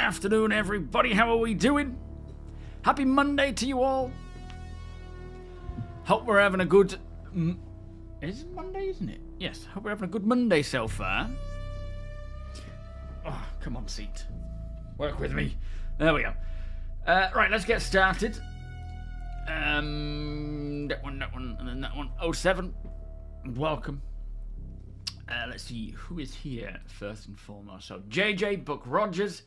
afternoon, everybody. How are we doing? Happy Monday to you all. Hope we're having a good... Is it Monday, isn't it? Yes, hope we're having a good Monday so far. Oh, come on, seat. Work with me. There we go. Right, let's get started. That one, and then that one. 07. Welcome. Let's see who is here first and foremost. So, JJ, Buck Rogers,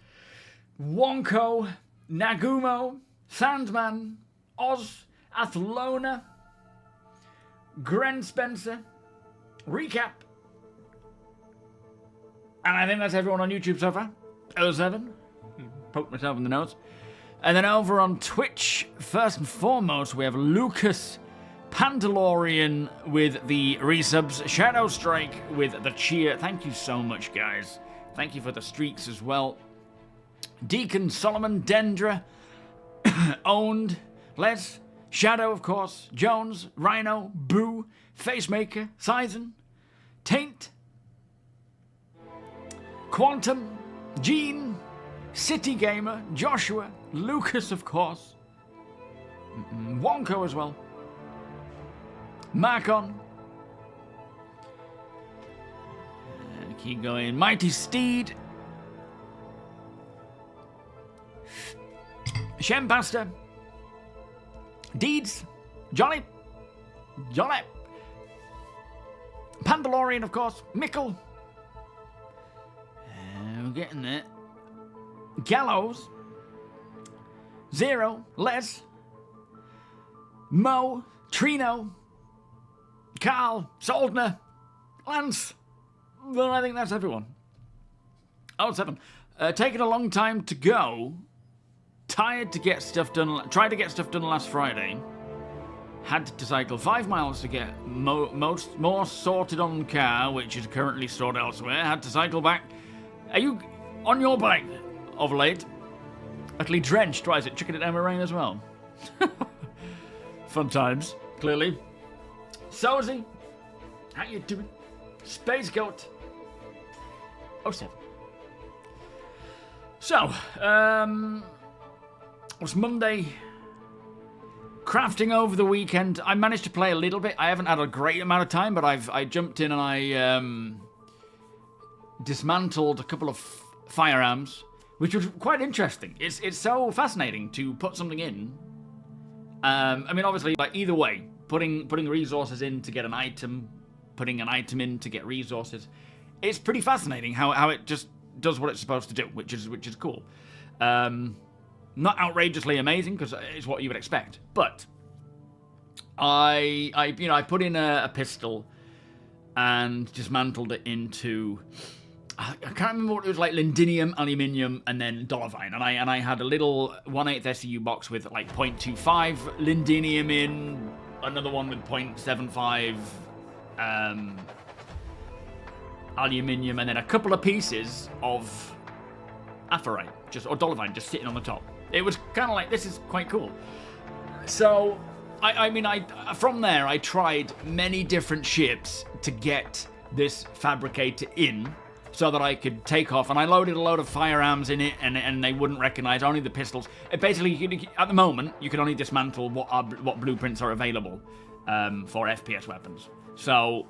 Wonko, Nagumo, Sandman, Oz, Athlona, Gren Spencer, Recap, and I think that's everyone on YouTube so far. 07. Poked myself in the nose. And then over on Twitch, first and foremost, we have Lucas Pandalorian with the resubs, Shadow Strike with the cheer. Thank you so much, guys. Thank you for the streaks as well. Deacon, Solomon, Dendra, Owned, Les, Shadow, of course, Jones, Rhino, Boo, Facemaker, Sizen, Taint, Quantum, Gene, City Gamer, Joshua, Lucas, of course, Wonko as well, Marcon, keep going, Mighty Steed, Shempasta, Deeds, Johnny, Pandalorian, of course, Mickle, we're getting there, Gallows, Zero, Les, Mo, Trino, Carl, Soldner, Lance. Well, I think that's everyone. 07. Taking a long time to go. Tired to get stuff done. Tried to get stuff done last Friday. Had to cycle 5 miles to get more sorted on the car, which is currently stored elsewhere. Had to cycle back. Are you on your bike of late? Utterly drenched. Why is it chucking it down with rain as well? Fun times, clearly. Sozy, how you doing? Space Goat. 07. So, it was Monday. Crafting over the weekend. I managed to play a little bit. I haven't had a great amount of time, but I jumped in and I dismantled a couple of firearms, which was quite interesting. It's so fascinating to put something in. I mean, obviously, like either way, putting resources in to get an item, putting an item in to get resources, it's pretty fascinating how it just does what it's supposed to do, which is cool. Not outrageously amazing because it's what you would expect, but I put in a pistol and dismantled it into, I can't remember what it was, like lindinium, aluminium, and then dollarvine, and I had a little 1/8 SEU box with like 0.25 lindinium in, another one with 0.75 aluminium, and then a couple of pieces of aphorite, or dollarvine, just sitting on the top. It was kind of like, this is quite cool. So, from there, I tried many different ships to get this fabricator in, so that I could take off, and I loaded a load of firearms in it, and they wouldn't recognize only the pistols. Basically, at the moment, you can only dismantle what blueprints are available for FPS weapons. So,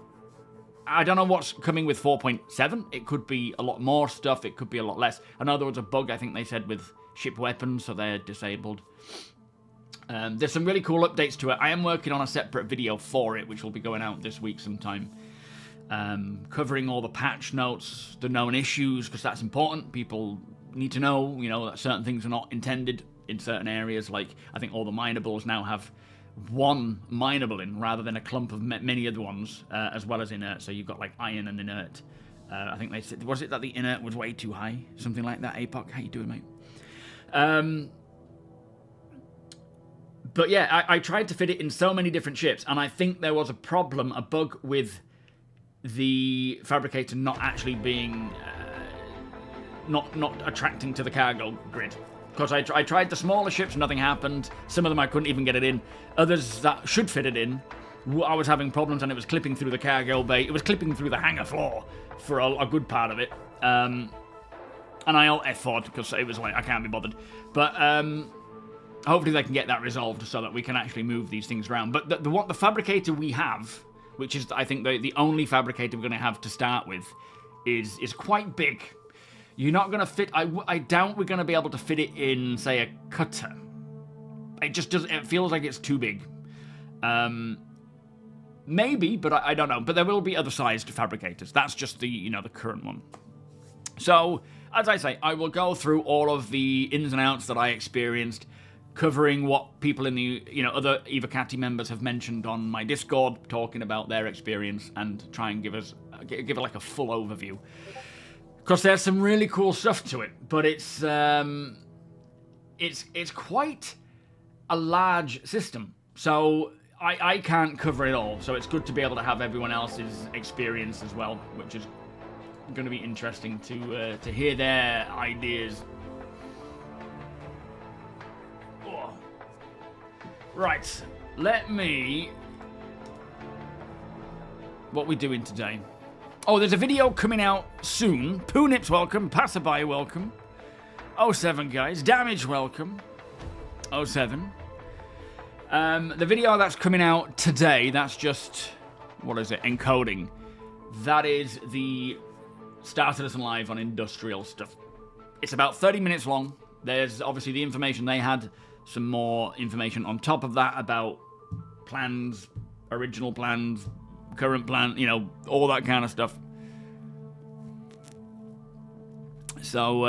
I don't know what's coming with 4.7. It could be a lot more stuff, it could be a lot less. I know there was a bug, I think they said, with ship weapons, so they're disabled. There's some really cool updates to it. I am working on a separate video for it, which will be going out this week sometime. Covering all the patch notes, the known issues, because that's important. People need to know, that certain things are not intended in certain areas. Like, I think all the minables now have one minable in, rather than a clump of many other ones, as well as inert. So you've got, like, iron and inert. I think they said, was it that the inert was way too high? Something like that, APOC? How you doing, mate? But yeah, I tried to fit it in so many different ships, and I think there was a bug with the fabricator not actually being not attracting to the cargo grid, because I tried the smaller ships, nothing happened. Some of them I couldn't even get it in. Others that should fit it in, I was having problems, and it was clipping through the cargo bay. It was clipping through the hangar floor for a good part of it. And I alt F4 because it was like, I can't be bothered. But hopefully they can get that resolved so that we can actually move these things around. But the fabricator we have, which is, I think, the only fabricator we're going to have to start with, is quite big. You're not going to fit... I doubt we're going to be able to fit it in, say, a cutter. It just doesn't... It feels like it's too big. Maybe, but I don't know. But there will be other sized fabricators. That's just the current one. So, as I say, I will go through all of the ins and outs that I experienced, covering what people in the, other Evocati members have mentioned on my Discord, talking about their experience, and try and give it like a full overview. Because there's some really cool stuff to it, but it's quite a large system. So I can't cover it all, so it's good to be able to have everyone else's experience as well, which is going to be interesting to hear their ideas. Oh. Right, let me... What we doing today? Oh, there's a video coming out soon. Poonips, welcome. Passerby, welcome. 07, guys. Damage, welcome. 07. The video that's coming out today, that's just, what is it, encoding. That is the starcitizen live on industrial stuff. It's about 30 minutes long. There's obviously the information they had, some more information on top of that about plans, original plans, current plan, all that kind of stuff. So,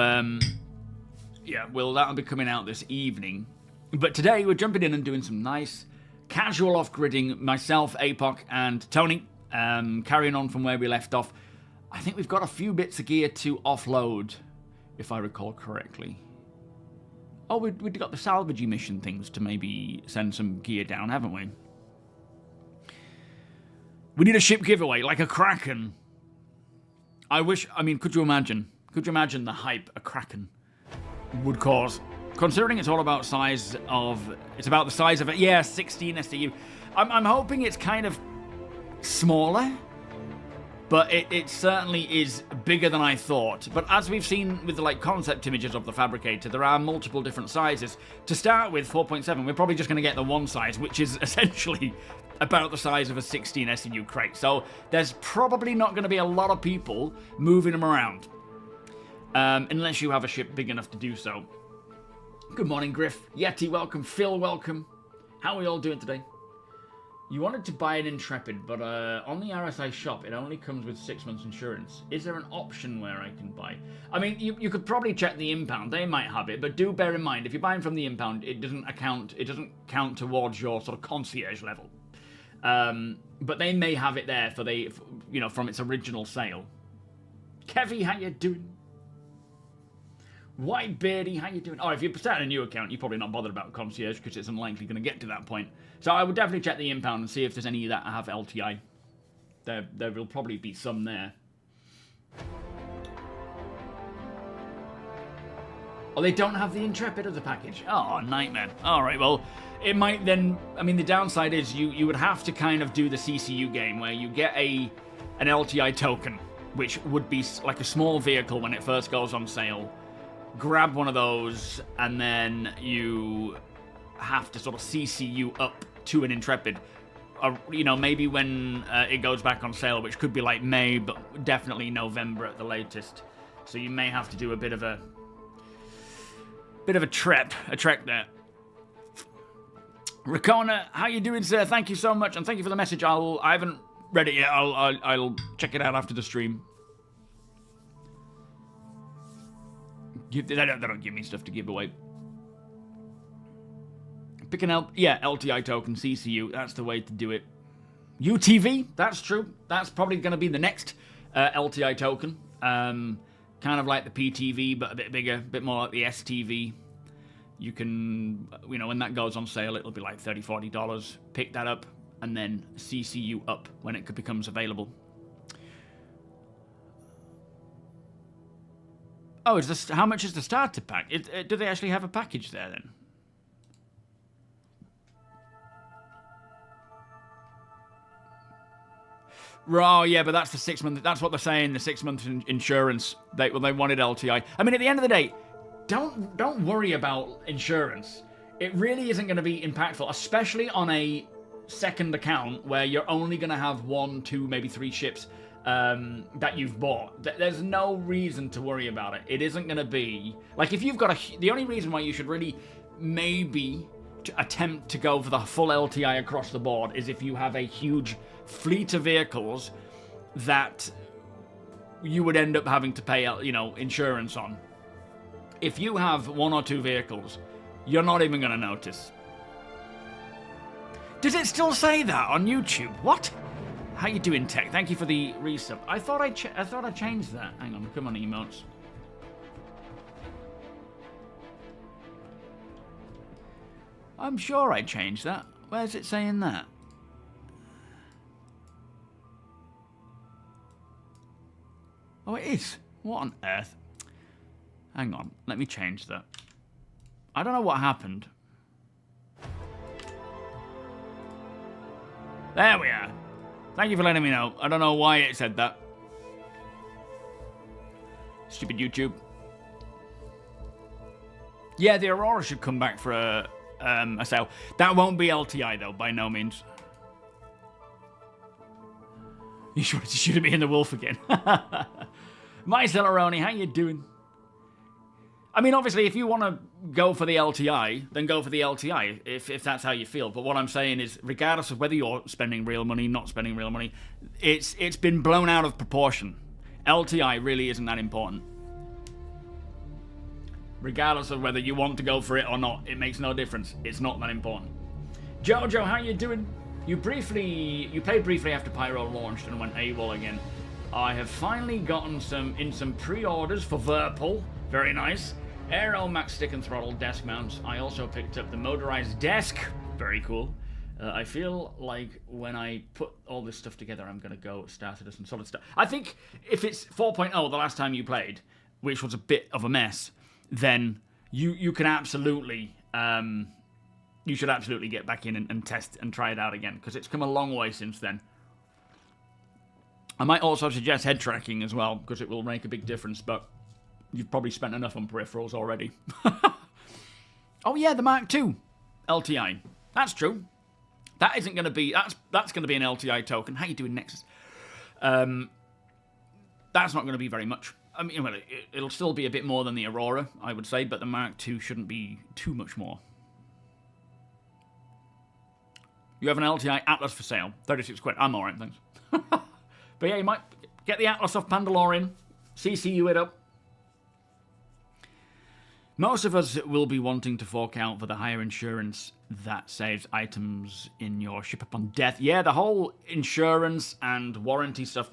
yeah, that'll be coming out this evening. But today we're jumping in and doing some nice casual off-gridding, myself, Apoc, and Tony, carrying on from where we left off. I think we've got a few bits of gear to offload, if I recall correctly. Oh, we've got the salvage mission things to maybe send some gear down, haven't we? We need a ship giveaway, like a Kraken. Could you imagine? Could you imagine the hype a Kraken would cause? Considering it's all about it's about the size of it. Yeah, 16 STU. I'm hoping it's kind of smaller, but it certainly is bigger than I thought. But as we've seen with the concept images of the fabricator, there are multiple different sizes. To start with, 4.7, we're probably just going to get the one size, which is essentially about the size of a 16 STU crate. So there's probably not going to be a lot of people moving them around, unless you have a ship big enough to do so. Good morning, Griff. Yeti, welcome. Phil, welcome. How are we all doing today? You wanted to buy an Intrepid, but on the RSI shop, it only comes with 6 months insurance. Is there an option where I can buy? I mean, you could probably check the impound. They might have it, but do bear in mind, if you're buying from the impound, it doesn't count towards your sort of concierge level. But they may have it there from its original sale. Kevy, how you doing? White Beardy, how you doing? Oh, if you're starting a new account, you're probably not bothered about concierge because it's unlikely going to get to that point. So I would definitely check the impound and see if there's any that have LTI. There will probably be some there. Oh, they don't have the Intrepid as a package. Oh, nightmare. All right, well, it might then... I mean, the downside is you would have to kind of do the CCU game where you get an LTI token, which would be like a small vehicle when it first goes on sale. Grab one of those, and then you have to sort of CCU up to an Intrepid. Maybe when it goes back on sale, which could be like May, but definitely November at the latest. So you may have to do a bit of a trek there. Rakona, how you doing, sir? Thank you so much, and thank you for the message. I haven't read it yet. I'll check it out after the stream. They don't give me stuff to give away. Pick an LTI token, CCU. That's the way to do it. UTV, that's true. That's probably going to be the next LTI token. Kind of like the PTV, but a bit bigger, a bit more like the STV. You can, when that goes on sale, it'll be like $30, $40. Pick that up, and then CCU up when it becomes available. Oh, how much is the starter pack? Do they actually have a package there then? Oh, yeah, but that's the 6 month. That's what they're saying. The 6 month insurance. They wanted LTI. I mean, at the end of the day, don't worry about insurance. It really isn't going to be impactful, especially on a second account where you're only going to have 1, 2, maybe 3 ships that you've bought. There's no reason to worry about it. It isn't going to be like if you've got the only reason why you should really maybe attempt to go for the full LTI across the board is if you have a huge fleet of vehicles that you would end up having to pay, insurance on. If you have 1 or 2 vehicles, you're not even going to notice. Does it still say that on YouTube? What? How you doing, Tech? Thank you for the resub. I thought I changed that. Hang on, come on, emotes. I'm sure I changed that. Where's it saying that? Oh, it is. What on earth? Hang on, let me change that. I don't know what happened. There we are. Thank you for letting me know. I don't know why it said that. Stupid YouTube. Yeah, the Aurora should come back for a sale. That won't be LTI though, by no means. You should have been in the Wolf again. My Celeroni, how you doing? I mean, obviously, if you want to go for the LTI, then go for the LTI, if that's how you feel. But what I'm saying is, regardless of whether you're spending real money, not spending real money, it's been blown out of proportion. LTI really isn't that important. Regardless of whether you want to go for it or not, it makes no difference. It's not that important. Jojo, how you doing? You played briefly after Pyro launched and went AWOL again. I have finally gotten some pre-orders for Verpal. Very nice. Aero Max Stick and Throttle desk mounts. I also picked up the motorized desk. Very cool. I feel like when I put all this stuff together, I'm going to go starcitizen solid stuff. I think if it's 4.0, the last time you played, which was a bit of a mess, then you can absolutely you should absolutely get back in and test and try it out again, because it's come a long way since then. I might also suggest head tracking as well, because it will make a big difference, but you've probably spent enough on peripherals already. Oh yeah, the Mark II LTI. That's true. That isn't going to be... That's going to be an LTI token. How you doing, Nexus? That's not going to be very much. I mean, well, it'll still be a bit more than the Aurora, I would say, but the Mark II shouldn't be too much more. You have an LTI Atlas for sale. 36 quid. I'm alright, thanks. But yeah, you might get the Atlas off Pandalorian. CCU it up. Most of us will be wanting to fork out for the higher insurance that saves items in your ship upon death. Yeah, the whole insurance and warranty stuff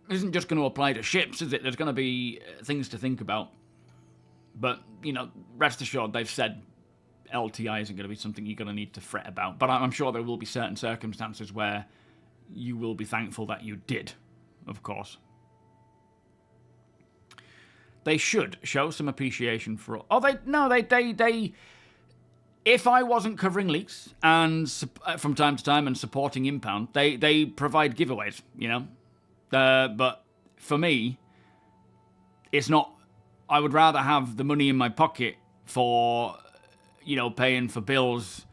isn't just going to apply to ships, is it? There's going to be things to think about. But, rest assured, they've said LTI isn't going to be something you're going to need to fret about. But I'm sure there will be certain circumstances where you will be thankful that you did, of course. They should show some appreciation for... Oh, they... If I wasn't covering leaks and from time to time and supporting Impound, they provide giveaways, But for me, it's not... I would rather have the money in my pocket for, paying for bills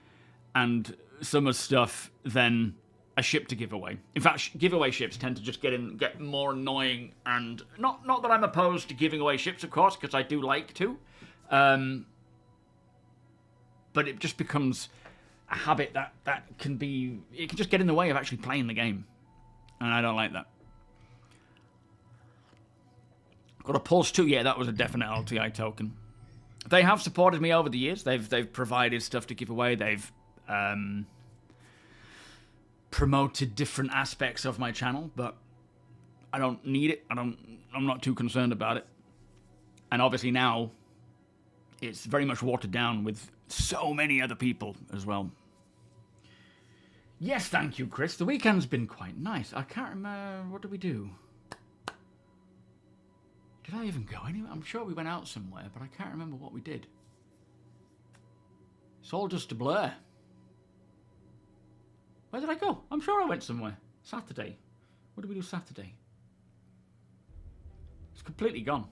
and summer stuff than a ship to give away. In fact, giveaway ships tend to just get more annoying, and not that I'm opposed to giving away ships, of course, because I do like to, but it just becomes a habit that can be... It can just get in the way of actually playing the game, and I don't like that. Got a Pulse 2, yeah, that was a definite LTI token. They have supported me over the years. They've provided stuff to give away. They've promoted different aspects of my channel, but I don't need it. I'm not too concerned about it. And obviously now it's very much watered down with so many other people as well. Yes, thank you, Chris. The weekend's been quite nice. I can't remember... What did we do? Did I even go anywhere? I'm sure we went out somewhere, but I can't remember what we did. It's all just a blur. Where did I go? I'm sure I went somewhere. Saturday. What did we do Saturday? It's completely gone.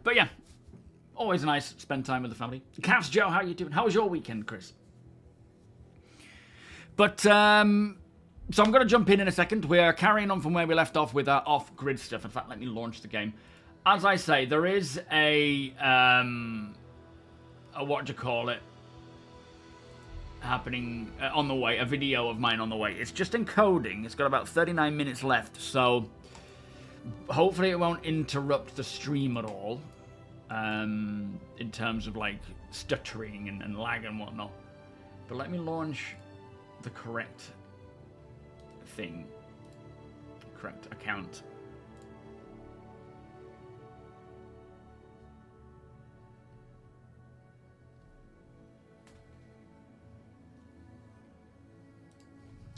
But yeah, always nice to spend time with the family. Cavs Joe, how you doing? How was your weekend, Chris? But, so I'm going to jump in a second. We're carrying on from where we left off with our off-grid stuff. In fact, let me launch the game. As I say, there is a what do you call it, happening on the way, a video of mine on the way. It's just encoding. It's got about 39 minutes left, so hopefully it won't interrupt the stream at all, in terms of, like, stuttering and lag and whatnot. But let me launch the correct thing, correct account.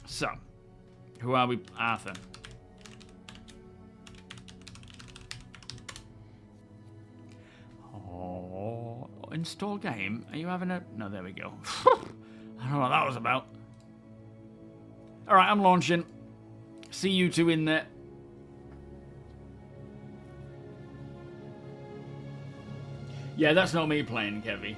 So, who are we? Arthur. Oh, install game? Are you having a... No, there we go. I don't know what that was about. Alright, I'm launching. See you two in there. Yeah, that's not me playing, Kevy.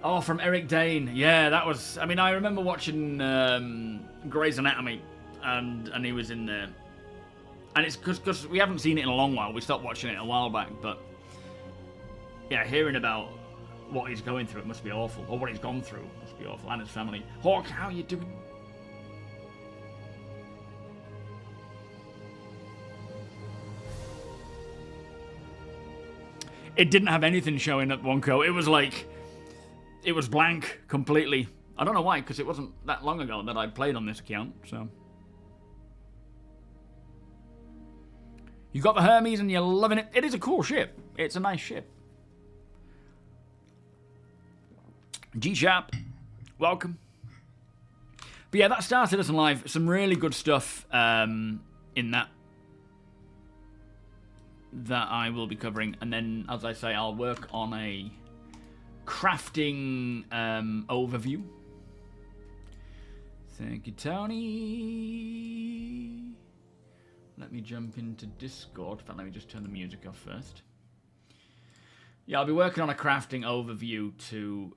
Oh, from Eric Dane. Yeah, that was... I mean, I remember watching Grey's Anatomy, and he was in there. And it's because we haven't seen it in a long while. We stopped watching it a while back, but... Yeah, hearing about what he's going through, it must be awful. Or what he's gone through, it must be awful. And his family. Hawk, how are you doing? It didn't have anything showing at Wonko. It was like... It was blank completely. I don't know why, because it wasn't that long ago that I played on this account, so... You got the Hermes and you're loving it. It is a cool ship. It's a nice ship. G-Sharp, welcome. But yeah, that started us in live. Some really good stuff in that I will be covering. And then, as I say, I'll work on a crafting overview. Thank you, Tony. Let me jump into Discord. In fact, let me just turn the music off first. Yeah, I'll be working on a crafting overview to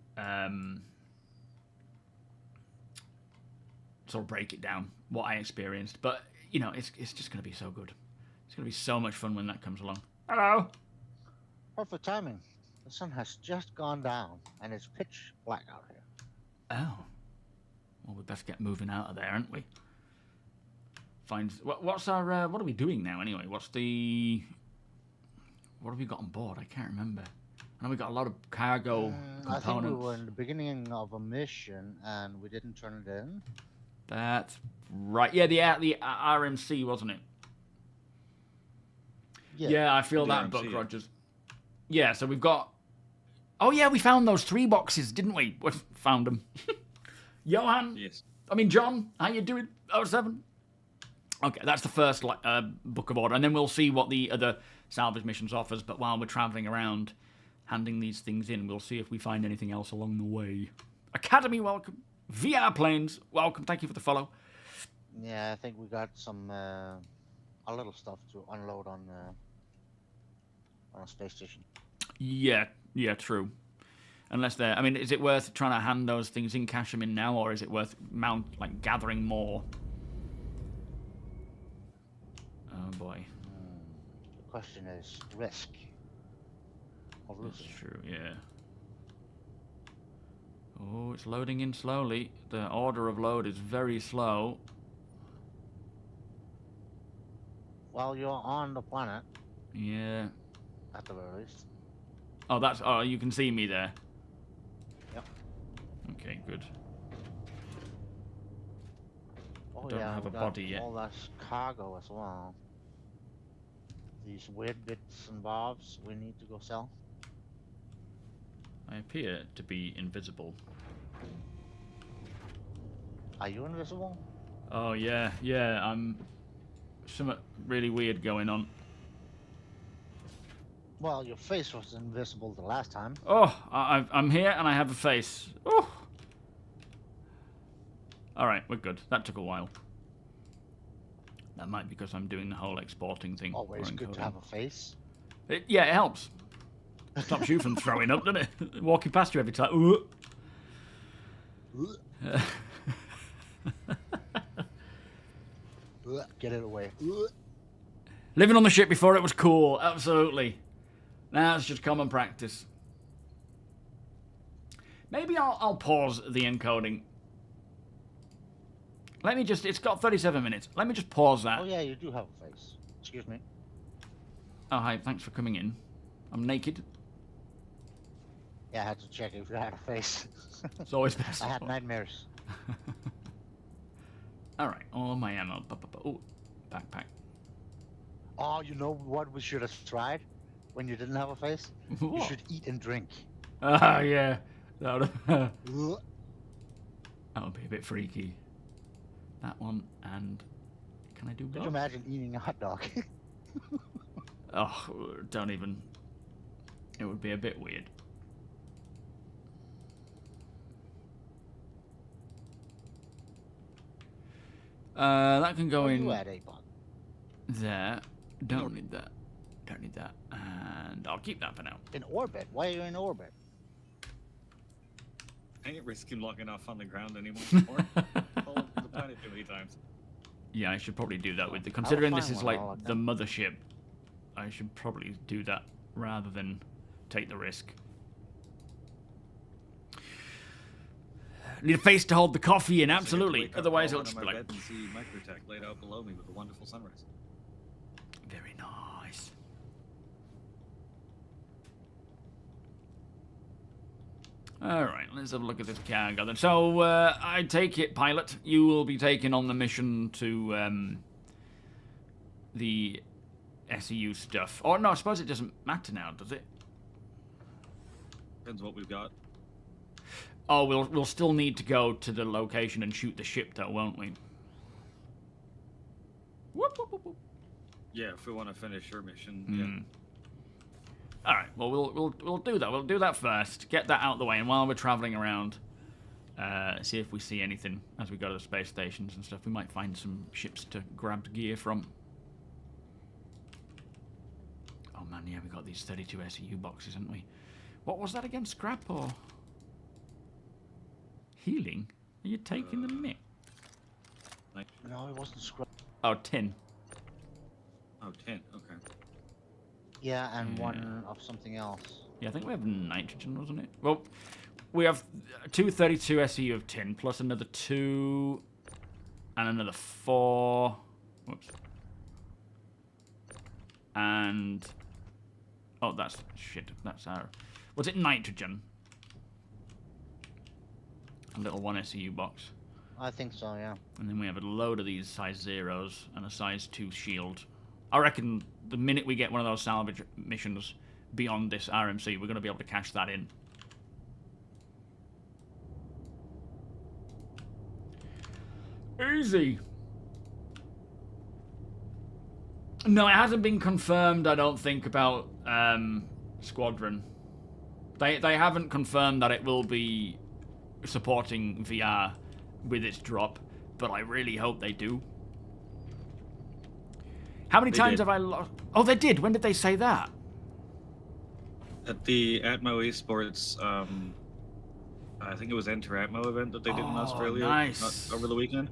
sort of break it down, what I experienced. But, you know, it's just going to be so good. It's going to be so much fun when that comes along. Hello. Perfect timing. The sun has just gone down, and it's pitch black out here. Oh. Well, we best get moving out of there, aren't we? What's our... what are we doing now, anyway? What have we got on board? I can't remember. I know we got a lot of cargo components. I think we were in the beginning of a mission, and we didn't turn it in. That's right. Yeah, the RMC, wasn't it? Yeah, I feel that, Buck Rogers. Yeah, so we've got... Oh, yeah, we found those 3 boxes, didn't we? We found them. Johan? Yes. I mean, John, how you doing? 07? Okay, that's the first book of order, and then we'll see what the other salvage missions offers. But while we're traveling around, handing these things in, we'll see if we find anything else along the way. Academy, welcome. VR Planes, welcome. Thank you for the follow. Yeah, I think we got some a little stuff to unload on a space station. Yeah, true. Unless they're... I mean, is it worth trying to hand those things in, cash them in now, or is it worth gathering more? Oh boy. The question is risk of losing. That's true, yeah. Oh, it's loading in slowly. The order of load is very slow. Well, you're on the planet. Yeah. At the very least. Oh, that's... Oh, you can see me there. Yep. Okay, good. Oh, Don't have a body yet. All that cargo as well. These weird bits and bobs we need to go sell. I appear to be invisible. Are you invisible? Oh, yeah. I'm... Something really weird going on. Well, your face was invisible the last time. Oh, I'm here and I have a face. Oh, Alright, we're good. That took a while. That might be because I'm doing the whole exporting thing. Always or good to encoding. have a face. Yeah, it helps. Stops you from throwing up, doesn't it? Walking past you every time. Ooh. Get it away. Living on the ship before it was cool, absolutely. Now it's just common practice. Maybe I'll pause the encoding. Let me just, it's got 37 minutes. Let me just pause that. Oh yeah, you do have a face. Excuse me. Oh, hi, thanks for coming in. I'm naked. Yeah, I had to check if you had a face. It's always best. I had nightmares. Alright, all my ammo. Oh, backpack. Oh, you know what we should have tried when you didn't have a face? What? You should eat and drink. Ah, yeah. That would be a bit freaky. That one, and can I do both? Could you imagine eating a hot dog? Oh, don't even. It would be a bit weird. That can go in You had a bug. there. Don't need that. Don't need that. And I'll keep that for now. In orbit? Why are you in orbit? I ain't risking logging off on the ground anymore. All over the planet too many times. Yeah, I should probably do that with the. Considering this find is one, like I'll look the mothership, I should probably do that rather than take the risk. Need a face to hold the coffee in, So I get to absolutely. wake up, Otherwise, roll it'll out just of be my like. bed and see Microtech laid out below me with a wonderful sunrise. Very nice. Alright, let's have a look at this cargo then. So, I take it, pilot, you will be taking on the mission to the SEU stuff. Or no, I suppose it doesn't matter now, does it? Depends what we've got. Oh, we'll still need to go to the location and shoot the ship though, won't we? Whoop, whoop, whoop, whoop. Yeah, if we want to finish your mission. Mm. All right. Well, we'll do that. We'll do that first. Get that out of the way, and while we're traveling around, see if we see anything as we go to the space stations and stuff. We might find some ships to grab gear from. Oh man, yeah, we got these 32 SEU boxes, haven't we? What was that again? Scrap or healing? Are you taking the mick? No, it wasn't scrub. Oh, tin. Oh, 10. Okay. Yeah, and one of something else. Yeah, I think we have nitrogen, wasn't it? Well, we have 232 SEU of tin, plus another 2, and another 4. Whoops. And... oh, that's... shit, that's our... was it nitrogen? A little 1 SEU box. I think so, yeah. And then we have a load of these size 0s and a size 2 shield. I reckon the minute we get one of those salvage missions beyond this RMC, we're going to be able to cash that in. Easy. No, it hasn't been confirmed, I don't think, about Squadron. They haven't confirmed that it will be supporting VR with its drop, but I really hope they do. How many times have I lost? Oh, they did. When did they say that? At the Atmo Esports, I think it was Enter Atmo event that they did in Australia nice. over the weekend.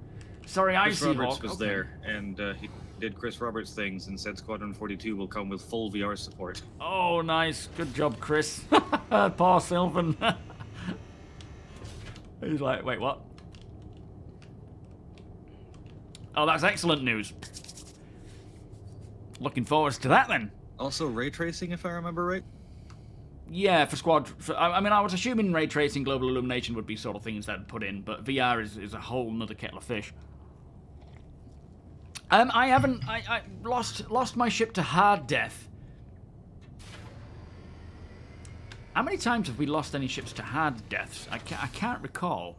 Sorry, I Chris see Roberts Hawk. was Okay. there, and he did Chris Roberts things and said Squadron 42 will come with full VR support. Oh, nice. Good job, Chris. Poor Sylvan. He's like, wait, what? Oh, that's excellent news. Looking forward to that then. Also, ray tracing, if I remember right. Yeah, for Squad. I mean, I was assuming ray tracing, global illumination would be sort of things they'd put in, but VR is a whole nother kettle of fish. I lost my ship to hard death. How many times have we lost any ships to hard deaths? I can't recall.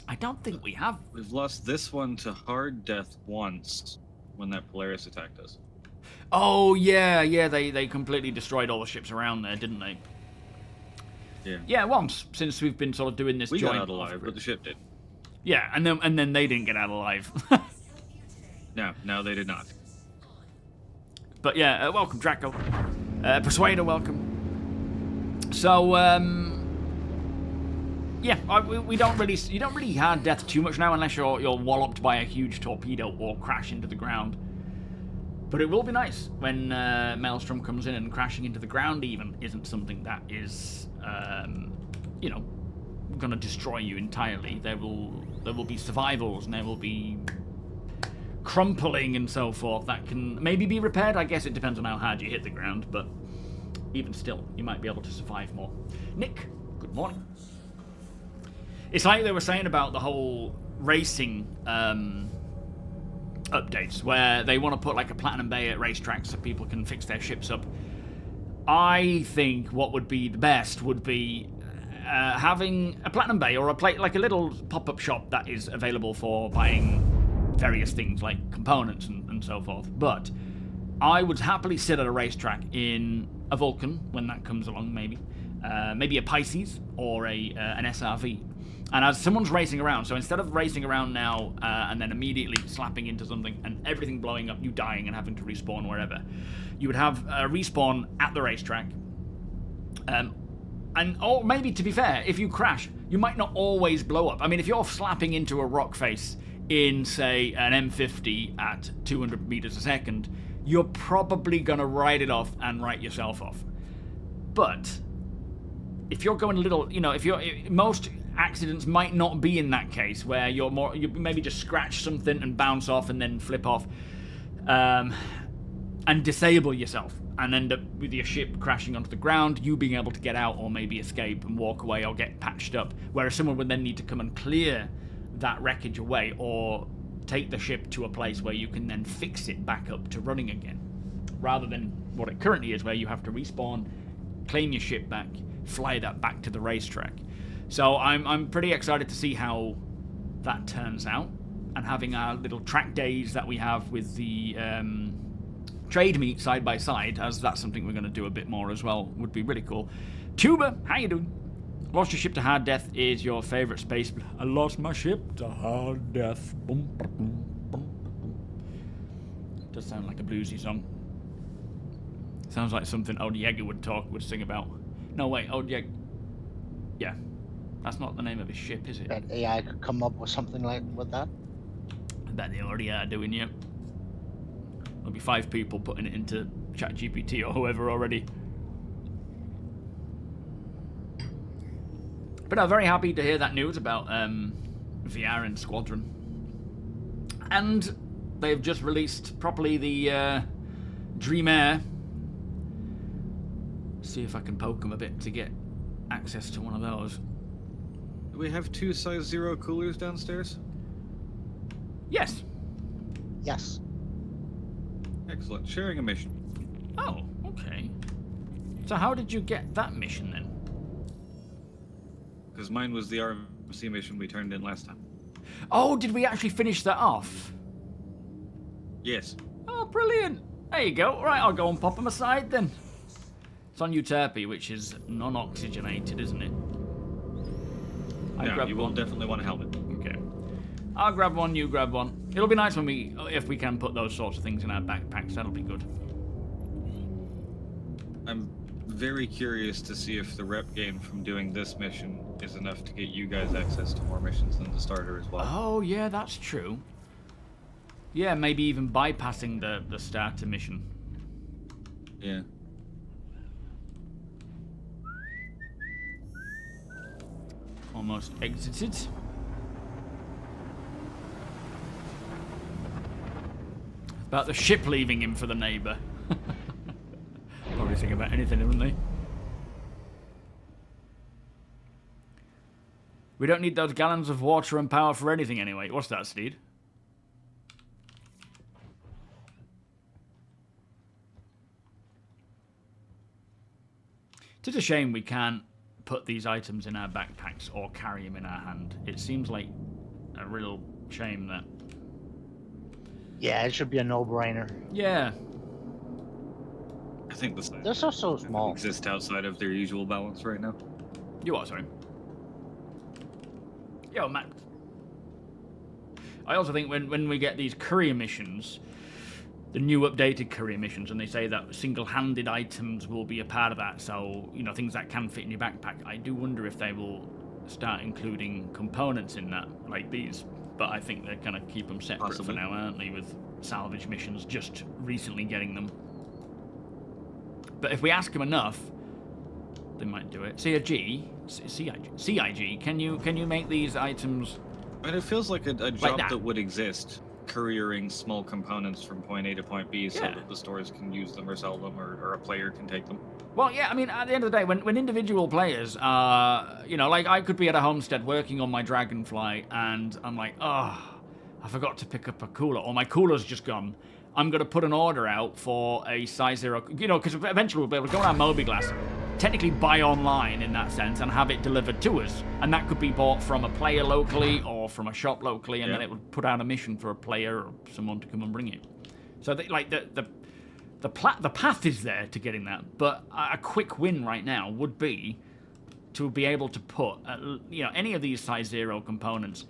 I don't think we have. We've lost this one to hard death once when that Polaris attacked us. Oh, yeah, they completely destroyed all the ships around there, didn't they? Yeah. Yeah, once, since we've been sort of doing this We joint... got out alive, but the ship did. Yeah, and then they didn't get out alive. No, they did not. But yeah, welcome Draco. Persuader, welcome. So yeah, we don't really, you don't really hard death too much now unless you're walloped by a huge torpedo or crash into the ground. But it will be nice when Maelstrom comes in, and crashing into the ground even isn't something that is, you know, going to destroy you entirely. There will be survivals, and there will be crumpling and so forth that can maybe be repaired. I guess it depends on how hard you hit the ground, but even still, you might be able to survive more. Nick, good morning. It's like they were saying about the whole racing updates, where they want to put like a platinum bay at racetracks so people can fix their ships up. I think what would be the best would be having a platinum bay or like a little pop-up shop that is available for buying various things like components and so forth. But I would happily sit at a racetrack in a Vulcan when that comes along, maybe a Pisces or an SRV. And as someone's racing around, so instead of racing around now and then immediately slapping into something and everything blowing up, you dying and having to respawn wherever, you would have a respawn at the racetrack. Or maybe, to be fair, if you crash, you might not always blow up. I mean, if you're slapping into a rock face in, say, an M50 at 200 meters a second, you're probably going to ride it off and write yourself off. But if you're going a little, you know, most accidents might not be in that case, where you maybe just scratch something and bounce off and then flip off and disable yourself and end up with your ship crashing onto the ground, you being able to get out or maybe escape and walk away or get patched up, whereas someone would then need to come and clear that wreckage away or take the ship to a place where you can then fix it back up to running again, rather than what it currently is, where you have to respawn, claim your ship back, fly that back to the racetrack. So I'm pretty excited to see how that turns out, and having our little track days that we have with the trade meet side by side, as that's something we're going to do a bit more as well, would be really cool. Tuba, how you doing? Lost your ship to hard death is your favourite space. I lost my ship to hard death. Boom, boom, boom, boom. Does sound like a bluesy song. Sounds like something Old Yeager would sing about. No, wait, Old Yeager. Yeah. That's not the name of his ship, is it? That AI could come up with something like with that. I bet they already are doing it. There'll be 5 people putting it into ChatGPT or whoever already. But I'm very happy to hear that news about VR and Squadron. And they've just released properly the Dream Air. See if I can poke them a bit to get access to one of those. Do we have 2 size 0 coolers downstairs? Yes. Yes. Excellent. Sharing a mission. Oh, okay. So how did you get that mission then? Because mine was the RMC mission we turned in last time. Oh, did we actually finish that off? Yes. Oh, brilliant. There you go. Right, I'll go and pop them aside then. It's on Euterpe, which is non-oxygenated, isn't it? No, you will definitely want a helmet. Okay. I'll grab one, you grab one. It'll be nice if we can put those sorts of things in our backpacks. That'll be good. I'm very curious to see if the rep gain from doing this mission is enough to get you guys access to more missions than the starter as well. Oh, yeah, that's true. Yeah, maybe even bypassing the starter mission. Yeah. Almost exited. About the ship leaving him for the neighbour. Probably think about anything, wouldn't they? We don't need those gallons of water and power for anything anyway. What's that, Steed? It's a shame we can't put these items in our backpacks or carry them in our hand. It seems like a real shame that... Yeah, it should be a no-brainer. Yeah. I think the size They're so small. exist outside of their usual balance right now. You are, sorry. Yo, Matt. I also think when we get these courier missions, the new updated courier missions, and they say that single-handed items will be a part of that, so, you know, things that can fit in your backpack, I do wonder if they will start including components in that, like these. But I think they're going to keep them separate Possibly. for now, aren't they, with salvage missions just recently getting them. But if we ask them enough, they might do it. CIG, can you make these items? And it feels like a job that. that would exist, couriering small components from point A to point B so Yeah. that the stores can use them or sell them, or a player can take them. Well, yeah, I mean, at the end of the day, when individual players are, you know, like I could be at a homestead working on my Dragonfly, and I'm like, oh, I forgot to pick up a cooler, or my cooler's just gone. I'm going to put an order out for a size 0, you know, because eventually we'll be able to go on our MobiGlass, technically buy online in that sense, and have it delivered to us. And that could be bought from a player locally or from a shop locally, and then it would put out a mission for a player or someone to come and bring it. So, the path is there to getting that, but a quick win right now would be to be able to put, you know, any of these size 0 components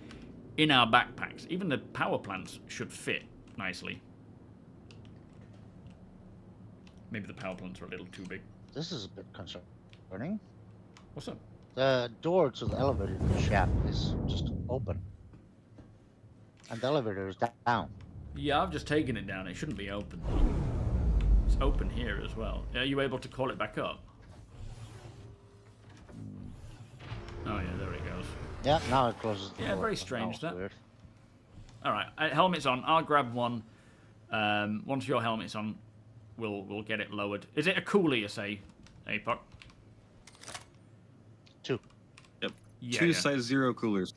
in our backpacks. Even the power plants should fit nicely. Maybe the power plants are a little too big. This is a bit concerning. What's up? The door to the elevator shaft is just open. And the elevator is down. Yeah, I've just taken it down. It shouldn't be open. It's open here as well. Are you able to call it back up? Oh yeah, there it goes. Yeah, now it closes the door. Yeah, very strange that. Weird. Alright, helmet's on. I'll grab one. Once your helmet's on, we'll get it lowered. Is it a cooler, you say, APOC? 2. Yep. Yeah, Two yeah. size 0 coolers.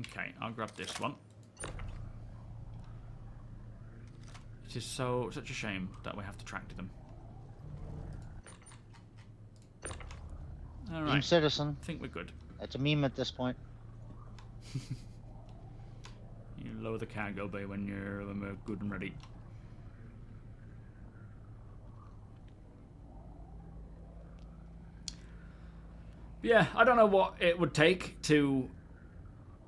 Okay, I'll grab this one. It is such a shame that we have to track to them. Team Alright, Citizen. I think we're good. It's a meme at this point. You lower the cargo bay when we're good and ready. Yeah, I don't know what it would take to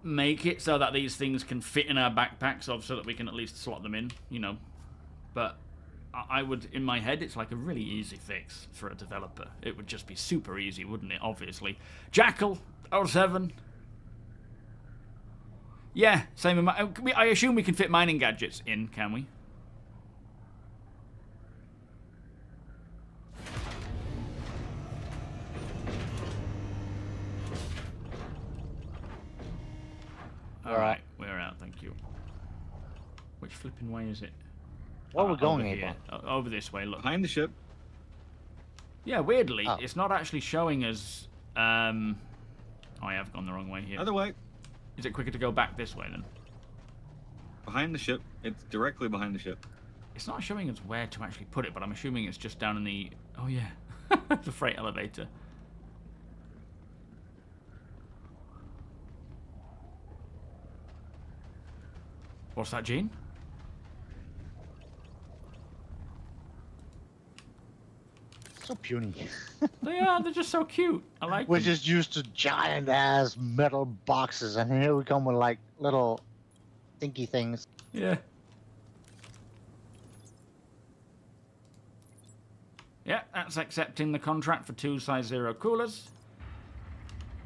make it so that these things can fit in our backpacks, so that we can at least slot them in, you know. But I would, in my head, it's like a really easy fix for a developer. It would just be super easy, wouldn't it, obviously. Jackal, 07. Yeah, same amount. I assume we can fit mining gadgets in, can we? Alright, we're out, thank you. Which flipping way is it? Where are we going, over here. Over this way, look. Behind the ship. Yeah, weirdly, Oh. it's not actually showing us... Oh, I have gone the wrong way here. Other way. Is it quicker to go back this way, then? Behind the ship. It's directly behind the ship. It's not showing us where to actually put it, but I'm assuming it's just down in the... Oh, yeah. The freight elevator. What's that, Gene? So puny. They are. They're just so cute. I like We're them. just used to giant ass metal boxes, and here we come with like little thinky things. Yeah. Yeah, that's accepting the contract for 2 size 0 coolers.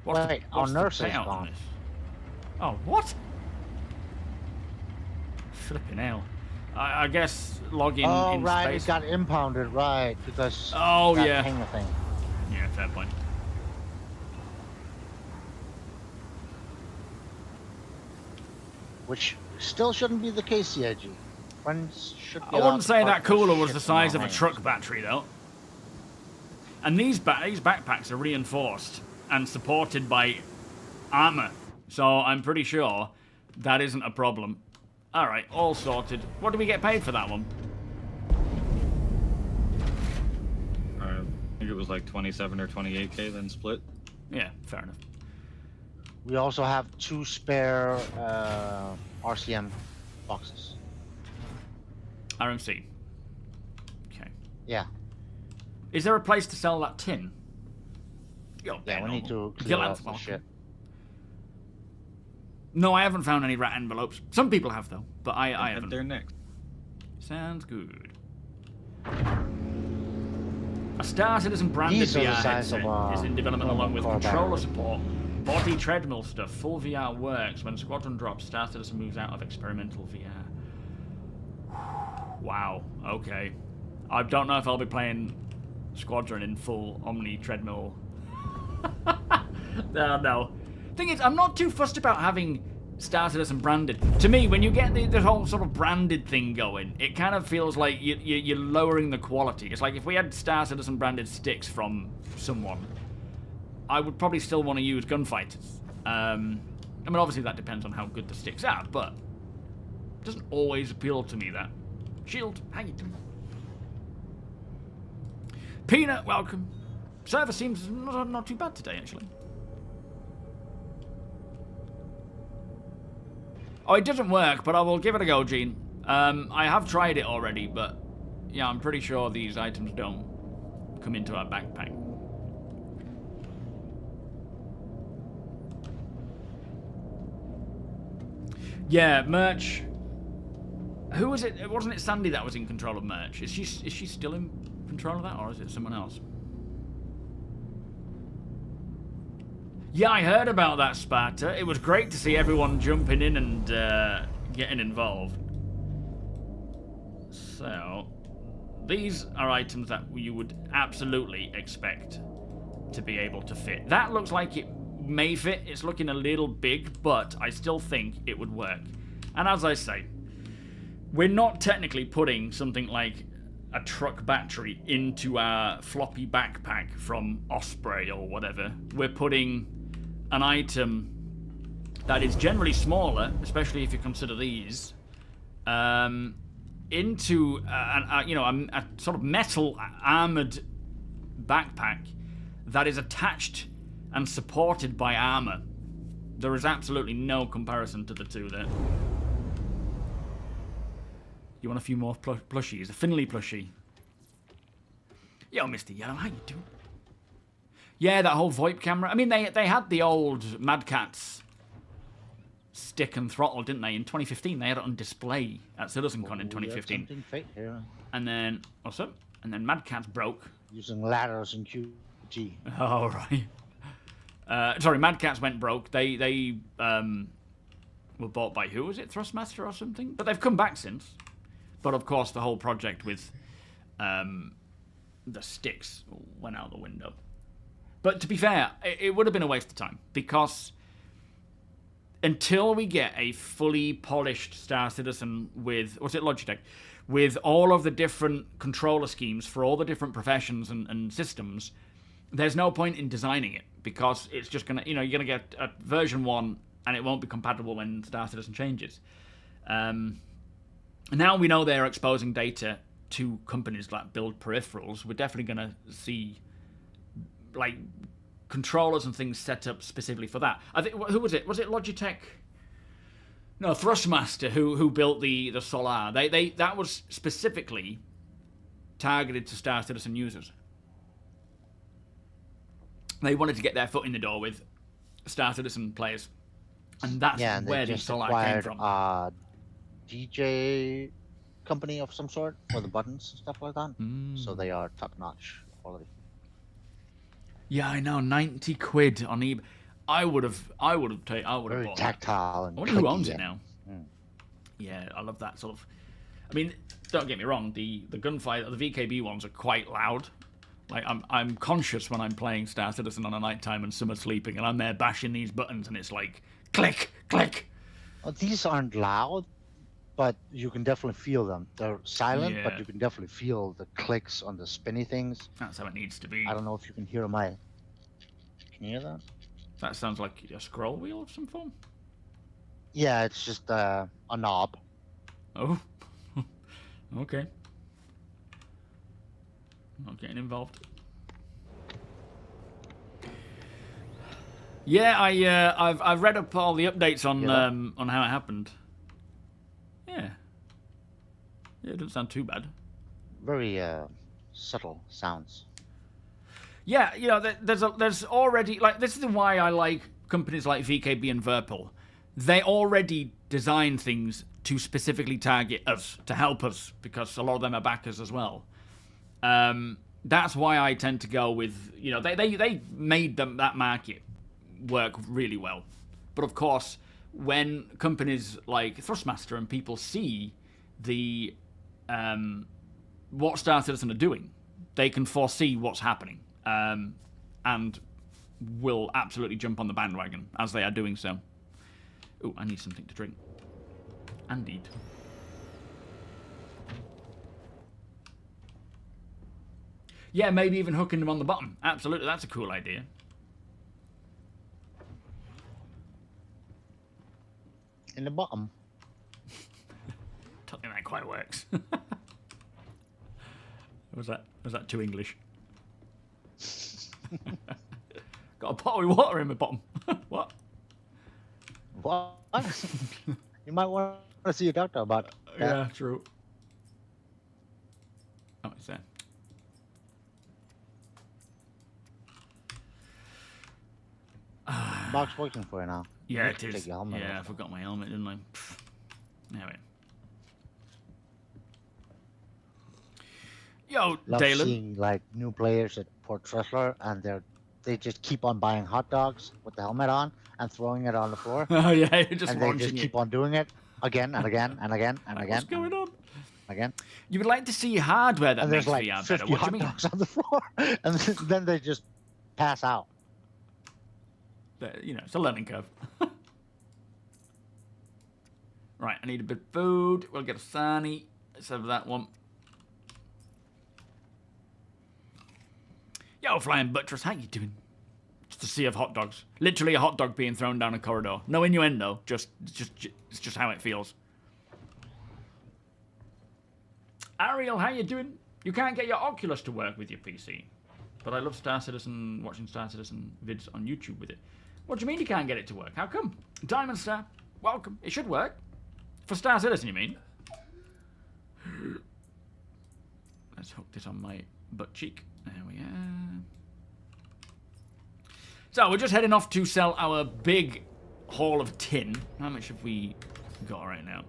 Wait, our the nurse is payout on gone. this? Oh, what? Flipping hell. I guess log in Oh, in right, space. it got impounded, right, because Oh, that yeah. hangar thing. Yeah, fair point. Which still shouldn't be the case, CIG. Friends should be I allowed wouldn't to say park that their cooler was shit the in size our of a hangars. truck battery, though. And these backpacks are reinforced and supported by armor, so I'm pretty sure that isn't a problem. Alright, all sorted. What do we get paid for that one? I think it was like 27 or 28k, then split. Yeah, fair enough. We also have 2 spare RCM boxes. RMC. Okay. Yeah, Is there a place to sell that tin? You're yeah, we need to normal. clear You'll out answer the welcome. shit. No, I haven't found any rat envelopes. Some people have, though, but I Head haven't. there next. Sounds good. A Star Citizen branded These are the VR size headset of, is in development along with car controller battery. support, body treadmill stuff, full VR works. When Squadron drops, Star Citizen moves out of experimental VR. Wow, okay. I don't know if I'll be playing Squadron in full Omni treadmill. No. Thing is, I'm not too fussed about having Star Citizen branded. To me, when you get the whole sort of branded thing going, it kind of feels like you're lowering the quality. It's like if we had Star Citizen branded sticks from someone, I would probably still want to use gunfighters. I mean, obviously that depends on how good the sticks are, but it doesn't always appeal to me, that. Shield, how you doing? Peanut, welcome. Server seems not too bad today, actually. Oh, it doesn't work, but I will give it a go, Gene. I have tried it already, but yeah, I'm pretty sure these items don't come into our backpack. Yeah, merch. Who was it? Wasn't it Sandy that was in control of merch? Is she still in control of that, or is it someone else? Yeah, I heard about that, Sparta. It was great to see everyone jumping in and getting involved. So, these are items that you would absolutely expect to be able to fit. That looks like it may fit. It's looking a little big, but I still think it would work. And as I say, we're not technically putting something like a truck battery into our floppy backpack from Osprey or whatever. We're putting an item that is generally smaller, especially if you consider these, into a sort of metal armored backpack that is attached and supported by armor. There is absolutely no comparison to the two there. You want a few more plushies? A Finley plushie. Yo, Mr. Yellow, how you doing? Yeah, that whole VoIP camera. I mean, they had the old Mad Catz stick and throttle, didn't they? In 2015, they had it on display at CitizenCon in 2015. Something fake here. And then, what's up? And then Mad Catz broke. Using ladders and QG. Oh, right. Sorry, Mad Catz went broke. They were bought by, who was it? Thrustmaster or something? But they've come back since. But of course, the whole project with the sticks went out the window. But to be fair, it would have been a waste of time, because until we get a fully polished Star Citizen with, what's it, Logitech, with all of the different controller schemes for all the different professions and systems, there's no point in designing it, because it's just gonna, you're gonna get a version 1 and it won't be compatible when Star Citizen changes. Now we know they're exposing data to companies that build peripherals. We're definitely gonna see like controllers and things set up specifically for that. I think, who was it? Was it Logitech? No, Thrustmaster who built the Solar. They that was specifically targeted to Star Citizen users. They wanted to get their foot in the door with Star Citizen players, and that's where the Solar came from. DJ company of some sort for the buttons and stuff like that. So they are top-notch quality. Yeah, I know, 90 quid on eBay. I would have Very bought tactile that. and I wonder who clicky, owns it now. Yeah, I love that sort of. I mean, don't get me wrong. The gunfight, the VKB ones are quite loud. Like I'm conscious when I'm playing Star Citizen on a nighttime and some are sleeping, and I'm there bashing these buttons, and it's like click, click. Well, these aren't loud, but you can definitely feel them. They're silent, Yeah. but you can definitely feel the clicks on the spinny things. That's how it needs to be. I don't know if you can hear my. Can you hear that? That sounds like a scroll wheel of some form. Yeah, it's just a knob. Oh, okay. Not getting involved. Yeah, I've read up all the updates on how it happened. Yeah, it doesn't sound too bad. Very subtle sounds. Yeah, there's already, like, this is why I like companies like VKB and Virpil, they already design things to specifically target us, to help us, because a lot of them are backers as well. That's why I tend to go with, you know, they made that market work really well. But of course, when companies like Thrustmaster and people see the what Star Citizen are doing, they can foresee what's happening, and will absolutely jump on the bandwagon as they are doing so. Oh, I need something to drink. Indeed. Yeah, maybe even hooking them on the bottom. Absolutely, that's a cool idea. In the bottom. Don't think that quite works. Was that too English? Got a pot of water in my bottom. What? What? You might want to see a doctor about that. Yeah, true. Oh, it's there. Box working for you now. Yeah, You it take is. your helmet Yeah, I off. forgot my helmet, didn't I? There we are. Yo, Love Dalen. seeing like new players at Port Tressler, and they just keep on buying hot dogs with the helmet on and throwing it on the floor, Oh yeah, you're just and they launching just it. keep on doing it again and again and again and again. What's going on? Again. You would like to see hardware that And makes there's like VR 50 better. What do hot you mean? dogs on the floor, and then they just pass out. You know, it's a learning curve. Right, I need a bit of food. We'll get a sarnie. Let's have that one. Yo, Flying Buttress, how you doing? Just a sea of hot dogs. Literally a hot dog being thrown down a corridor. No innuendo. It's just how it feels. Ariel, how you doing? You can't get your Oculus to work with your PC. But I love Star Citizen, watching Star Citizen vids on YouTube with it. What do you mean you can't get it to work? How come? Diamond Star, welcome. It should work. For Star Citizen, you mean? Let's hook this on my butt cheek. There we are. So we're just heading off to sell our big haul of tin. How much have we got right now?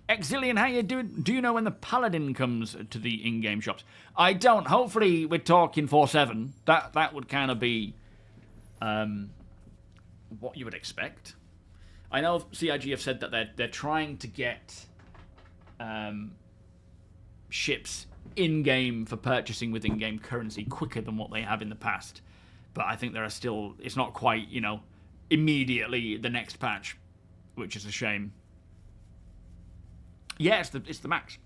Exilian, how you doing? Do you know when the Paladin comes to the in-game shops? I don't. Hopefully we're talking 4/7. That would kind of be what you would expect. I know CIG have said that they're trying to get ships in-game for purchasing with in-game currency quicker than what they have in the past. But I think there are still, it's not quite, you know, immediately the next patch, which is a shame. Yeah, it's the max.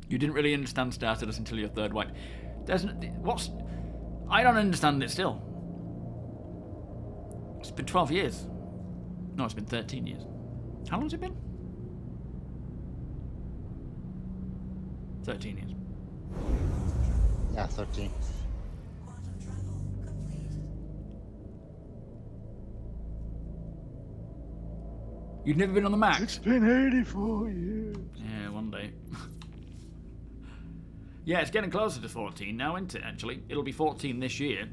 You didn't really understand Star Citizen until your third wipe. I don't understand it still. It's been 12 years. No, it's been 13 years. How long has it been? 13 years. Yeah, 13. You've never been on the Max? It's been 84 years. Yeah, one day. Yeah, it's getting closer to 14 now, isn't it, actually? It'll be 14 this year.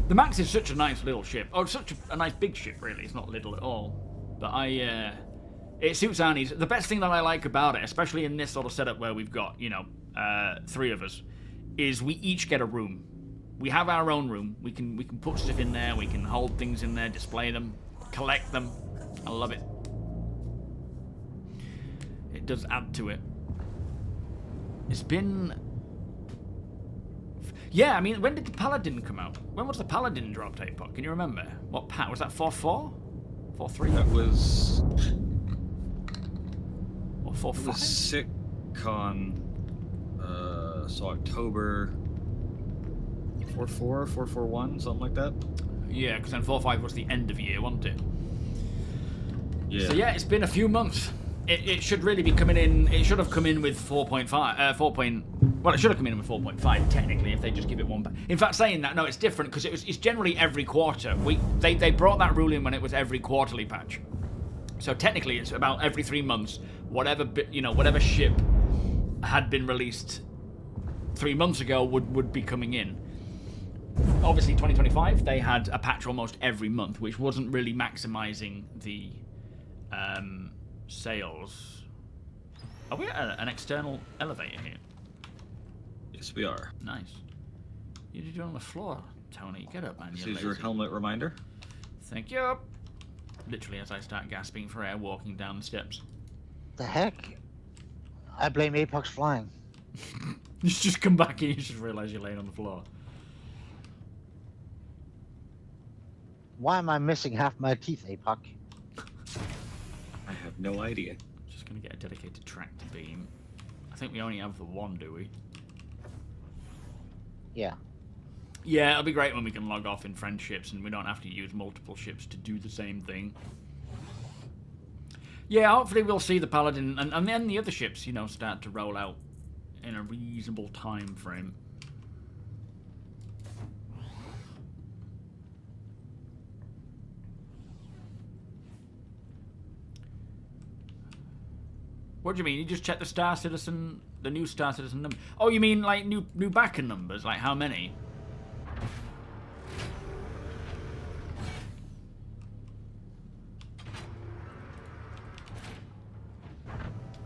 The Max is such a nice little ship. Oh, it's such a nice big ship, really. It's not little at all. But it suits our needs. The best thing that I like about it, especially in this sort of setup where we've got, you know, 3 of us, is we each get a room. We have our own room. We can put stuff in there. We can hold things in there, display them, collect them. I love it. It does add to it. It's been... Yeah, I mean, when did the Paladin come out? When was the Paladin drop, Tapot? Can you remember? What pat? Was that 4.4? 4.3? That was... Or It 4.5? was SitCon, so October 4.4, 4.41, something like that. Yeah, because then 4.5 was the end of year, wasn't it? Yeah. So yeah, it's been a few months. It should really be coming in. It should have come in with 4.5. Well, it should have come in with 4.5 technically if they just give it one. In fact, saying that, no, it's different because it's generally every quarter. They brought that rule in when it was every quarterly patch. So technically, it's about every 3 months. Whatever ship had been released 3 months ago would be coming in. Obviously, 2025 they had a patch almost every month, which wasn't really maximizing the sales. Are we at an external elevator here? Yes, we are. Nice. You're doing on the floor, Tony. Get up, man. This You're is your lazy. helmet reminder. Thank you. Literally, as I start gasping for air, walking down the steps. The heck? I blame Apex flying. You just come back and you just realise you're laying on the floor. Why am I missing half my teeth, Apex? I have no idea. Just gonna get a dedicated tractor beam. I think we only have the one, do we? Yeah. Yeah, it'll be great when we can log off in friendships and we don't have to use multiple ships to do the same thing. Yeah, hopefully we'll see the Paladin and then the other ships, you know, start to roll out in a reasonable time frame. What do you mean? You just check the Star Citizen, the new Star Citizen number? Oh, you mean like new backer numbers? Like how many?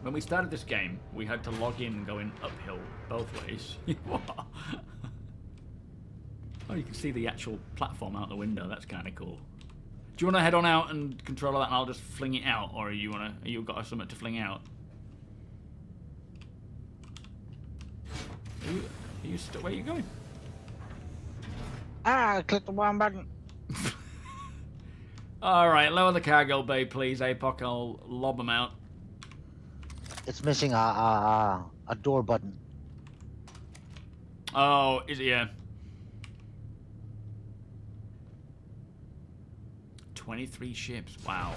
When we started this game, we had to log in going uphill both ways. What? Oh, you can see the actual platform out the window. That's kind of cool. Do you want to head on out and control that, and I'll just fling it out, or you got something to fling out? Where are you going? Ah, I clicked the wrong button. Alright, lower the cargo bay, please, Apoc. I'll lob them out. It's missing a door button. Oh, is it? Yeah. 23 ships. Wow.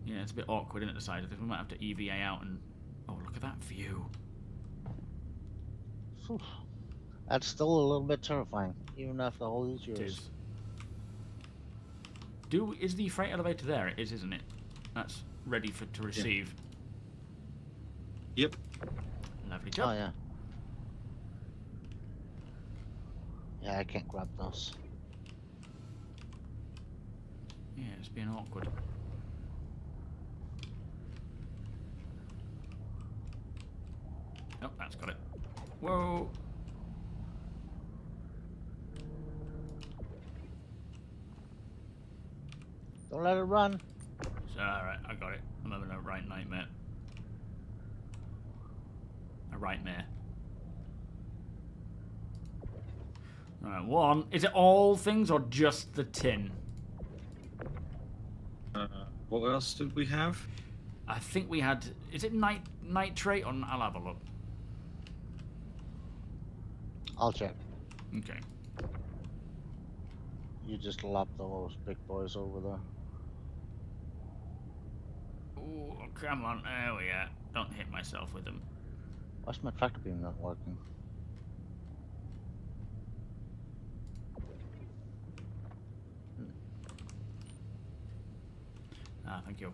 Yeah, it's a bit awkward, isn't it, the side of this? We might have to EVA out and... Oh, look at that view. Whew. That's still a little bit terrifying, even after all these years. It is. Is the freight elevator there? It is, isn't it? That's ready to receive. Yep. Lovely job. Oh, yeah. Yeah, I can't grab those. Yeah, it's being awkward. Oh, that's got it. Whoa. Don't let it run. Alright, I got it. I'm having a right nightmare. A rightmare. Alright, one. Is it all things or just the tin? What else did we have? I think we had... Is it nitrate or... I'll have a look. I'll check. Okay. You just lopped those big boys over there. Ooh, come on. There we are. Don't hit myself with them. Why's my tractor beam not working? Ah, thank you.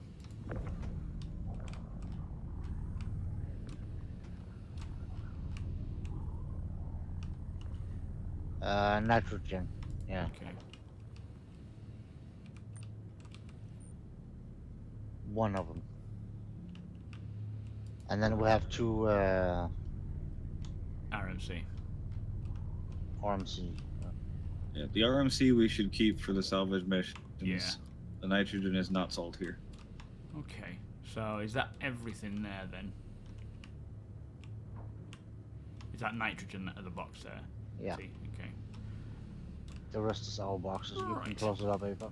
Nitrogen. Yeah. Okay. One of them. And then we have two RMC. RMC. Yeah, the RMC we should keep for the salvage missions. Yeah. The nitrogen is not sold here. Okay. So is that everything there then? Is that nitrogen at the box there? Yeah. See? Okay. The rest is all boxes. You can Alright. close it up, Ava.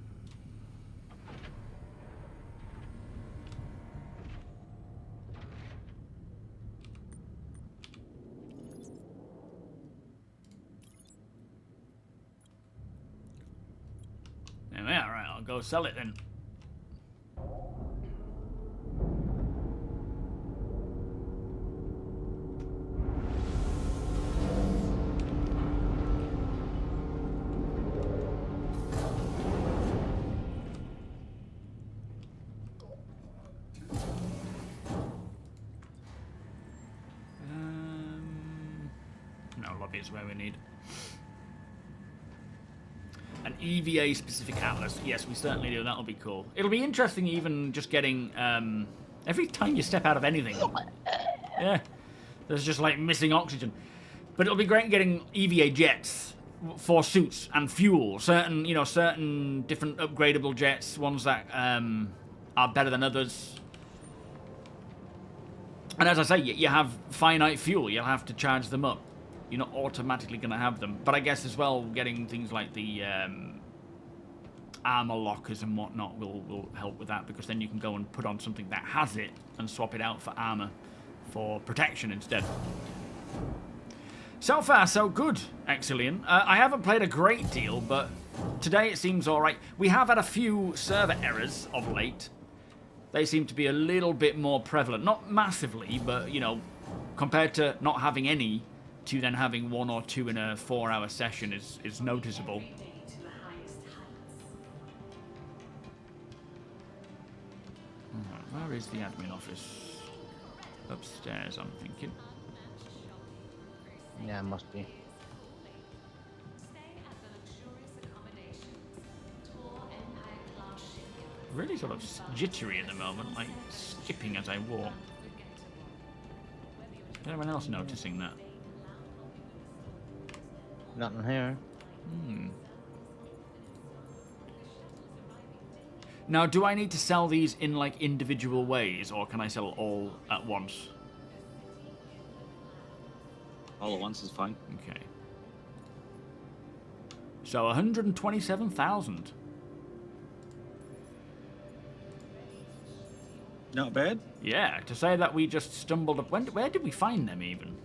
Yeah, alright, I'll go sell it then. probably is where we need. An EVA specific atlas. Yes, we certainly do. That'll be cool. It'll be interesting even just getting every time you step out of anything. Yeah. There's just like missing oxygen. But it'll be great getting EVA jets for suits and fuel. Certain, you know, certain different upgradable jets, ones that are better than others. And as I say, you have finite fuel. You'll have to charge them up. You're not automatically going to have them. But I guess as well, getting things like the armor lockers and whatnot will help with that, because then you can go and put on something that has it and swap it out for armor for protection instead. So far, so good, Exilian. I haven't played a great deal, but today it seems alright. We have had a few server errors of late. They seem to be a little bit more prevalent. Not massively, but, you know, compared to not having any, to then having 1 or 2 in a 4-hour session is noticeable. Where is the admin office? Upstairs, I'm thinking. Yeah, it must be. Really sort of jittery at the moment, like skipping as I walk. Is anyone else noticing that? Nothing here. Now, do I need to sell these in like individual ways, or can I sell all at once? All at once is fine. Okay. So 127,000. Not bad. Yeah, to say that we just stumbled up. Where did we find them even?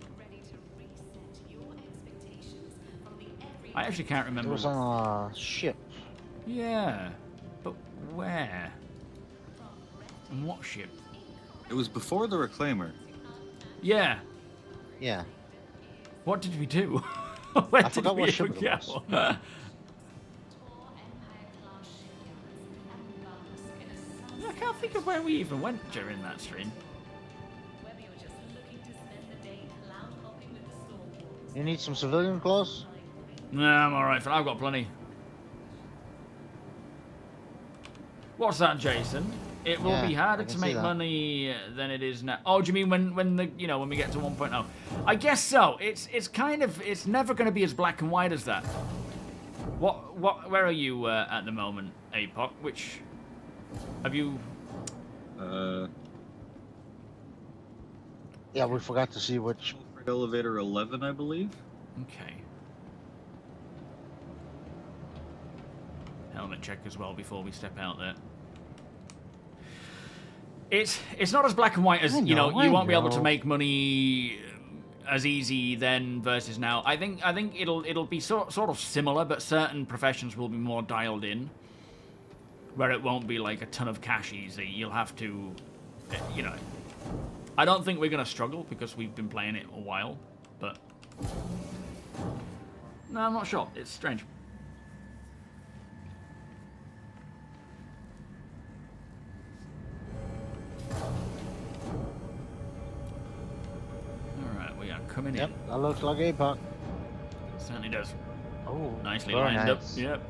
I actually can't remember. It was on a ship. Yeah, but where? And what ship? It was before the Reclaimer. Yeah. Yeah. What did we do? Where I did forgot we what even ship it go? was. I can't think of where we even went during that stream. You need some civilian clothes? Nah, I'm alright, I've got plenty. What's that, Jason? It will Yeah, be harder I can to see make that. money than it is now. Oh, do you mean when the when we get to 1.0? I guess so. It's kind of, it's never going to be as black and white as that. Where are you at the moment, APOC? Which have you? Yeah, we forgot to see which. Elevator 11, I believe. Okay. Helmet check as well before we step out there. It's not as black and white as, you know, you won't be able to make money as easy then versus now. I think it'll be sort of similar, but certain professions will be more dialed in, where it won't be like a ton of cash easy. You'll have to, you know. I don't think we're going to struggle because we've been playing it a while, but no, I'm not sure. It's strange. Alright, we are coming Yep, in. that looks like APOC. Certainly does. Oh, Nicely very lined up. nice. Yep.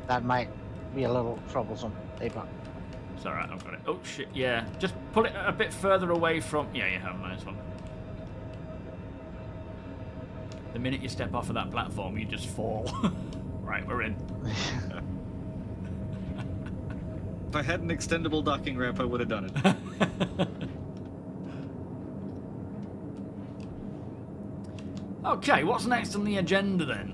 That might be a little troublesome, APOC. It's alright, I've got it. Oh shit, yeah. Just pull it a bit further away from... Yeah, you have a nice one. The minute you step off of that platform, you just fall. Right, we're in. If I had an extendable docking ramp, I would have done it. Okay, what's next on the agenda then?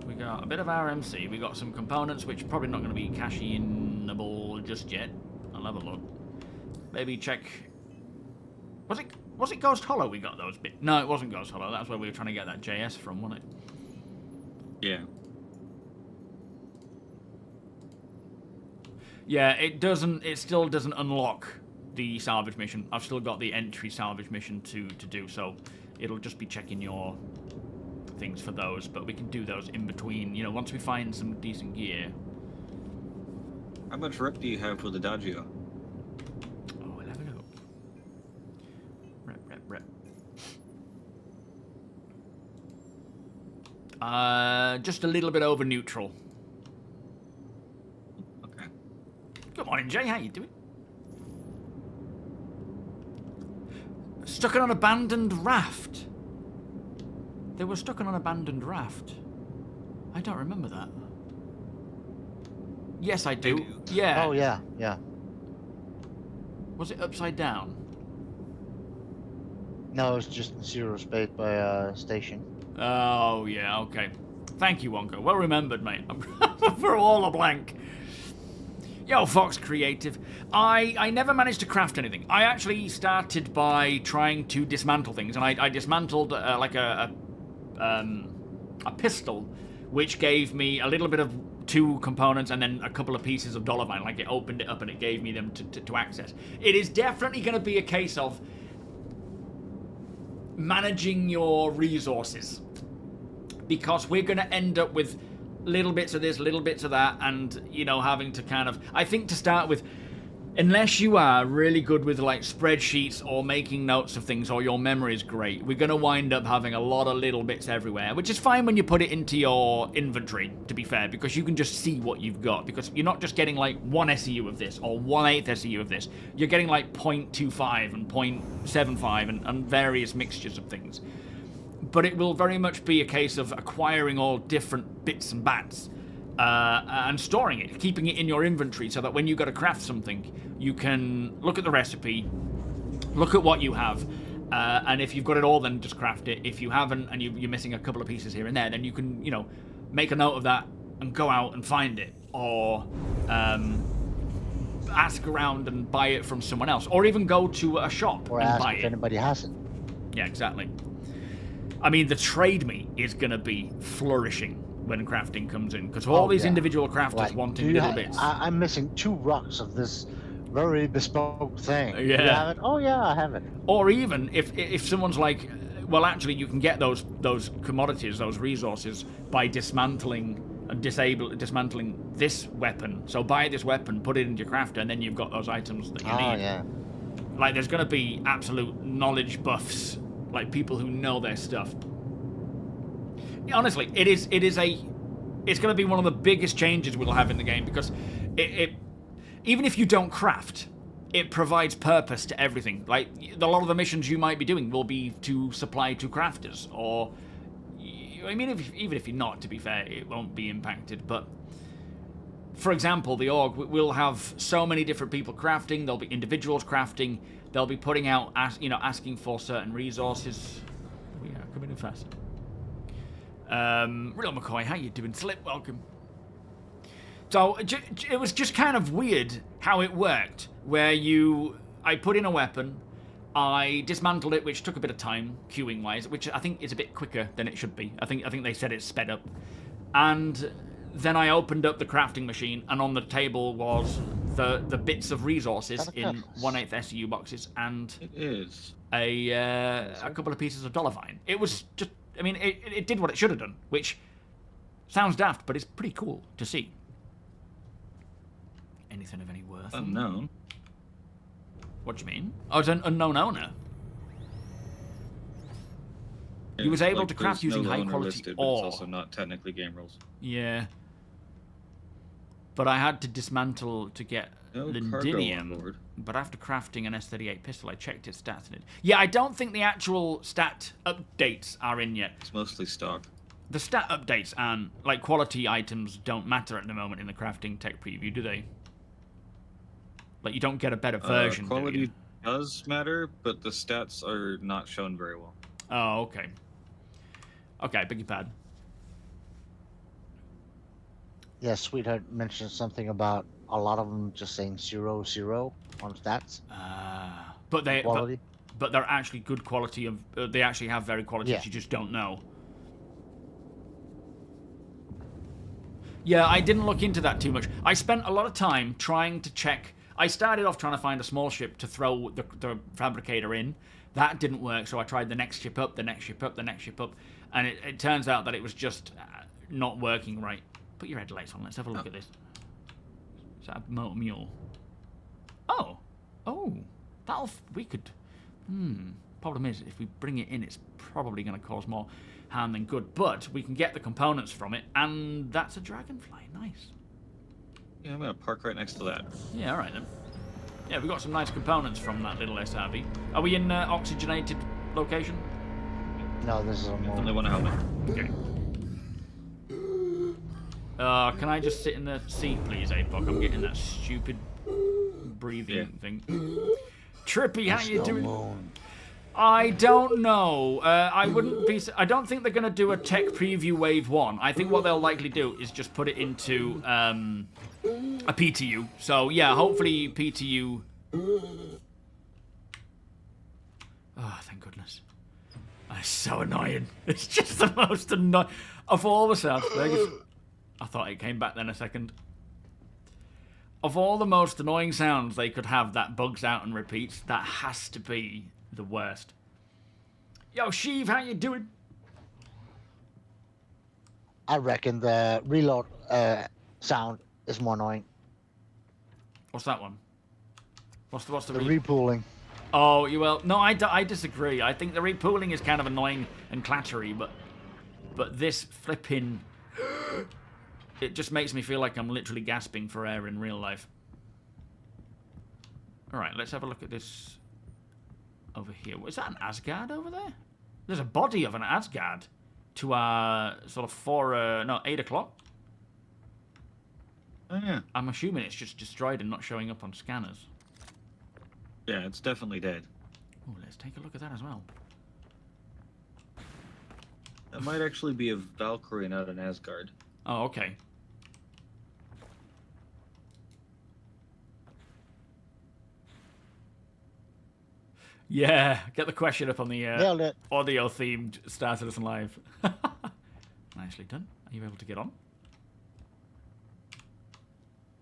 We got a bit of RMC, we got some components which are probably not going to be cash-inable just yet. I'll have a look. Maybe check... Was it Ghost Hollow we got those bits? No, it wasn't Ghost Hollow, that's where we were trying to get that JS from, wasn't it? Yeah. Yeah, it doesn't. It still doesn't unlock the salvage mission. I've still got the entry salvage mission to do, so it'll just be checking your things for those. But we can do those in between. You know, once we find some decent gear. How much rep do you have for the Dodgio? Oh, I'll have a look. Rep. Just a little bit over neutral. Okay. Good morning, Jay. How you doing? Stuck on an abandoned raft. They were stuck on an abandoned raft. I don't remember that. Yes, I do. Yeah. Oh, yeah, yeah. Was it upside down? No, it's just zero space by station. Oh, yeah, okay. Thank you, Wonka. Well remembered, mate. For all a blank. Yo, Fox Creative. I never managed to craft anything. I actually started by trying to dismantle things, and I dismantled like a pistol, which gave me a little bit of 2 components and then a couple of pieces of Dollarvine. Like, it opened it up and it gave me them to access. It is definitely going to be a case of managing your resources, because we're going to end up with little bits of this, little bits of that, and, you know, having to kind of... I think to start with, unless you are really good with, like, spreadsheets or making notes of things, or your memory is great, we're going to wind up having a lot of little bits everywhere, which is fine when you put it into your inventory, to be fair, because you can just see what you've got, because you're not just getting, like, 1 SEU of this, or 1/8 SEU of this. You're getting, like, 0.25 and 0.75 and various mixtures of things. But it will very much be a case of acquiring all different bits and bats and storing it, keeping it in your inventory, so that when you go to craft something, you can look at the recipe, look at what you have, and if you've got it all, then just craft it. If you haven't, and you're missing a couple of pieces here and there, then you can, you know, make a note of that and go out and find it, or ask around and buy it from someone else, or even go to a shop Or and ask buy if it. anybody has it. Yeah, exactly. I mean, the trade meat is going to be flourishing when crafting comes in, because all these individual crafters Like, wanting little bits. I'm missing 2 rocks of this very bespoke thing. Do you Yeah. have it? Oh, yeah, I have it. Or even if someone's like, well, actually, you can get those commodities, those resources, by dismantling this weapon. So buy this weapon, put it into your crafter, and then you've got those items that you need. Oh, yeah. Like, there's going to be absolute knowledge buffs, like people who know their stuff. Honestly, it's going to be one of the biggest changes we'll have in the game, because it even if you don't craft, it provides purpose to everything. Like, a lot of the missions you might be doing will be to supply to crafters, or, I mean, even if you're not, to be fair, it won't be impacted. But for example, the org will have so many different people crafting. There'll be individuals crafting. They'll be putting out, asking for certain resources. We are coming in fast. Real McCoy, how you doing? Slip, welcome. So it was just kind of weird how it worked, where I put in a weapon, I dismantled it, which took a bit of time, queuing wise, which I think is a bit quicker than it should be. I think they said it's sped up, and then I opened up the crafting machine, and on the table was the bits of resources in 1/8 SEU boxes, and It is. a couple of pieces of Dollarvine. It was just, I mean, it did what it should have done, which sounds daft, but it's pretty cool to see. Anything of any worth? Unknown. What do you mean? Oh, it's an unknown owner. He was able to craft there's using no high owner quality listed, but ore. it's also not technically game rules. Yeah. But I had to dismantle to get No cargo on Lindinium. board. But after crafting an S38 pistol, I checked its stats in it. Yeah, I don't think the actual stat updates are in yet. It's mostly stock. The stat updates aren't, like, quality items don't matter at the moment in the crafting tech preview, do they? Like, you don't get a better version, do Quality you? does matter, but the stats are not shown very well. Oh, okay. Okay, beg your pardon. Yeah, Sweetheart mentioned something about a lot of them just saying 0/0 on stats. But Quality. but they're actually good quality of. They actually have very qualities Yeah. you just don't know. Yeah, I didn't look into that too much. I spent a lot of time trying to check. I started off trying to find a small ship to throw the fabricator in. That didn't work, so I tried the next ship up, the next ship up, the next ship up, and it turns out that it was just not working right. Put your headlights on. Let's have a look at this. Is that a motor mule? Oh. Oh. We could... Problem is, if we bring it in, it's probably going to cause more harm than good. But we can get the components from it, and that's a dragonfly. Nice. Yeah, I'm going to park right next to that. Yeah, all right then. Yeah, we got some nice components from that little SRV. Are we in oxygenated location? No, this is a Only one helmet. Okay. Can I just sit in the seat, please, APOC? I'm getting that stupid breathing thing. Trippy, how you doing? I don't know. I wouldn't be. I don't think they're going to do a tech preview wave 1. I think what they'll likely do is just put it into a PTU. So yeah, hopefully PTU. Oh, thank goodness. That's so annoying. It's just the most annoying of all the sounds. I thought it came back then a second. Of all the most annoying sounds they could have that bugs out and repeats, that has to be the worst. Yo, Sheev, how you doing? I reckon the reload sound is more annoying. What's that one? What's the The repooling. Oh, well, no, I disagree. I think the repooling is kind of annoying and clattery, but this flipping... It just makes me feel like I'm literally gasping for air in real life. Alright, let's have a look at this over here. Is that an Asgard over there? There's a body of an Asgard to our sort of 8 o'clock. Oh, yeah. I'm assuming it's just destroyed and not showing up on scanners. Yeah, it's definitely dead. Oh, let's take a look at that as well. That might actually be a Valkyrie, not an Asgard. Oh, okay. Yeah, get the question up on the audio-themed Star Citizen Live. Nicely done. Are you able to get on?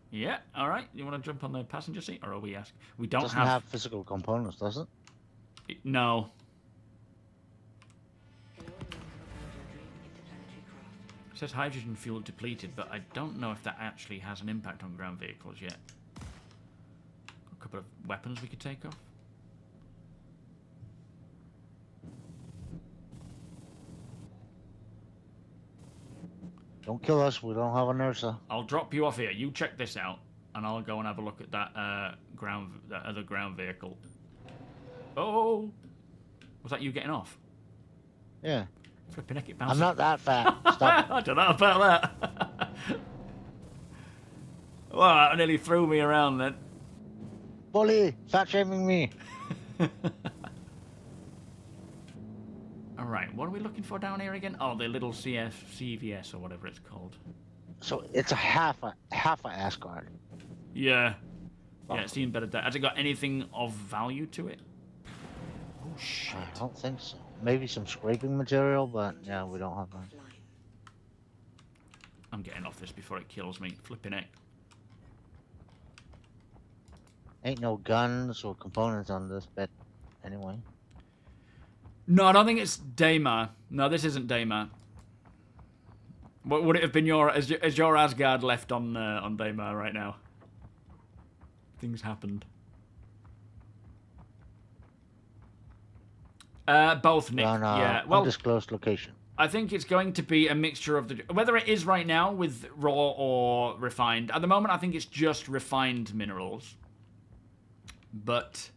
Yeah, all right. You want to jump on the passenger seat, or are we asking? We don't Doesn't have physical components, does it? No. It says hydrogen fuel depleted, but I don't know if that actually has an impact on ground vehicles yet. A couple of weapons we could take off. Don't kill us, we don't have an Ursa. I'll drop you off here. You check this out, and I'll go and have a look at that that other ground vehicle. Oh, was that you getting off? Yeah. Flipping heck, it bounced. I'm not that fat. Stop it. I don't know about that. Well, that nearly threw me around then. Bully, fat shaming me. Alright, what are we looking for down here again? Oh, the little CVS or whatever it's called. So it's a half a Asgard. Yeah. Yeah, it's even better. Has it got anything of value to it? Oh, shit. I don't think so. Maybe some scraping material, but yeah, we don't have that. I'm getting off this before it kills me. Flipping it. Ain't no guns or components on this bit, anyway. No, I don't think it's Daymar. No, this isn't Daymar. What would it have been? Is your Asgard left on Daymar right now? Things happened. Both, Nick. On, yeah. Well, undisclosed location. I think it's going to be a mixture of whether it is right now with raw or refined. At the moment, I think it's just refined minerals. But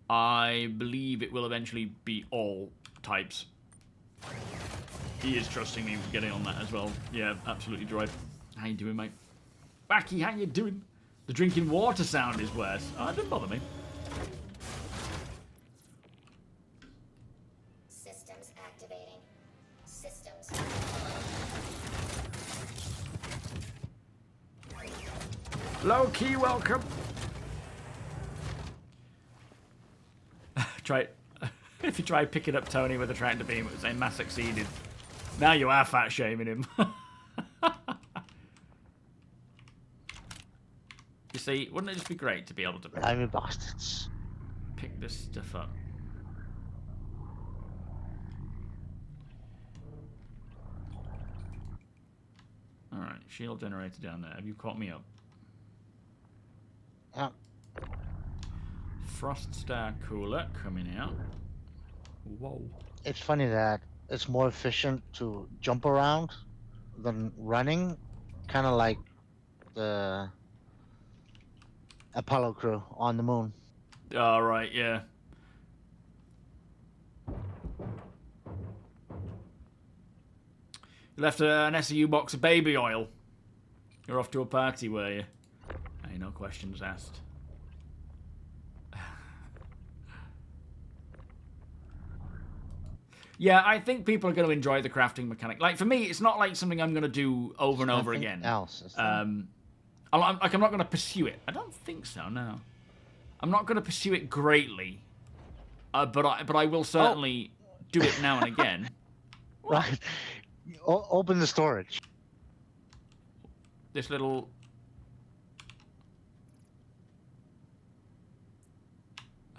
I believe it will eventually be all types. He is trusting me with getting on that as well. Yeah, absolutely, droid. How you doing, mate? Wacky, how you doing? The drinking water sound is worse. Oh, it didn't bother me. Systems activating. Systems. Low-key welcome. Try if you try picking up Tony with a tractor beam, it would say mass succeeded. Now you are fat shaming him. see, wouldn't it just be great to be able to Blimey bastards. pick this stuff up? Alright, shield generator down there. Have you caught me up? Yeah. Frost Star Cooler coming out. Whoa. It's funny that it's more efficient to jump around than running, kind of like the Apollo crew on the moon. Alright, yeah. You left an SEU box of baby oil. You're off to a party, were you? Hey, no questions asked. Yeah, I think people are going to enjoy the crafting mechanic. Like, for me, it's not like something I'm going to do over and over again. Else, is there? I'm not going to pursue it. I don't think so, no. I'm not going to pursue it greatly. But I will certainly do it now and again. Right. Open the storage. This little...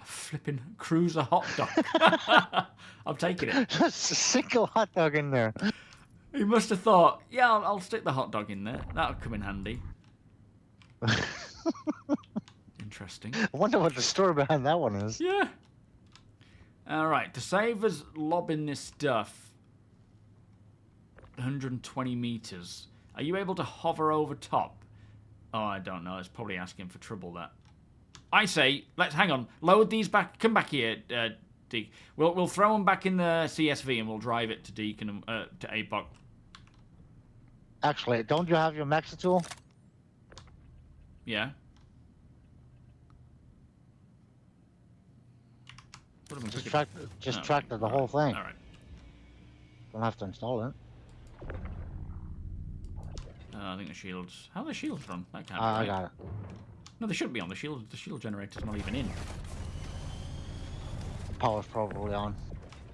flipping cruiser hot dog. I'm taking it. Just a single hot dog in there. He must have thought, yeah, I'll stick the hot dog in there. That'll come in handy. Interesting. I wonder what the story behind that one is. Yeah. Alright, to save us lobbing this stuff 120 meters. Are you able to hover over top? Oh, I don't know. It's probably asking for trouble, that. I say, let's hang on. Load these back. Come back here, Deke. We'll throw them back in the CSV and we'll drive it to Deke and to APOC. Actually, don't you have your Maxa tool? Yeah. Just tractor the whole thing. All right. Don't have to install it. I think the shields. How are the shields run? That can't be I right. got it. No, they should be on. The shield generator's not even in. The power's probably on.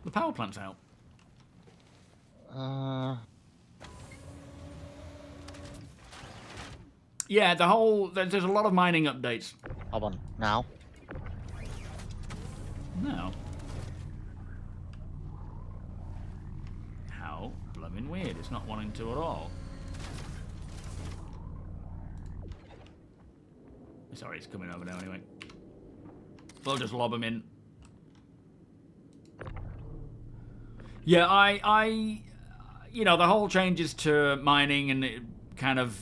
The power plant's out. Yeah, the whole... There's a lot of mining updates. Hold on. Now. No. How blooming weird. It's not wanting to at all. Sorry, it's coming over now anyway. We'll just lob them in. Yeah, you know, the whole changes to mining and it kind of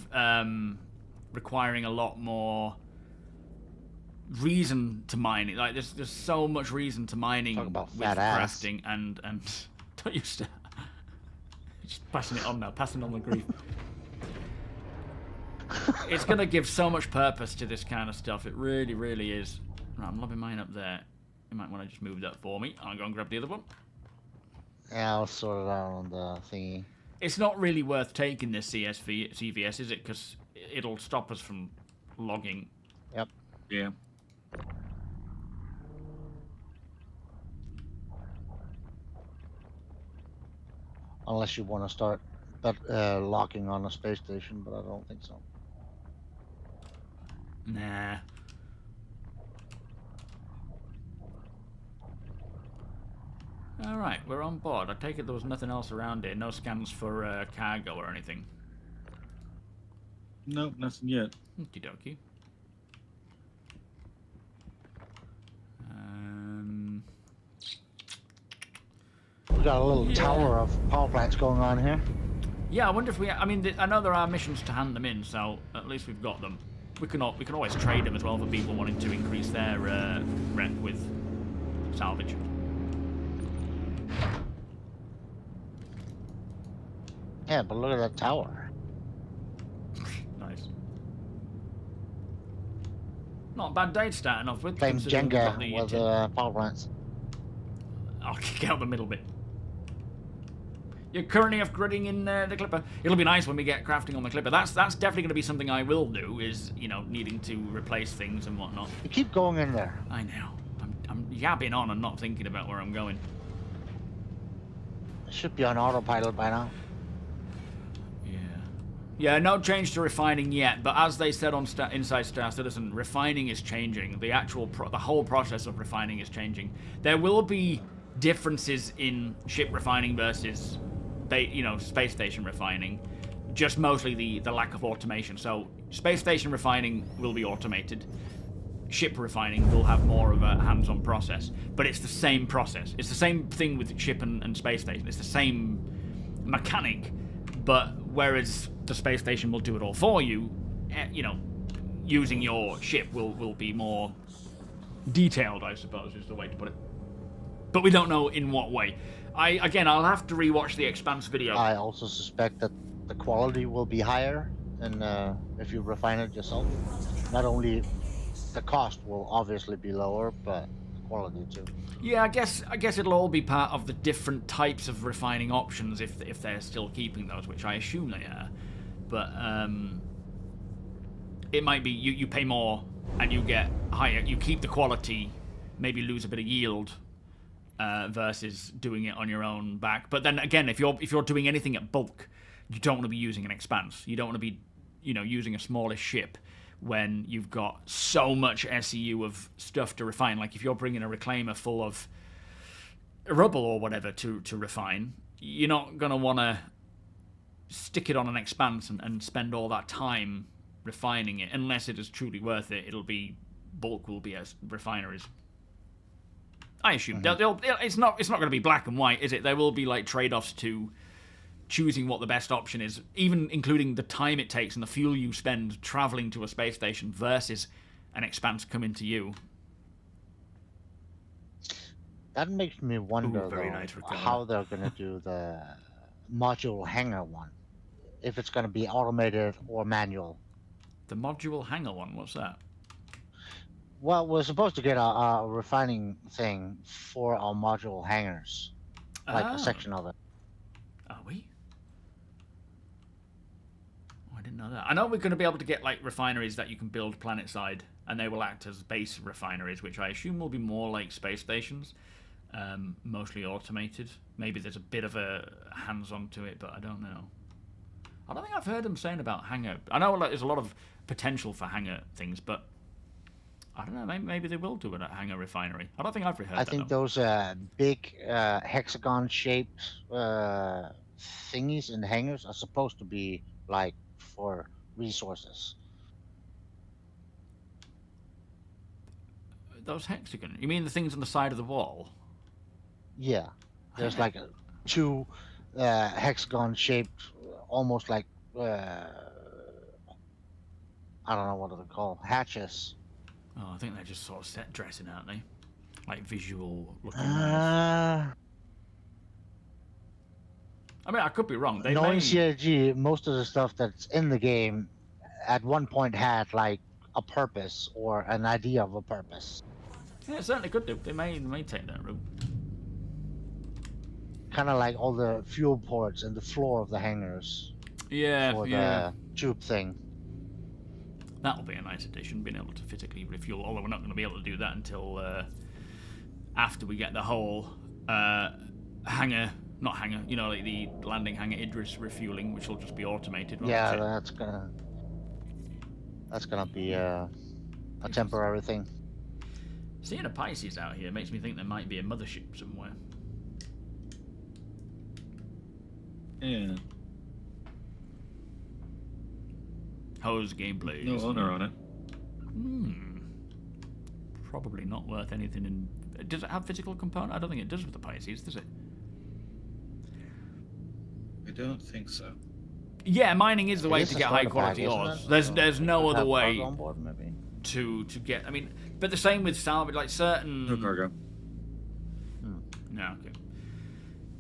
requiring a lot more reason to mine it. Like, there's so much reason to mining Talk about with fat ass. crafting and don't you start. Just passing it on now, passing on the grief. It's going to give so much purpose to this kind of stuff. It really, really is. Right, I'm lobbing mine up there. You might want to just move that for me. I'll go and grab the other one. Yeah, I'll sort it out on the thingy. It's not really worth taking this CVS, is it? Because it'll stop us from logging. Yep. Yeah. Unless you want to start locking on a space station, but I don't think so. Nah. Alright, we're on board. I take it there was nothing else around here. No scans for cargo or anything. Nope, nothing yet. Okie dokie. We got a little tower of power plants going on here. Yeah, I wonder if we... I mean, I know there are missions to hand them in, so at least we've got them. We can always trade them as well for people wanting to increase their rep with salvage. Yeah, but look at that tower. Nice. Not a bad day starting off with. Playing considering we've got Jenga the with power plants. I'll kick out the middle bit. You're currently upgrading in the Clipper. It'll be nice when we get crafting on the Clipper. That's definitely going to be something I will do, is, you know, needing to replace things and whatnot. You keep going in there. I know. I'm yabbing on and not thinking about where I'm going. It should be on autopilot by now. Yeah. Yeah, no change to refining yet, but as they said on Inside Star Citizen, refining is changing. The actual, the whole process of refining is changing. There will be differences in ship refining versus, space station refining. Just mostly the lack of automation. So space station refining will be automated. Ship refining will have more of a hands-on process, but it's the same process. It's the same thing with ship and space station. It's the same mechanic, but whereas the space station will do it all for you, using your ship will be more detailed, I suppose, is the way to put it. But we don't know in what way. I'll have to rewatch the Expanse video. I also suspect that the quality will be higher than if you refine it yourself. Not only the cost will obviously be lower, but the quality too. Yeah, I guess it'll all be part of the different types of refining options if they're still keeping those, which I assume they are. But it might be you pay more and you get higher. You keep the quality, maybe lose a bit of yield versus doing it on your own back. But then again, if you're doing anything at bulk, you don't want to be using an Expanse. You don't want to be using a smallish ship when you've got so much SEU of stuff to refine. Like if you're bringing a reclaimer full of rubble or whatever to refine, you're not going to want to stick it on an Expanse and spend all that time refining it unless it is truly worth it. Bulk will be as refineries. I assume it's not going to be black and white, is it? There will be like trade-offs to choosing what the best option is, even including the time it takes and the fuel you spend traveling to a space station versus an Expanse coming to you. That makes me wonder very though, nice, Ricardo. how they're going to do the module hangar one. If it's going to be automated or manual. The module hangar one, what's that? Well, we're supposed to get a refining thing for our module hangars. Like a section of it. Are we? Oh, I didn't know that. I know we're going to be able to get like refineries that you can build planet-side, and they will act as base refineries, which I assume will be more like space stations, mostly automated. Maybe there's a bit of a hands-on to it, but I don't know. I don't think I've heard them saying about hangar. I know there's a lot of potential for hangar things, but I don't know. Maybe they will do a hangar refinery. I don't think I've heard that. I think those big hexagon-shaped thingies in the hangars are supposed to be like for resources. Those hexagon? You mean the things on the side of the wall? Yeah, there's like two hexagon-shaped, almost like I don't know what they're called, hatches. Oh, I think they're just sort of set dressing, aren't they? Like visual looking. I mean, I could be wrong. They knowing CIG, most of the stuff that's in the game at one point had like a purpose or an idea of a purpose. Yeah, it certainly could do. They may take that route. Kind of like all the fuel ports and the floor of the hangars. Yeah, for the tube thing. That'll be a nice addition, being able to physically refuel, although we're not going to be able to do that until after we get the whole hangar, not hangar, like the landing hangar Idris refueling, which will just be automated. Yeah, that's gonna be a temporary thing. Seeing a Pisces out here makes me think there might be a mothership somewhere. Yeah. Hose gameplay. No owner on it. Probably not worth anything. Does it have physical component? I don't think it does with the Pisces, does it? I don't think so. Yeah, mining is the way to get high quality ores. There's no other way on board, maybe? to get. I mean, but the same with salvage, like certain. No cargo. No, okay.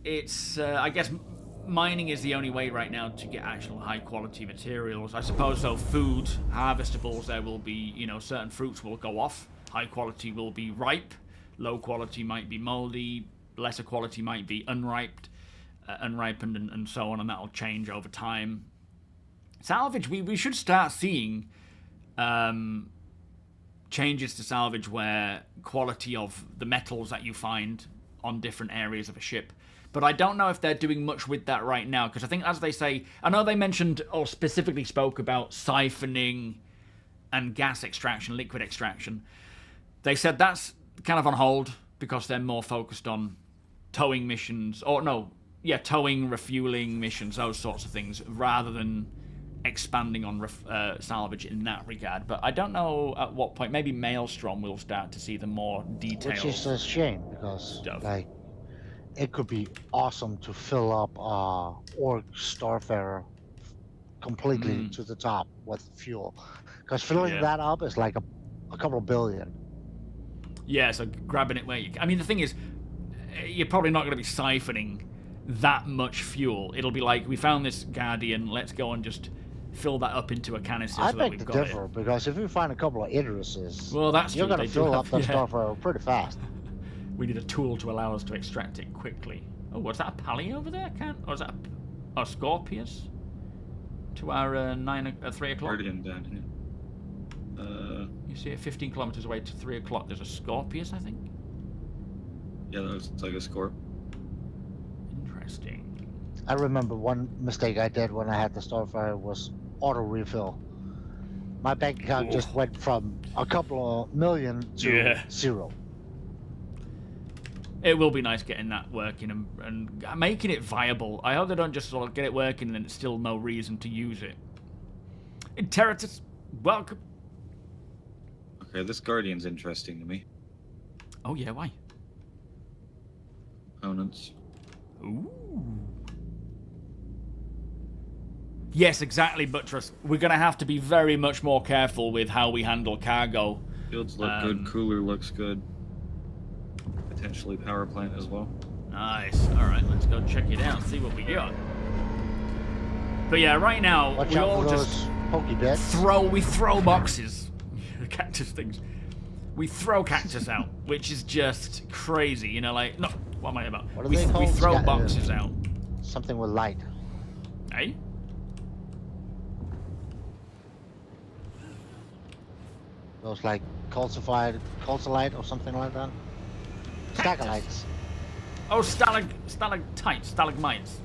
It's I guess mining is the only way right now to get actual high quality materials. I suppose though, food, harvestables, there will be, certain fruits will go off. High quality will be ripe. Low quality might be moldy. Lesser quality might be unripened and so on, and that'll change over time. Salvage, we should start seeing changes to salvage where quality of the metals that you find on different areas of a ship But I don't know if they're doing much with that right now, because I think, as they say, I know they mentioned or specifically spoke about siphoning and gas extraction, liquid extraction. They said that's kind of on hold because they're more focused on towing missions, or no, yeah, towing, refueling missions, those sorts of things, rather than expanding on salvage in that regard. But I don't know at what point. Maybe Maelstrom will start to see the more detailed Which is a shame because stuff. like it could be awesome to fill up Orc Starfarer completely to the top with fuel, because filling that up is like a couple billion. Yeah, so grabbing it where you... I mean, the thing is, you're probably not going to be siphoning that much fuel. It'll be like, we found this Guardian, let's go and just fill that up into a canister I so that beg we've to got differ, it. because if you find a couple of Idrises, Well, that's you're true. going to They do fill have- up that yeah. Starfarer pretty fast. We need a tool to allow us to extract it quickly. Oh, was that a Pally over there, Cat? Or is that a Scorpius? To our 3 o'clock? Guardian down here. You see it 15 kilometers away to 3 o'clock. There's a Scorpius, I think. Yeah, that looks like a Scorp. Interesting. I remember one mistake I did when I had the Starfire was auto refill. My bank account just went from a couple of million to 0. It will be nice getting that working and making it viable. I hope they don't just sort of get it working and then it's still no reason to use it. Interitus, welcome. Okay, this Guardian's interesting to me. Oh yeah, why? Components. Ooh. Yes, exactly, Buttress. We're going to have to be very much more careful with how we handle cargo. Fields look good. Cooler looks good. Potentially power plant as well. Nice. All right, let's go check it out, see what we got. But yeah, right now Watch we out all for just those pokey bits. we throw boxes, cactus things. We throw cactus out, which is just crazy. You know, like no, what am I about? What are We they called? throw boxes out. Something with light. Eh? Those like calcified or something like that. Stagalites. Oh, stalagmites.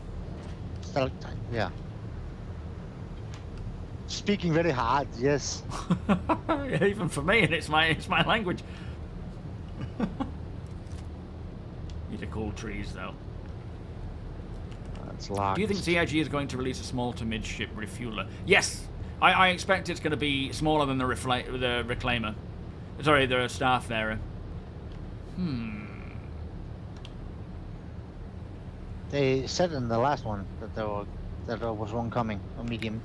Stalactite, yeah. Speaking very hard, yes. Even for me, and it's my language. These are cool trees, though. That's locked. Do you think CIG is going to release a small to midship refueler? Yes, I expect it's going to be smaller than the Reclaimer. Sorry, the Starfarer. They said in the last one that there was one coming, a medium.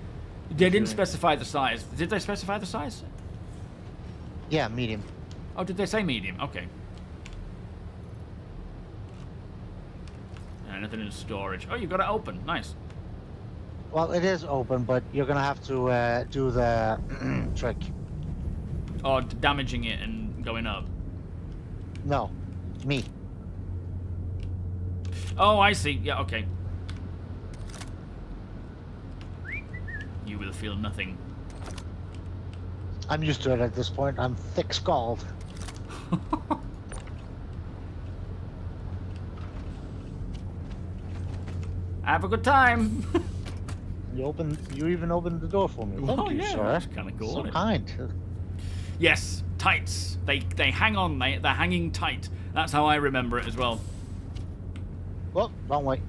They didn't specify the size. Did they specify the size? Yeah, medium. Oh, did they say medium? Okay. Nothing in storage. Oh, you got it open. Nice. Well, it is open, but you're gonna have to do the trick. Oh, damaging it and going up. No, me. Oh, I see. Yeah, okay. You will feel nothing. I'm used to it at this point. I'm thick-skulled. Have a good time. You even opened the door for me. Thank Oh, you, yeah, sir. that's kinda cool, So isn't it? kind. Yes, tights. They hang on, mate. They're hanging tight. That's how I remember it as well. Well, wrong way.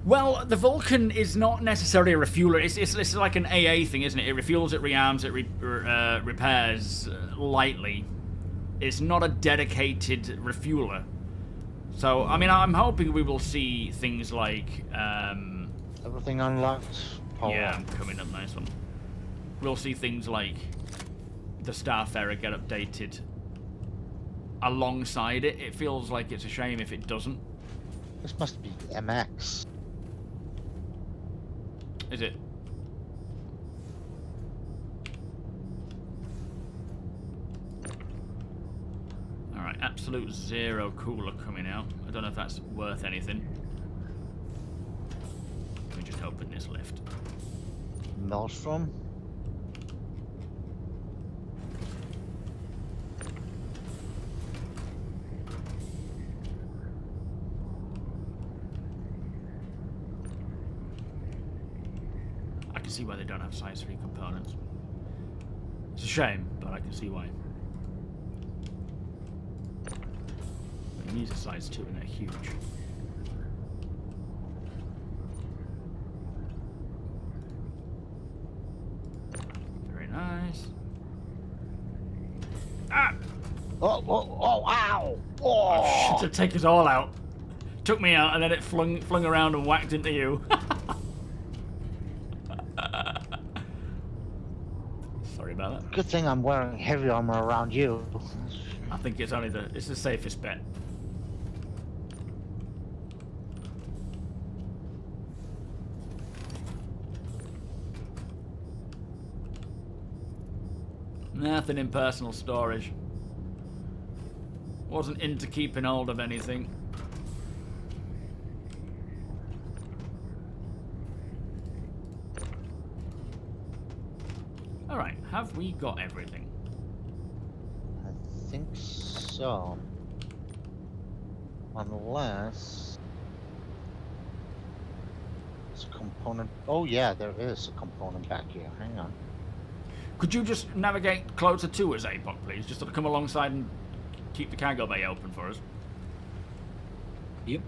Well, the Vulcan is not necessarily a refueler. It's like an AA thing, isn't it? It refuels, it rearms, it repairs lightly. It's not a dedicated refueler. So, I mean, I'm hoping we will see things like... Everything unlocked. Power. Yeah, I'm coming up, nice one. We'll see things like the Starfarer get updated alongside it. It feels like it's a shame if it doesn't. This must be MX. Is it? Alright, absolute zero cooler coming out. I don't know if that's worth anything. Let me just open this lift. Maelstrom. see why they don't have size 3 components. It's a shame, but I can see why. But these are size 2 and they're huge. Very nice. Ah! Oh, ow! Oh, to take us all out. Took me out and then it flung around and whacked into you. Sorry about that. Good thing I'm wearing heavy armor around you. I think it's only it's the safest bet. Nothing in personal storage. Wasn't into keeping hold of anything. Alright, have we got everything? I think so. Unless... It's a component... Oh yeah, there is a component back here. Hang on. Could you just navigate closer to us, APOC, please? Just sort of come alongside and keep the cargo bay open for us. Yep.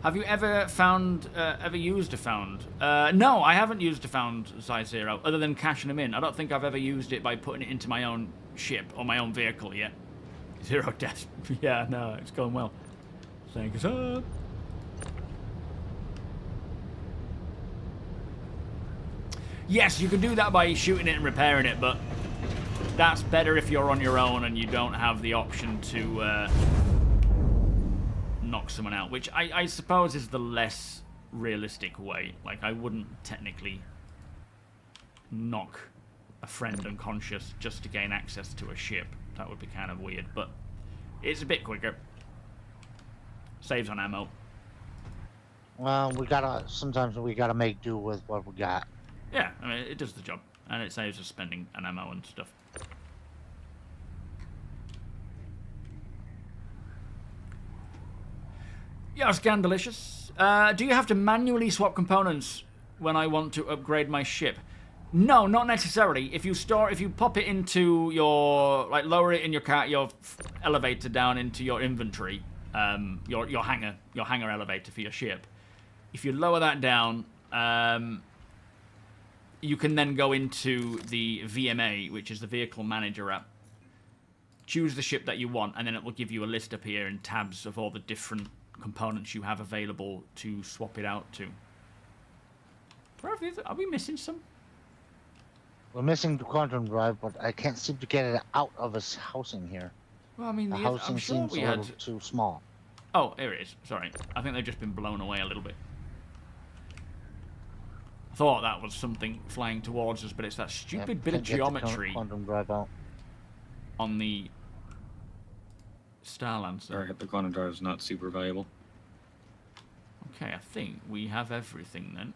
Have you ever used a found? No, I haven't used a found size 0, other than cashing them in. I don't think I've ever used it by putting it into my own ship or my own vehicle yet. 0 deaths. Yeah, no, it's going well. Thank you, sir. Yes, you can do that by shooting it and repairing it, but that's better if you're on your own and you don't have the option to knock someone out, which I suppose is the less realistic way. Like, I wouldn't technically knock a friend unconscious just to gain access to a ship. That would be kind of weird, but it's a bit quicker. Saves on ammo. Well, sometimes we gotta make do with what we got. Yeah, I mean, it does the job, and it saves us spending an ammo and stuff. Yes, Gandalicious. Do you have to manually swap components when I want to upgrade my ship? No, not necessarily. If you pop it into your, like, lower it in your elevator down into your inventory, your hangar elevator for your ship. If you lower that down, you can then go into the VMA, which is the Vehicle Manager app. Choose the ship that you want, and then it will give you a list up here in tabs of all the different components you have available to swap it out to. Are we missing some? We're missing the quantum drive, but I can't seem to get it out of its housing here. Well, I mean, the housing I'm sure seems we a had... little too small. Oh, here it is. Sorry. I think they've just been blown away a little bit. I thought that was something flying towards us, but it's that stupid bit of geometry quantum drive out on the Starlancer. Alright, the quantum drive is not super valuable. Okay, I think we have everything then.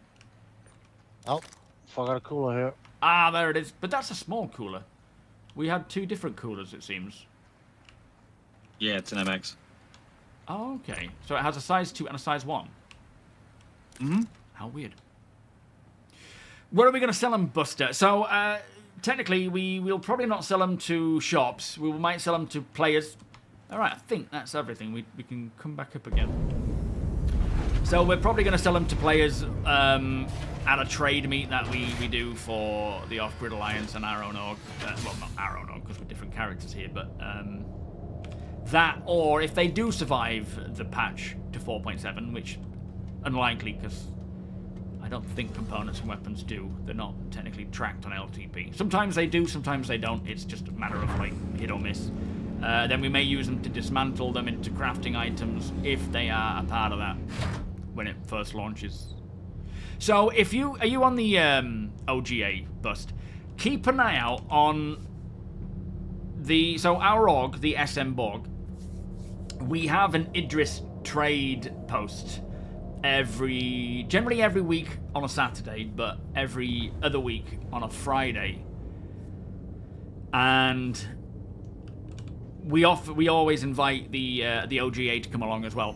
Oh, forgot a cooler here. Ah, there it is. But that's a small cooler. We had 2 different coolers, it seems. Yeah, it's an MX. Oh, okay. So it has a size 2 and a size 1. Mm-hmm. How weird. Where are we going to sell them, Buster? So, technically, we'll probably not sell them to shops. We might sell them to players. Alright, I think that's everything. We can come back up again. So we're probably going to sell them to players at a trade meet that we do for the Off-Grid Alliance and our own org. Well, not our own org, because we're different characters here, but that, or if they do survive the patch to 4.7, which unlikely, because I don't think components and weapons do. They're not technically tracked on LTP. Sometimes they do, sometimes they don't. It's just a matter of, like, hit or miss. Then we may use them to dismantle them into crafting items if they are a part of that when it first launches. So if are you on the OGA, Bust? Keep an eye out on so our org, the SM Borg, we have an Idris trade post generally every week on a Saturday, but every other week on a Friday. And we always invite the OGA to come along as well.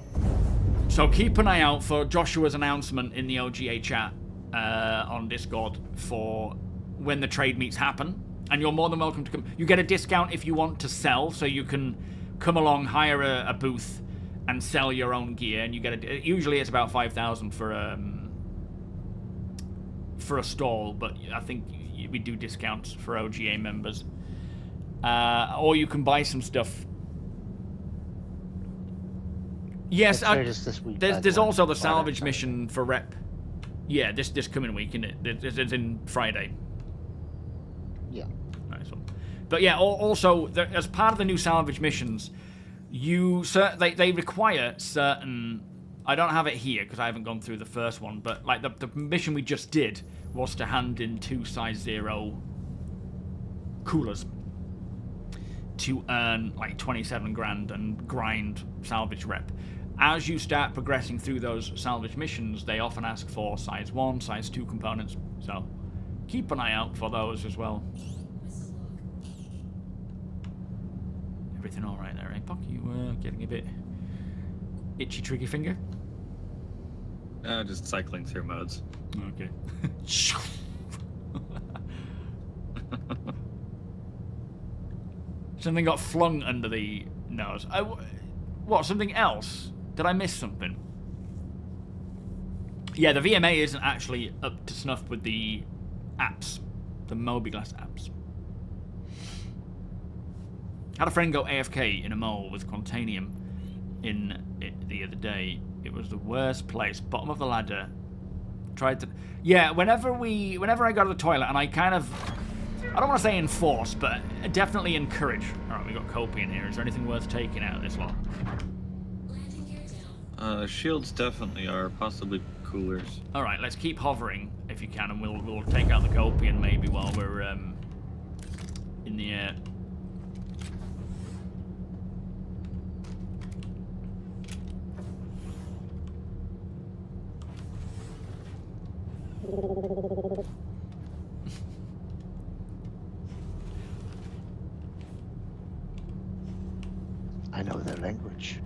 So keep an eye out for Joshua's announcement in the OGA chat on Discord for when the trade meets happen, and you're more than welcome to come. You get a discount if you want to sell, so you can come along, hire a booth, and sell your own gear, and you get usually it's about 5,000 for a stall, but I think we do discounts for OGA members. Or you can buy some stuff. Yes, this week, there's also the salvage mission for rep. Yeah, this coming week, isn't it? It's in Friday. Yeah. Nice one. But yeah, also as part of the new salvage missions, they require certain. I don't have it here because I haven't gone through the first one, but like the mission we just did was to hand in 2 size 0 coolers to earn like 27 grand and grind salvage rep. As you start progressing through those salvage missions, they often ask for size 1, size 2 components, so keep an eye out for those as well. Everything all right there, eh, Puck? You getting a bit itchy, tricky finger? Just cycling through modes. Okay. Something got flung under the nose. What, something else? Did I miss something? Yeah, the VMA isn't actually up to snuff with the apps. The MobiGlass apps. Had a friend go AFK in a mole with Quantanium in it the other day. It was the worst place. Bottom of the ladder. Tried to... Yeah, whenever I go to the toilet, and I kind of... I don't want to say enforce, but definitely encourage. Alright, we got Kopi in here. Is there anything worth taking out of this lot? Shields definitely are, possibly coolers. Alright, let's keep hovering if you can, and we'll take out the Kopian maybe while we're in the air. I know their language.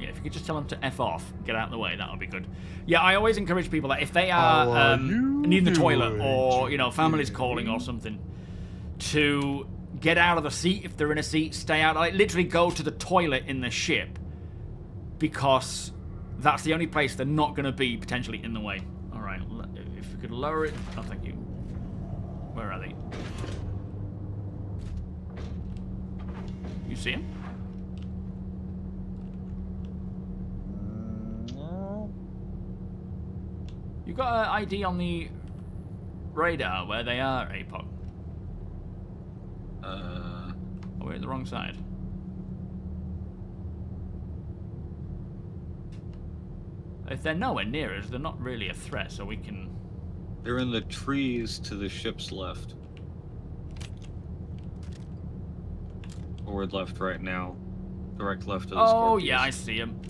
Yeah, if you could just tell them to F off, get out of the way, that would be good. Yeah, I always encourage people that if they are needing the toilet or, you know, family's calling or something, to get out of the seat. If they're in a seat, stay out. Like, literally go to the toilet in the ship, because that's the only place they're not going to be potentially in the way. Alright, if we could lower it. Oh, thank you. Where are they? You see him? You got an ID on the radar where they are, APOC? Oh, we're at the wrong side. If they're nowhere near us, they're not really a threat, so we can... They're in the trees to the ship's left. Forward left right now. Direct left of the Oh, Scorpions. yeah, I see them.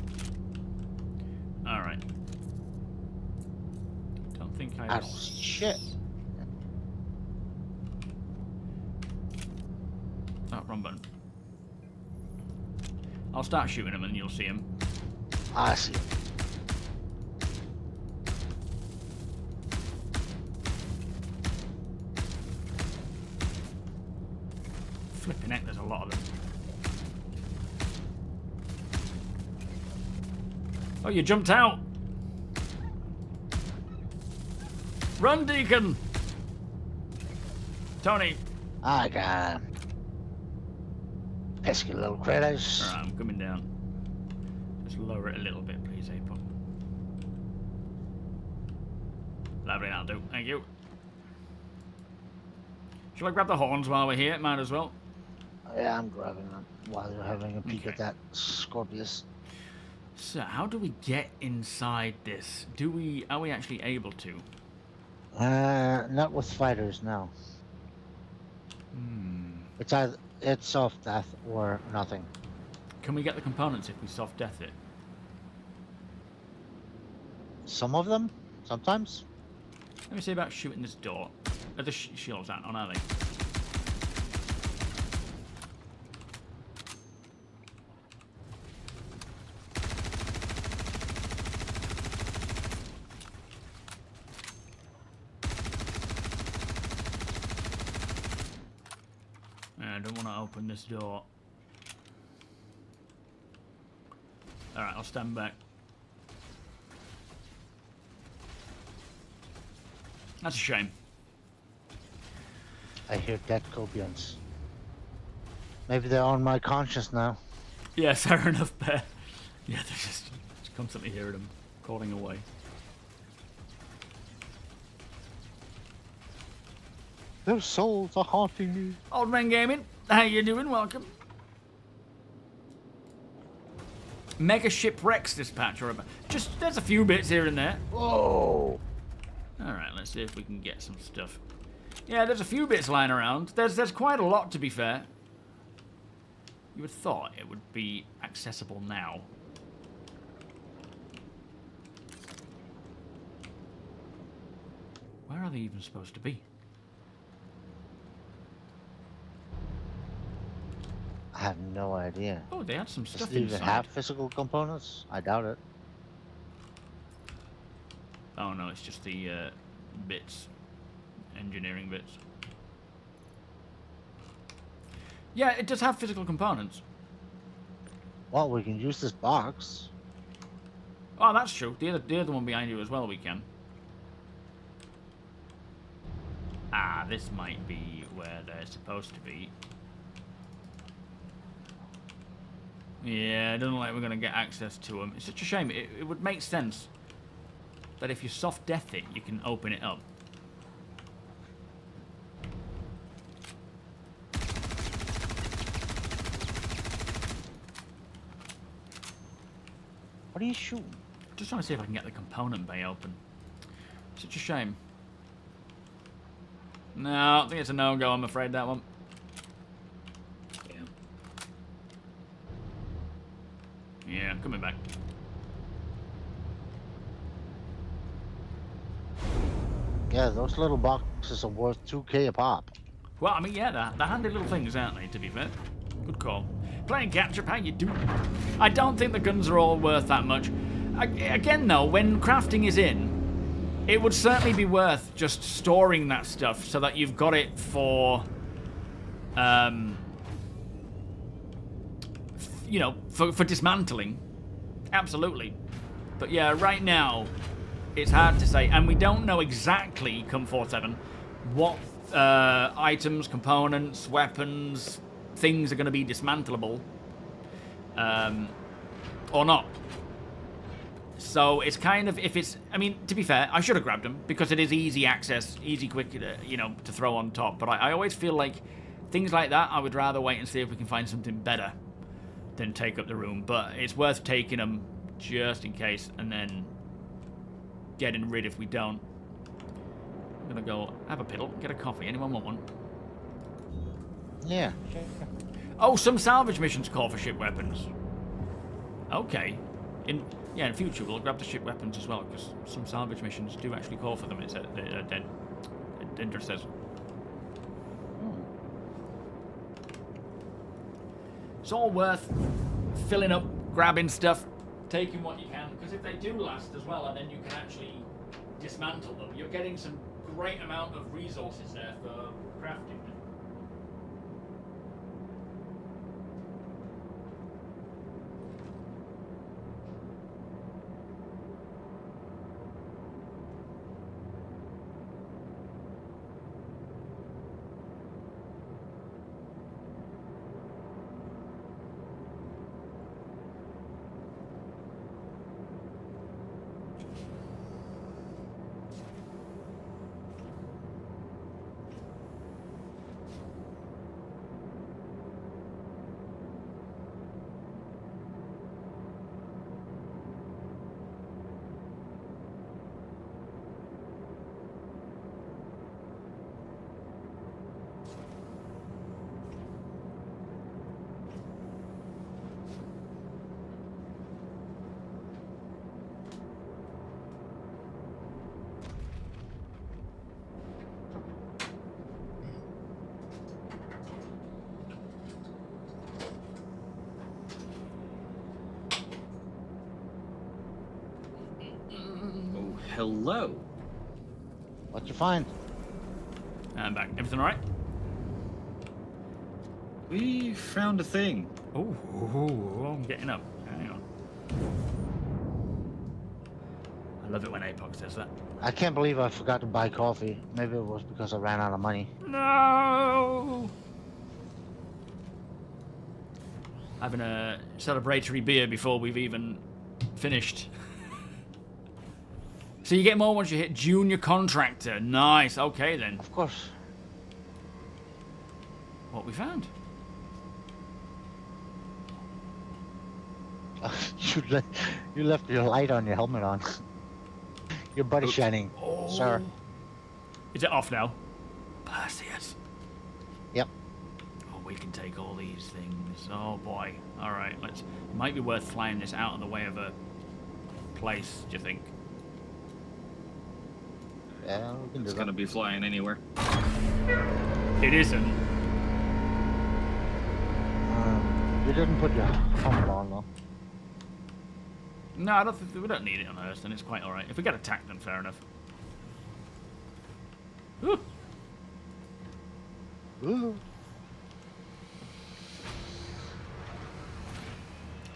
Alright. Don't think I... Oh, shit. Oh, wrong button. I'll start shooting them and you'll see them. I see. Flipping heck, there's a lot of them. Oh, you jumped out! Run, Deacon! Tony! I got him. Pesky little critters. Alright, I'm coming down. Just lower it a little bit, please, April. Lovely, that'll do. Thank you. Shall I grab the horns while we're here? Might as well. Yeah, I'm grabbing them while you're having a peek at that Scorpius. So, how do we get inside this? Are we actually able to? Not with fighters, no. It's soft death or nothing. Can we get the components if we soft death it? Some of them, sometimes. Let me see about shooting this door. Are the shields out on, are they? open this door. Alright, I'll stand back. That's a shame. I hear dead Copians. Maybe they're on my conscience now. Yeah, fair enough, Bear. Yeah, they're just constantly hearing them calling away. Their souls are haunting me. Old Man Gaming, how you doing? Welcome. Mega shipwrecks dispatch, or just there's a few bits here and there. Whoa! All right, let's see if we can get some stuff. Yeah, there's a few bits lying around. There's quite a lot, to be fair. You would have thought it would be accessible now. Where are they even supposed to be? I have no idea. Oh, they had some Does stuff it even inside. have physical components? I doubt it. Oh no, it's just the bits, engineering bits. Yeah, it does have physical components. Well, we can use this box. Oh, that's true. The other one behind you as well, we can. Ah, this might be where they're supposed to be. Yeah, it doesn't look like we're going to get access to them. It's such a shame. It would make sense that if you soft death it, you can open it up. What are you shooting? Just trying to see if I can get the component bay open. Such a shame. No, I think it's a no-go, I'm afraid, that one. Yeah, I'm coming back. Yeah, those little boxes are worth 2K a pop. Well, I mean, yeah, they're handy little things, aren't they, to be fair? Good call. Playing Capture, how you doing? I don't think the guns are all worth that much. Again, though, when crafting is in, it would certainly be worth just storing that stuff so that you've got it for, you know, for dismantling. Absolutely. But yeah, right now, it's hard to say. And we don't know exactly, come 4-7, what items, components, weapons, things are going to be dismantleable or not. So it's kind of, if it's, I mean, to be fair, I should have grabbed them because it is easy access, easy, quick, you know, to throw on top. But I always feel like things like that, I would rather wait and see if we can find something better than take up the room. But it's worth taking them just in case and then getting rid if we don't. I'm going to go have a piddle, get a coffee. Anyone want one? Yeah. Oh, some salvage missions call for ship weapons. Okay. In future we'll grab the ship weapons as well, because some salvage missions do actually call for them. It's Indra says. It's all worth filling up, grabbing stuff, taking what you can, because if they do last as well, and then you can actually dismantle them, you're getting some great amount of resources there for crafting. Hello. What'd you find? I'm back. Everything alright? We found a thing. Oh, I'm getting up. Hang on. I love it when Apox does that. I can't believe I forgot to buy coffee. Maybe it was because I ran out of money. No! Having a celebratory beer before we've even finished. So you get more once you hit junior contractor. Nice. Okay then. Of course. What we found? You left your light on your helmet on. Your butt is shining, sir. Is it off now? Perseus. Yep. Oh, we can take all these things. Oh boy. All right. Let's. Might be worth flying this out of the way of a place. Do you think? Yeah, we can do It's that. gonna be flying anywhere. It isn't. You didn't put your helmet on though. No, I don't think we don't need it on Earth, and it's quite all right. If we get attacked, then fair enough. Ooh. Ooh.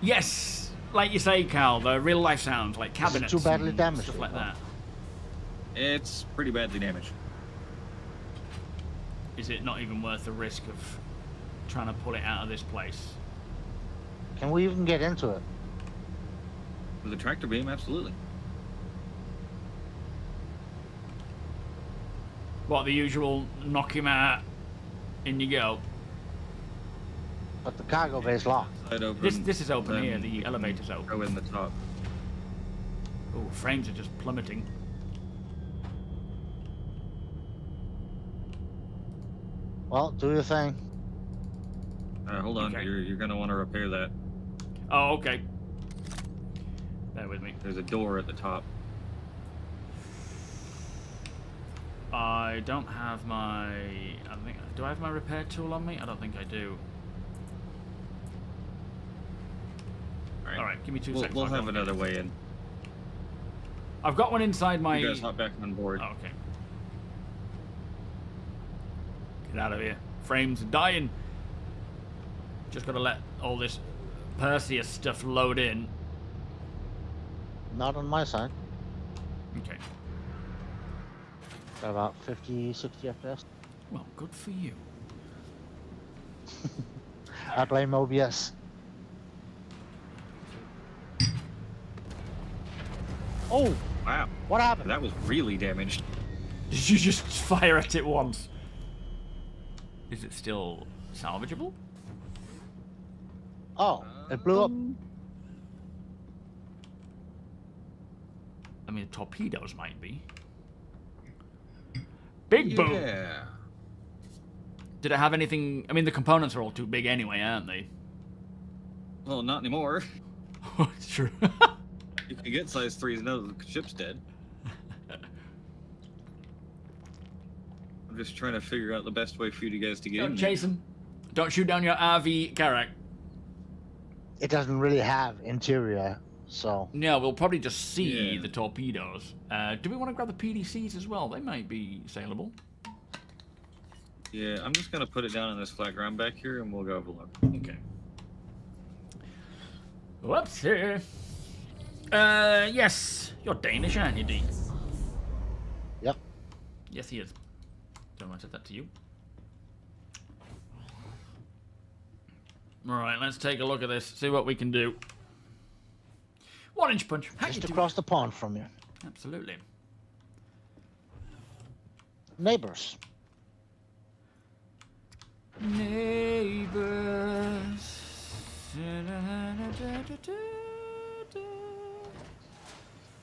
Yes, like you say, Cal, the real life sounds like cabinets, too badly and damaged, stuff like though. that. It's pretty badly damaged. Is it not even worth the risk of trying to pull it out of this place? Can we even get into it? With a tractor beam, absolutely. What, the usual knock him out, in you go? But the cargo bay is locked. Side open, This is open then here, we the can elevator's open. Go in the top. Oh, frames are just plummeting. Well, do your thing. Hold on, Okay. you're gonna want to repair that. Oh, okay. Bear with me. There's a door at the top. I don't have my... do I have my repair tool on me? I don't think I do. Alright, give me 2 seconds. We'll I'll have go another get it. way in. I've got one inside my... You guys hop back on board. Oh, okay. Get out of here. Frames are dying. Just gotta let all this Perseus stuff load in. Not on my side. Okay. Got about 50, 60 FPS. Well, good for you. I blame OBS. Oh, Wow, what happened? that was really damaged. Did you just fire at it once? Is it still salvageable? Oh, it blew up. I mean, torpedoes might be. Big boom! Yeah. Did it have anything... I mean, the components are all too big anyway, aren't they? Well, not anymore. It's true. You can get size 3s now that the ship's dead. I'm just trying to figure out the best way for you guys to get in Don't there. chase him. Don't shoot down your RV Carrack. It doesn't really have interior, so No, we'll probably just see Yeah. the torpedoes. Do we want to grab the PDCs as well? They might be saleable. Yeah, I'm just gonna put it down on this flat ground back here, and we'll go have a look. Okay. Whoops. Yes. You're Danish, aren't you, D? yep. Yes, he is. Don't want to set that to you. Alright, let's take a look at this. See what we can do. 1-inch punch. How Just you across the pond from you. doing? Absolutely. Neighbors. Neighbors.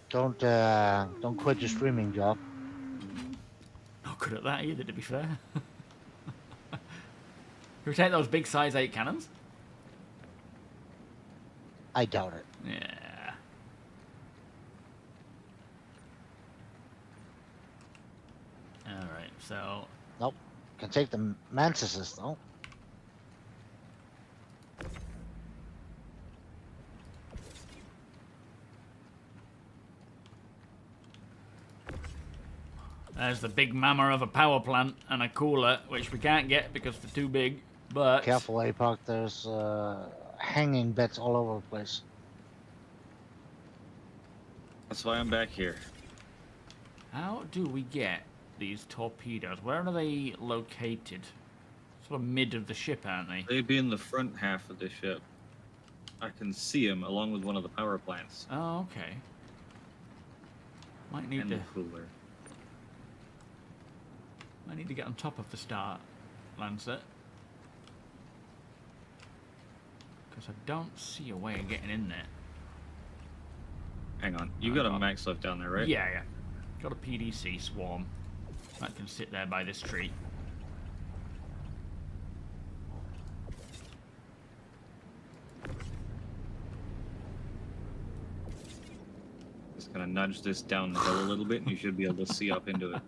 Don't quit your streaming job. Not good at that either, to be fair. Can we take those big size 8 cannons? I doubt it. Yeah. Alright, so... Nope. Can take the mantises though. There's the big mammoth of a power plant and a cooler, which we can't get because they're too big. But Careful, APOC. There's hanging beds all over the place. That's why I'm back here. how do we get these torpedoes? Where are they located? Sort of mid of the ship, aren't they? They'd be in the front half of the ship. I can see them along with one of the power plants. Oh, okay. Might need And to. the cooler. I need to get on top of the Star Lancer. Because I don't see a way of getting in there. Hang on. You got a max lift down there, right? Yeah, yeah. Got a PDC swarm. That can sit there by this tree. Just gonna nudge this down the hill a little bit and you should be able to see up into it.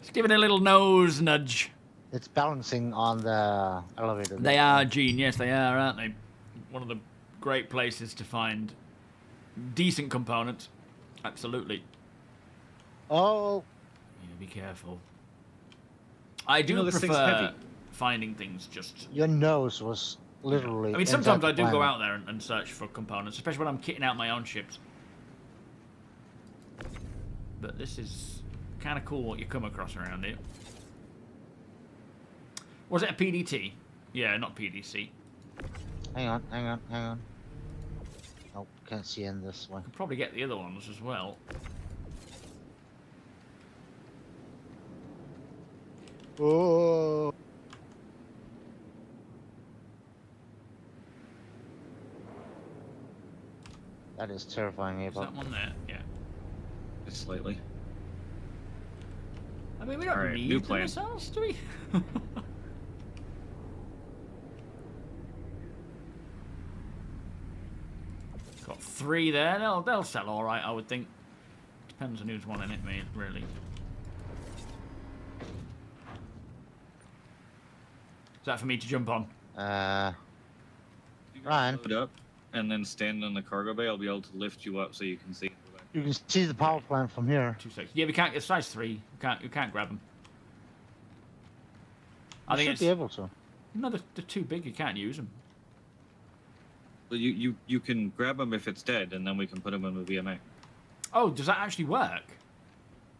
Just giving it a little nose nudge. It's balancing on the elevator. They are, Gene. Yes, they are, aren't they? One of the great places to find decent components. Absolutely. Oh, Yeah, be careful. I do this thing's prefer heavy. finding things just... your nose was literally. I mean, sometimes inside I the do go planet. out there and search for components, especially when I'm kitting out my own ships. But this is kind of cool what you come across around here. Was it a PDT? Yeah, not PDC. Hang on, hang on, hang on. Nope, can't see in this one. Could probably get the other ones as well. Oh. That is terrifying, Is Ava. that one there? Yeah. Just slightly. I mean, we don't Alright, need new the plan. missiles, do we? Got 3 there. They'll sell all right, I would think. Depends on who's wanting it, mate. Really. Is that for me to jump on? Ryan, Put up and then stand on the cargo bay. I'll be able to lift you up so you can see. you can see the power plant from here. 2 seconds. Yeah, we can't. It's size 3. You can't grab them. I You think should it's be able to. no. They're too big. You can't use them. But you can grab them if it's dead, and then we can put them in the VMA. Oh, does that actually work?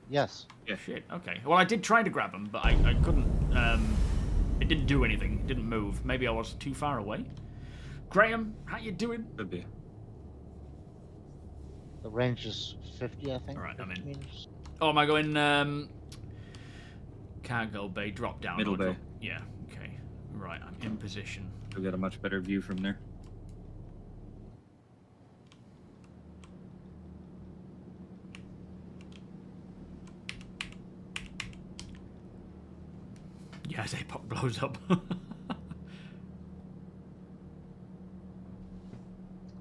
Yes. Yeah. Shit. Okay. Well, I did try to grab them, but I couldn't. It didn't do anything. It didn't move. Maybe I was too far away. Graham, how you doing? Could be. The range is 50, I think. All right, I'm 50 in. meters. Oh, am I going cargo bay drop down? Middle or drop- bay. Yeah. Okay. Right. I'm in position. You'll get a much better view from there. Yeah, as APOC blows up.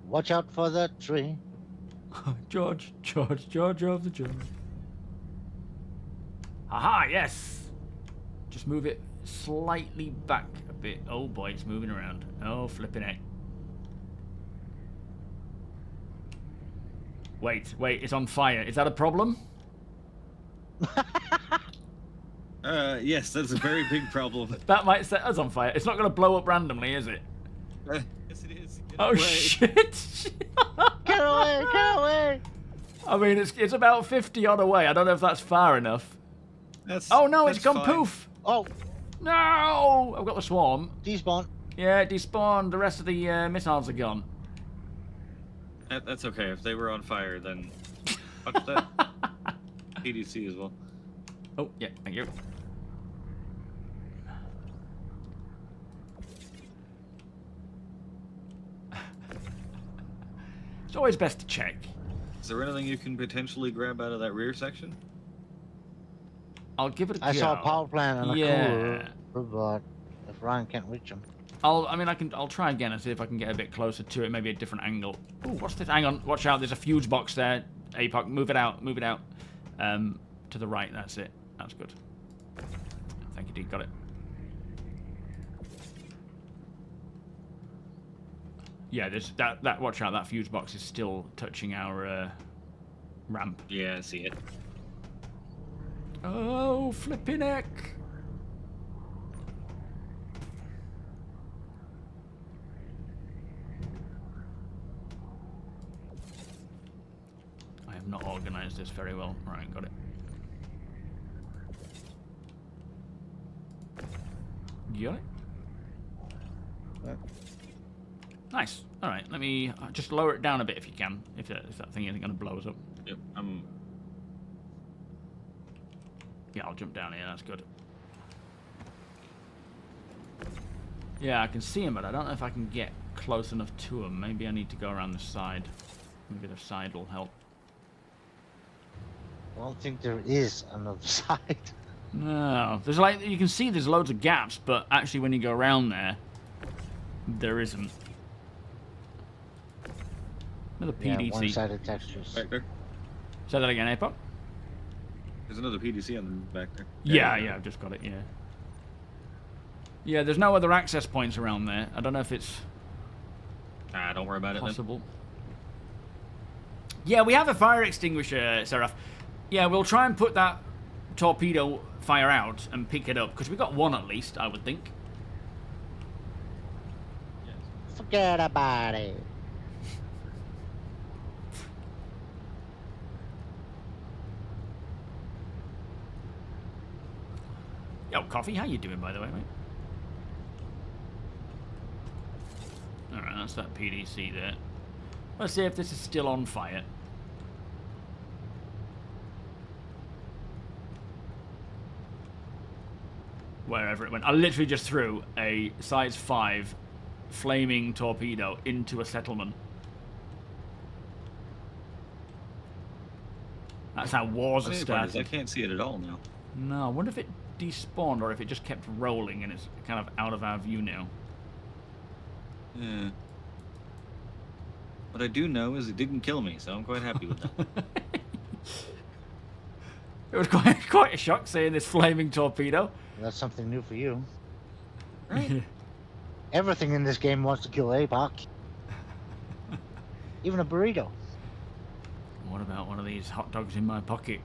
Watch out for that tree. George of the jungle. Aha, yes! Just move it slightly back a bit. Oh boy, it's moving around. Oh, flipping it. Wait, it's on fire. Is that a problem? Yes, that's a very big problem. That might set us on fire. It's not going to blow up randomly, is it? Yes, it is. Get Oh, away. shit! Get away! Get away! I mean, it's about 50 on away. I don't know if that's far enough. Oh no, it's that's gone fine. poof! Oh, No! I've got the swarm. despawn. Yeah, it despawned. The rest of the missiles are gone. That's okay. If they were on fire, then watch that. PDC as well. Oh, yeah, thank you. It's always best to check. Is there anything you can potentially grab out of that rear section? I'll give it a go. I saw a power plant and a Yeah. cooler, but if Ryan can't reach him. I'll try again and see if I can get a bit closer to it, maybe a different angle. Oh, what's this? Hang on, watch out, there's a fuse box there. APOC, move it out. To the right, that's it. That's good. Thank you, D, got it. Yeah, there's that watch out, that fuse box is still touching our ramp. Yeah, I see it. Oh, flipping heck. organize this very well. Right, got it. You got it? Yeah. Nice. All right, let me just lower it down a bit if you can. If that thing isn't going to blow us up. Yep. Yeah, I'll jump down here. That's good. Yeah, I can see him, but I don't know if I can get close enough to him. Maybe I need to go around the side. Maybe the side will help. I don't think there is another side. No, there's like you can see there's loads of gaps, but actually when you go around there isn't. Another PDC. Yeah, one-sided textures. Back there. Say that again, Apo? There's another PDC on the back there. Yeah, I've just got it. Yeah. Yeah, there's no other access points around there. I don't know if it's Don't worry about it. possible. Yeah, we have a fire extinguisher, Seraph. Yeah, we'll try and put that torpedo fire out and pick it up because we got one at least, I would think. Yes. Forget about it. Yo, Coffee, how you doing, by the way, mate? Alright, that's that PDC there. Let's see if this is still on fire. Wherever it went. I literally just threw a size 5 flaming torpedo into a settlement. That's how wars are Funny part is started. I can't see it at all now. No, I wonder if it despawned or if it just kept rolling and it's kind of out of our view now. Yeah. What I do know is it didn't kill me, so I'm quite happy with that. It was quite a shock seeing this flaming torpedo. That's something new for you. Right? Everything in this game wants to kill APOC. Even a burrito. What about one of these hot dogs in my pocket?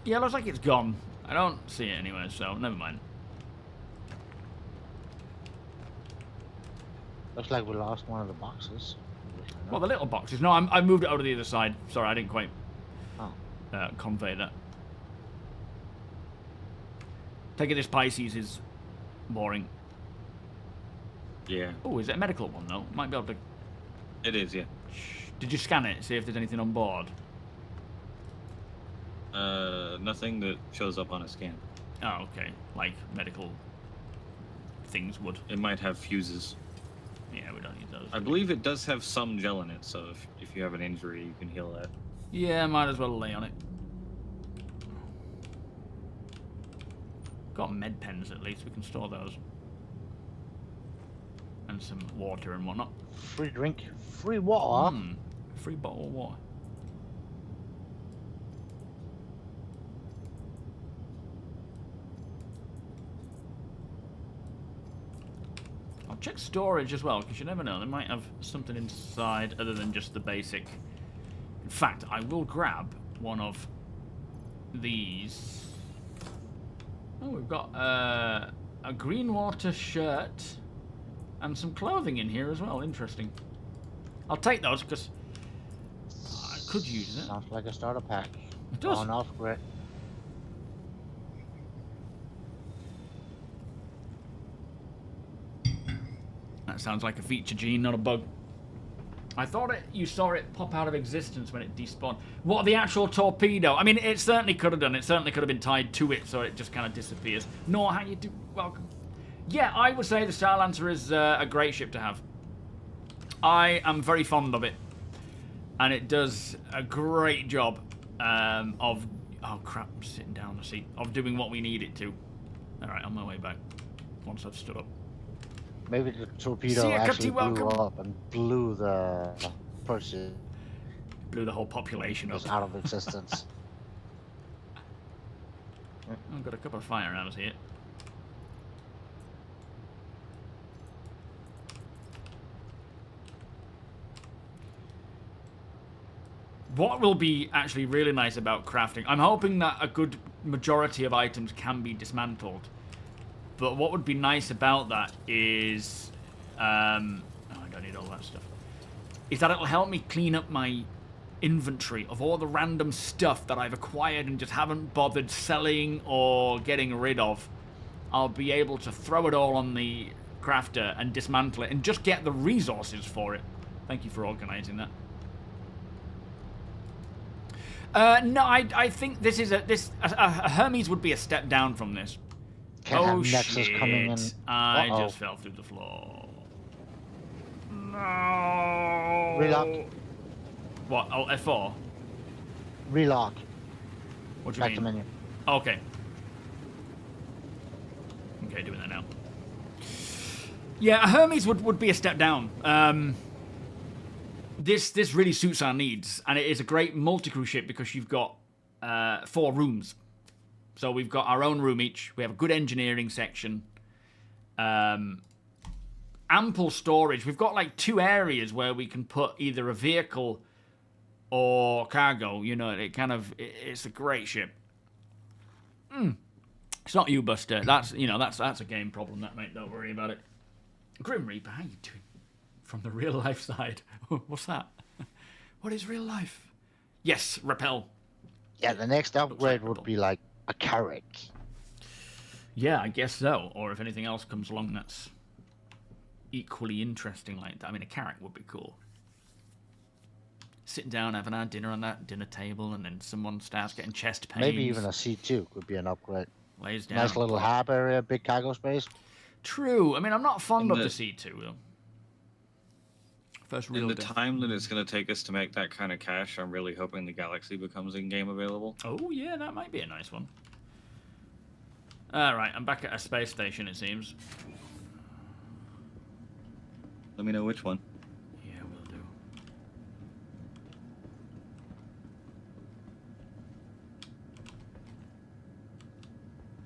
Yeah, looks like it's gone. I don't see it anywhere, so never mind. Looks like we lost one of the boxes. Well, the little boxes. No, I moved it over to the other side. Sorry, I didn't quite Oh. convey that. Taking this Pisces is boring. Yeah. Oh, is it a medical one, though? Might be able to... It is, yeah. Did you scan it? See if there's anything on board? Nothing that shows up on a scan. Oh, okay. Like medical things would. It might have fuses. Yeah, we don't need those. I believe it does have some gel in it, so if you have an injury, you can heal that. Yeah, might as well lay on it. Got med pens at least, we can store those. And some water and whatnot. Free drink, free water. Free bottle of water. I'll check storage as well, because you never know, they might have something inside other than just the basic. In fact, I will grab one of these. Oh, we've got a green water shirt and some clothing in here as well. Interesting. I'll take those because I could use it. Sounds like a starter pack. It does. On off grid. That sounds like a feature, Gene, not a bug. I thought you saw it pop out of existence when it despawned. What, the actual torpedo? I mean, it certainly could have done. It certainly could have been tied to it, so it just kind of disappears. Nor how you do... Welcome. Yeah, I would say the Star Lancer is a great ship to have. I am very fond of it. And it does a great job of... Oh, crap, I'm sitting down the seat. Of doing what we need it to. Alright, on my way back. Once I've stood up. Maybe the torpedo actually blew up and blew the person. Blew the whole population up. Out of existence. I've got a couple of fire arrows here. What will be actually really nice about crafting, I'm hoping that a good majority of items can be dismantled. But what would be nice about that is... oh, I don't need all that stuff. is that it'll help me clean up my inventory of all the random stuff that I've acquired and just haven't bothered selling or getting rid of. I'll be able to throw it all on the crafter and dismantle it and just get the resources for it. Thank you for organising that. No, I think this is a Hermes would be a step down from this. Can't Oh have Nexus shit! coming in. I Uh-oh. just fell through the floor. No. Relock. What? Oh, F4. Relock. What do you Back mean? to menu. Okay. Okay, doing that now. Yeah, a Hermes would be a step down. This really suits our needs, and it is a great multi-crew ship because you've got 4 rooms. So we've got our own room each. We have a good engineering section. Ample storage. We've got like 2 areas where we can put either a vehicle or cargo. You know, it's a great ship. It's not you, Buster. That's a game problem, that, mate. Don't worry about it. Grim Reaper, how you doing? From the real life side. What's that? What is real life? Yes, repel. Yeah, the next upgrade would be like a carrack. Yeah, I guess so. Or if anything else comes along that's equally interesting like that. I mean, a carrack would be cool. Sitting down, having our dinner on that dinner table, and then someone starts getting chest pains. Maybe even a C2 could be an upgrade. Lays down. Nice little hab area, big cargo space. True. I mean, I'm not fond In of the- the C2, though. First real In the diff- time that it's going to take us to make that kind of cash, I'm really hoping the Galaxy becomes in-game available. Oh, yeah, that might be a nice one. Alright, I'm back at a space station, it seems. Let me know which one. Yeah, will do.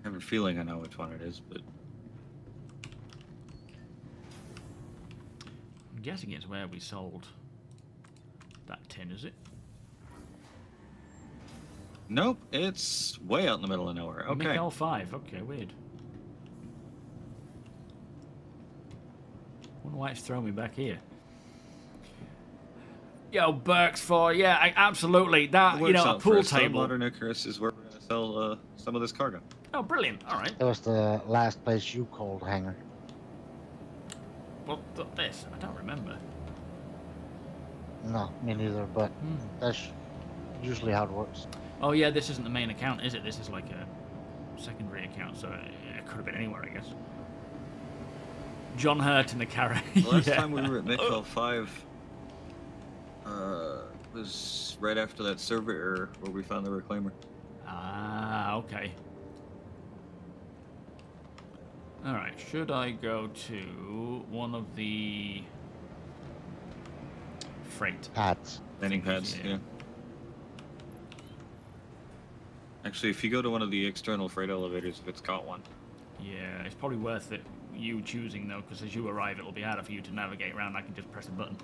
I have a feeling I know which one it is, but I'm guessing it's where we sold that tin, is it? nope, it's way out in the middle of nowhere. Okay. Mick L5, okay, weird. Wonder why it's throwing me back here. Yo, Burks for, yeah, absolutely. That, It you works know, a out for pool us. The table. Modern Icarus is where we're going to sell some of this cargo. Oh, brilliant. All right. It was the last place you called hangar. Well, this, I don't remember. No, me neither, but that's usually how it works. Oh, yeah, this isn't the main account, is it? This is like a secondary account, so it could have been anywhere, I guess. John Hurt in the carrot. The last Yeah. time we were at Midfield 5 was right after that server error where we found the reclaimer. Ah, okay. Alright, should I go to one of the freight? Pads. Landing pads, Yeah. yeah. Actually, if you go to one of the external freight elevators, if it's got one. Yeah, it's probably worth it you choosing though, because as you arrive it'll be harder for you to navigate around. I can just press a button.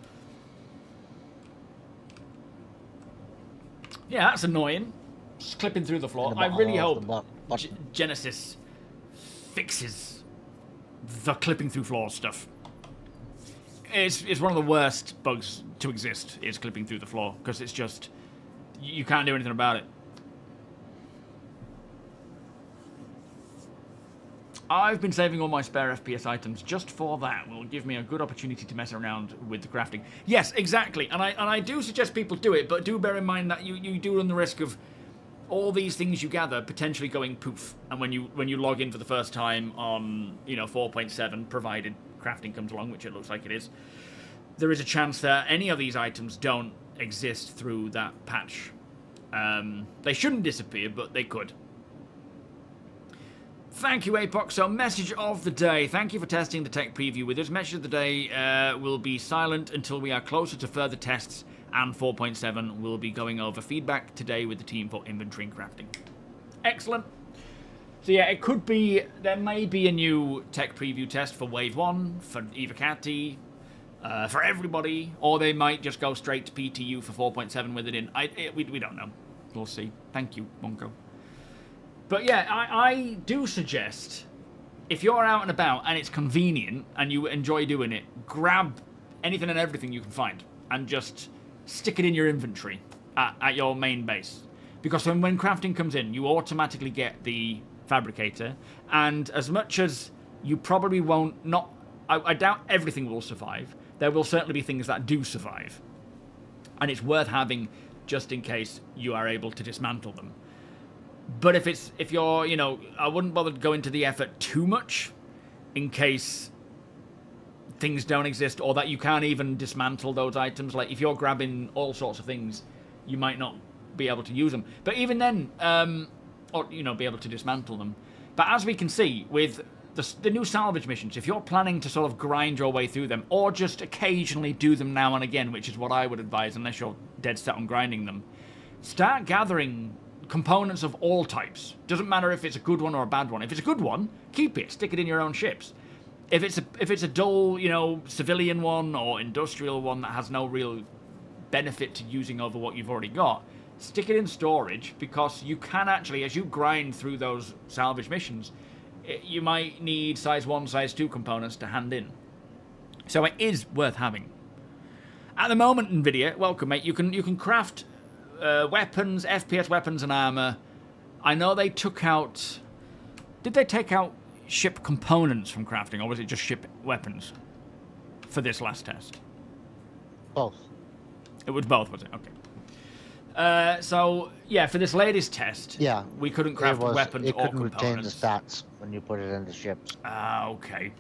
Yeah, that's annoying. Just clipping through the floor. In the I really bottom hope of the button. Genesis fixes the clipping through floors stuff. It's one of the worst bugs to exist, is clipping through the floor, because it's just, you can't do anything about it. I've been saving all my spare FPS items just for that. Will give me a good opportunity to mess around with the crafting. Yes, exactly. And I do suggest people do it, but do bear in mind that you do run the risk of all these things you gather potentially going poof. And when you log in for the first time on 4.7, provided crafting comes along, which it looks like it is, there is a chance that any of these items don't exist through that patch. They shouldn't disappear, but they could. Thank you, Apox. So, message of the day. Thank you for testing the tech preview with us. Message of the day will be silent until we are closer to further tests, and 4.7 will be going over feedback today with the team for inventory and crafting. Excellent. So yeah, it could be, there may be a new tech preview test for Wave 1, for Evocati, for everybody, or they might just go straight to PTU for 4.7 with it in. We don't know. We'll see. Thank you, Monko. But yeah, I do suggest, if you're out and about and it's convenient and you enjoy doing it, grab anything and everything you can find. and just stick it in your inventory at your main base. Because when crafting comes in, you automatically get the fabricator, and as much as you probably won't, I doubt everything will survive, there will certainly be things that do survive. And it's worth having just in case you are able to dismantle them. But if you're, you know, I wouldn't bother going to the effort too much in case things don't exist or that you can't even dismantle those items. Like if you're grabbing all sorts of things, you might not be able to use them. But even then, or, you know, be able to dismantle them. But as we can see with the new salvage missions, if you're planning to sort of grind your way through them or just occasionally do them now and again, which is what I would advise unless you're dead set on grinding them, start gathering components of all types. Doesn't matter if it's a good one or a bad one. If it's a good one, keep it, stick it in your own ships. If it's a dull, you know, civilian one or industrial one that has no real benefit to using over what you've already got, stick it in storage, because you can actually, as you grind through those salvage missions, you might need size 1, size 2 components to hand in. So it is worth having. At the moment, NVIDIA, welcome mate, you can craft weapons, FPS weapons and armor. I know they took out... Did they take out ship components from crafting, or was it just ship weapons for this last test? Both. It was both, was it? Okay. So, yeah, for this latest test, Yeah, we couldn't craft weapons it or couldn't components. retain the stats when you put it in the ships. Ah, okay.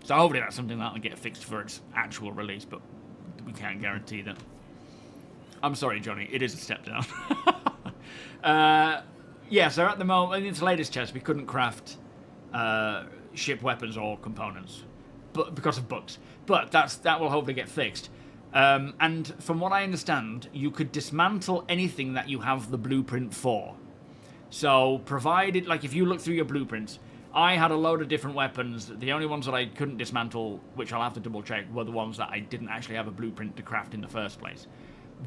So hopefully that's something that'll get fixed for its actual release, but we can't guarantee that. I'm sorry, Johnny. It is a step down. Yeah, so at the moment, in its latest test, we couldn't craft ship weapons or components, but because of bugs. But that will hopefully get fixed. And from what I understand, you could dismantle anything that you have the blueprint for. So, provided, like, if you look through your blueprints, I had a load of different weapons. The only ones that I couldn't dismantle, which I'll have to double check, were the ones that I didn't actually have a blueprint to craft in the first place.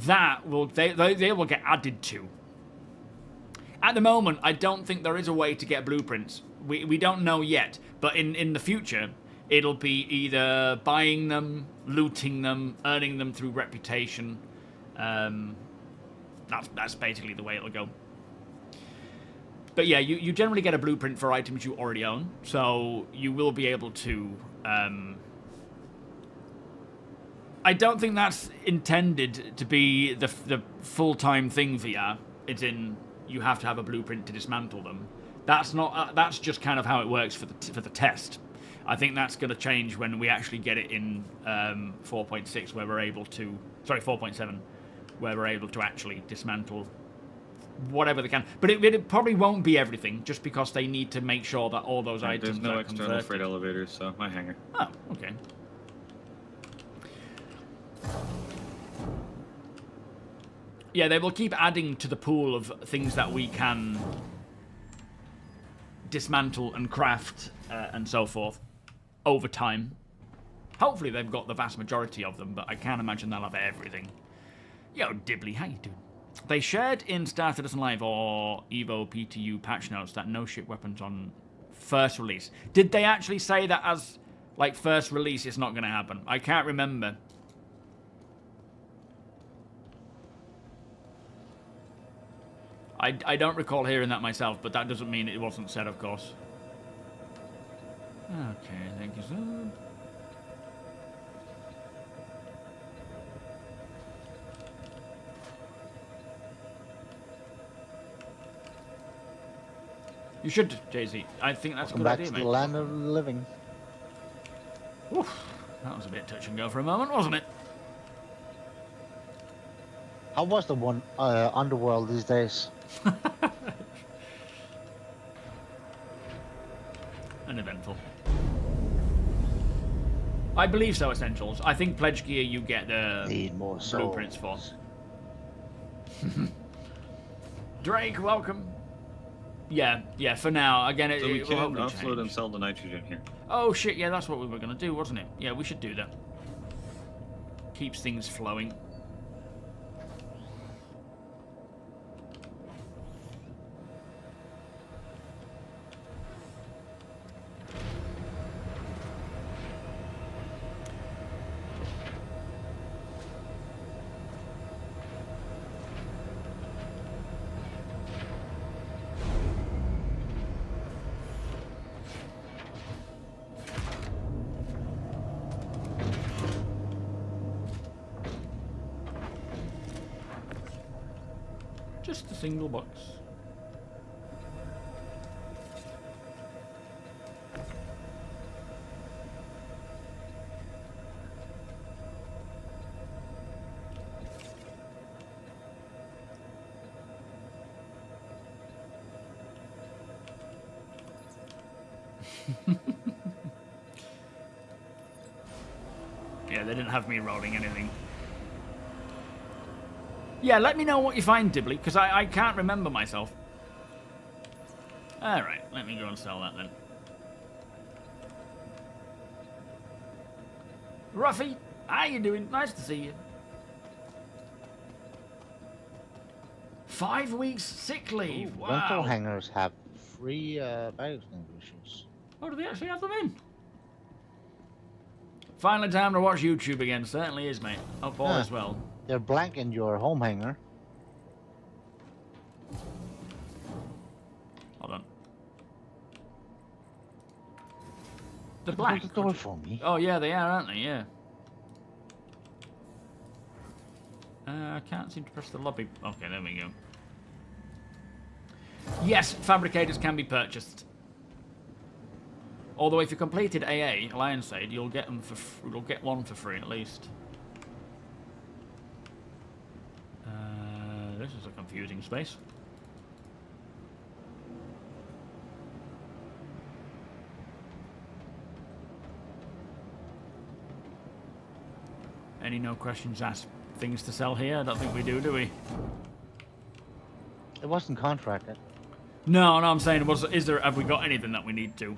That will, they will get added to. At the moment, I don't think there is a way to get blueprints. We don't know yet, but in the future, it'll be either buying them, looting them, earning them through reputation. That's basically the way it'll go. But yeah, you generally get a blueprint for items you already own, so you will be able to... I don't think that's intended to be the full-time thing, VR. It's in, you have to have a blueprint to dismantle them. That's not. That's just kind of how it works for the test. I think that's going to change when we actually get it in 4.6, where we're able to... Sorry, 4.7, where we're able to actually dismantle whatever they can. But it probably won't be everything, just because they need to make sure that all those items There's no are external converted. freight elevators, so my hangar. Oh, okay. Yeah, they will keep adding to the pool of things that we can dismantle and craft and so forth over time. Hopefully they've got the vast majority of them, but I can't imagine they'll have everything. Yo, Dibley, how you doing? They shared in StarCitizen Live or Evo PTU patch notes that no ship weapons on first release. Did they actually say that as, like, first release it's not going to happen? I can't remember. I don't recall hearing that myself, but that doesn't mean it wasn't said, of course. Okay, thank you, sir. You should, Jay-Z. I think that's a good idea, Back to mate. the land of the living. Oof, that was a bit touch and go for a moment, wasn't it? How was the one underworld these days? Uneventful. I believe so, Essentials. I think Pledge Gear you get the Need more blueprints for. souls. Drake, welcome. Yeah, for now. Again, So we it will can hopefully offload change. and sell the nitrogen here. Oh shit, yeah, that's what we were going to do, wasn't it? Yeah, we should do that. Keeps things flowing. Just a single box. Yeah, they didn't have me rolling anything. Yeah, let me know what you find, Dibley, because I can't remember myself. Alright, let me go and sell that then. Ruffy, how you doing? Nice to see you. 5 weeks sick leave. Wow. Rental hangars have free fire extinguishers. Oh, do they actually have them in? Finally time to watch YouTube again. Certainly is, mate. Hope all is well. They're blank in your home hangar. Hold on. They're blank. Open the door for me. Oh, yeah, they are, aren't they? Yeah. I can't seem to press the lobby. Okay, there we go. Yes, fabricators can be purchased. Although if you completed AA, Lion's Aid, you'll get them for you'll get one for free at least. This is a confusing space. Any no questions asked things to sell here? I don't think we do we? It wasn't contracted. No, I'm saying, is there? Have we got anything that we need to?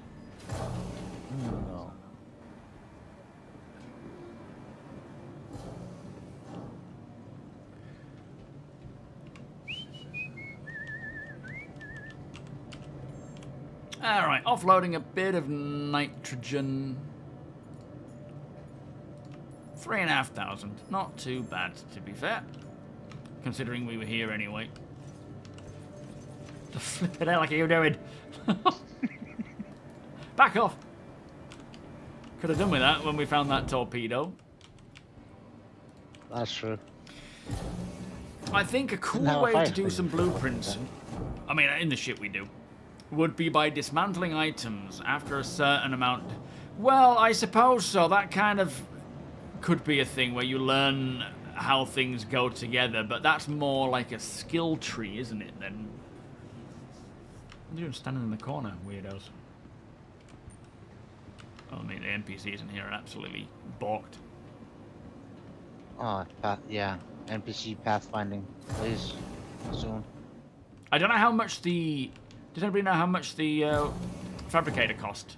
No. Alright, offloading a bit of nitrogen. 3,500. Not too bad, to be fair. Considering we were here anyway. The flippin' hell are you doing? Back off! Could have done with that when we found that torpedo. That's true. I think a cool Now, way if I to do some blueprints, I mean, in the ship we do, would be by dismantling items after a certain amount. Well, I suppose so. That kind of could be a thing where you learn how things go together, but that's more like a skill tree, isn't it, then? What are you doing standing in the corner, weirdos? Oh, I mean, the NPCs in here are absolutely balked. Oh, yeah. NPC pathfinding, please, soon. I don't know how much the... Does anybody know how much the fabricator cost?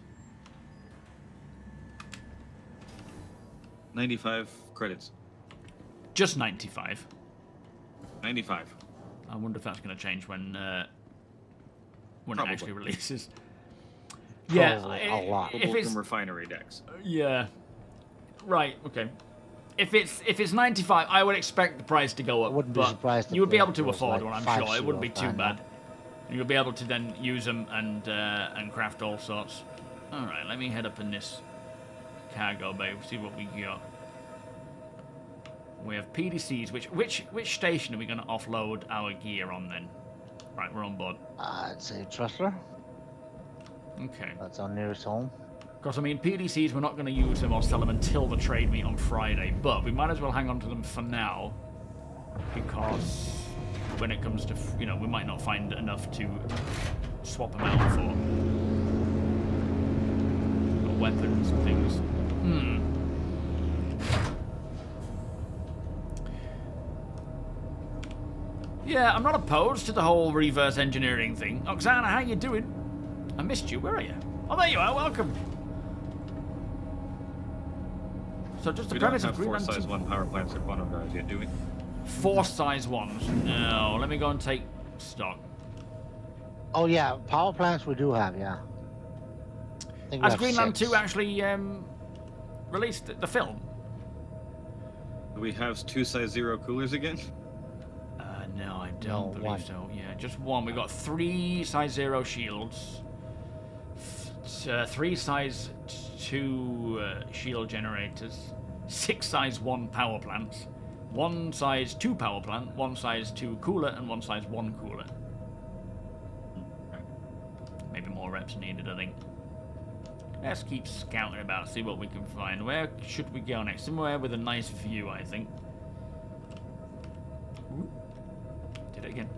95 credits. Just 95. 95. I wonder if that's going to change when it Probably. actually releases. Probably Yeah, a lot. if it's From refinery decks. yeah, right, okay. If it's 95, I would expect the price to go up. I wouldn't be but surprised if you would be it able to was afford like one, I'm sure. It wouldn't be too $5 bad. You'll be able to then use them and craft all sorts. All right, let me head up in this cargo bay. See what we got. We have PDCs. Which station are we going to offload our gear on then? Right, we're on board. I'd say Trustler. Okay. That's our nearest home. Because, I mean, PDCs, we're not going to use them or sell them until the trade meet on Friday, but we might as well hang on to them for now, because when it comes to, you know, we might not find enough to swap them out for weapons and things. Yeah, I'm not opposed to the whole reverse engineering thing. Oksana, how you doing? I missed you. Where are you? Oh, there you are. Welcome. So just the We don't premise have of 4 Greenland. size 1 power plants at one of ours yet, do we? 4 size ones. No, let me go and take stock. Oh yeah, power plants we do have, yeah. I think we Has have Greenland 6. 2 actually released the film? Do we have 2 size 0 coolers again? No, I don't No, believe one. so. Yeah, just one. We got 3 size 0 shields, 3 size 2 shield generators, 6 size 1 power plants, 1 size 2 power plant, 1 size 2 cooler, and 1 size 1 cooler. Maybe more reps needed, I think. Let's keep scouting about, see what we can find. Where should we go next? Somewhere with a nice view, I think. Ooh. Did it again.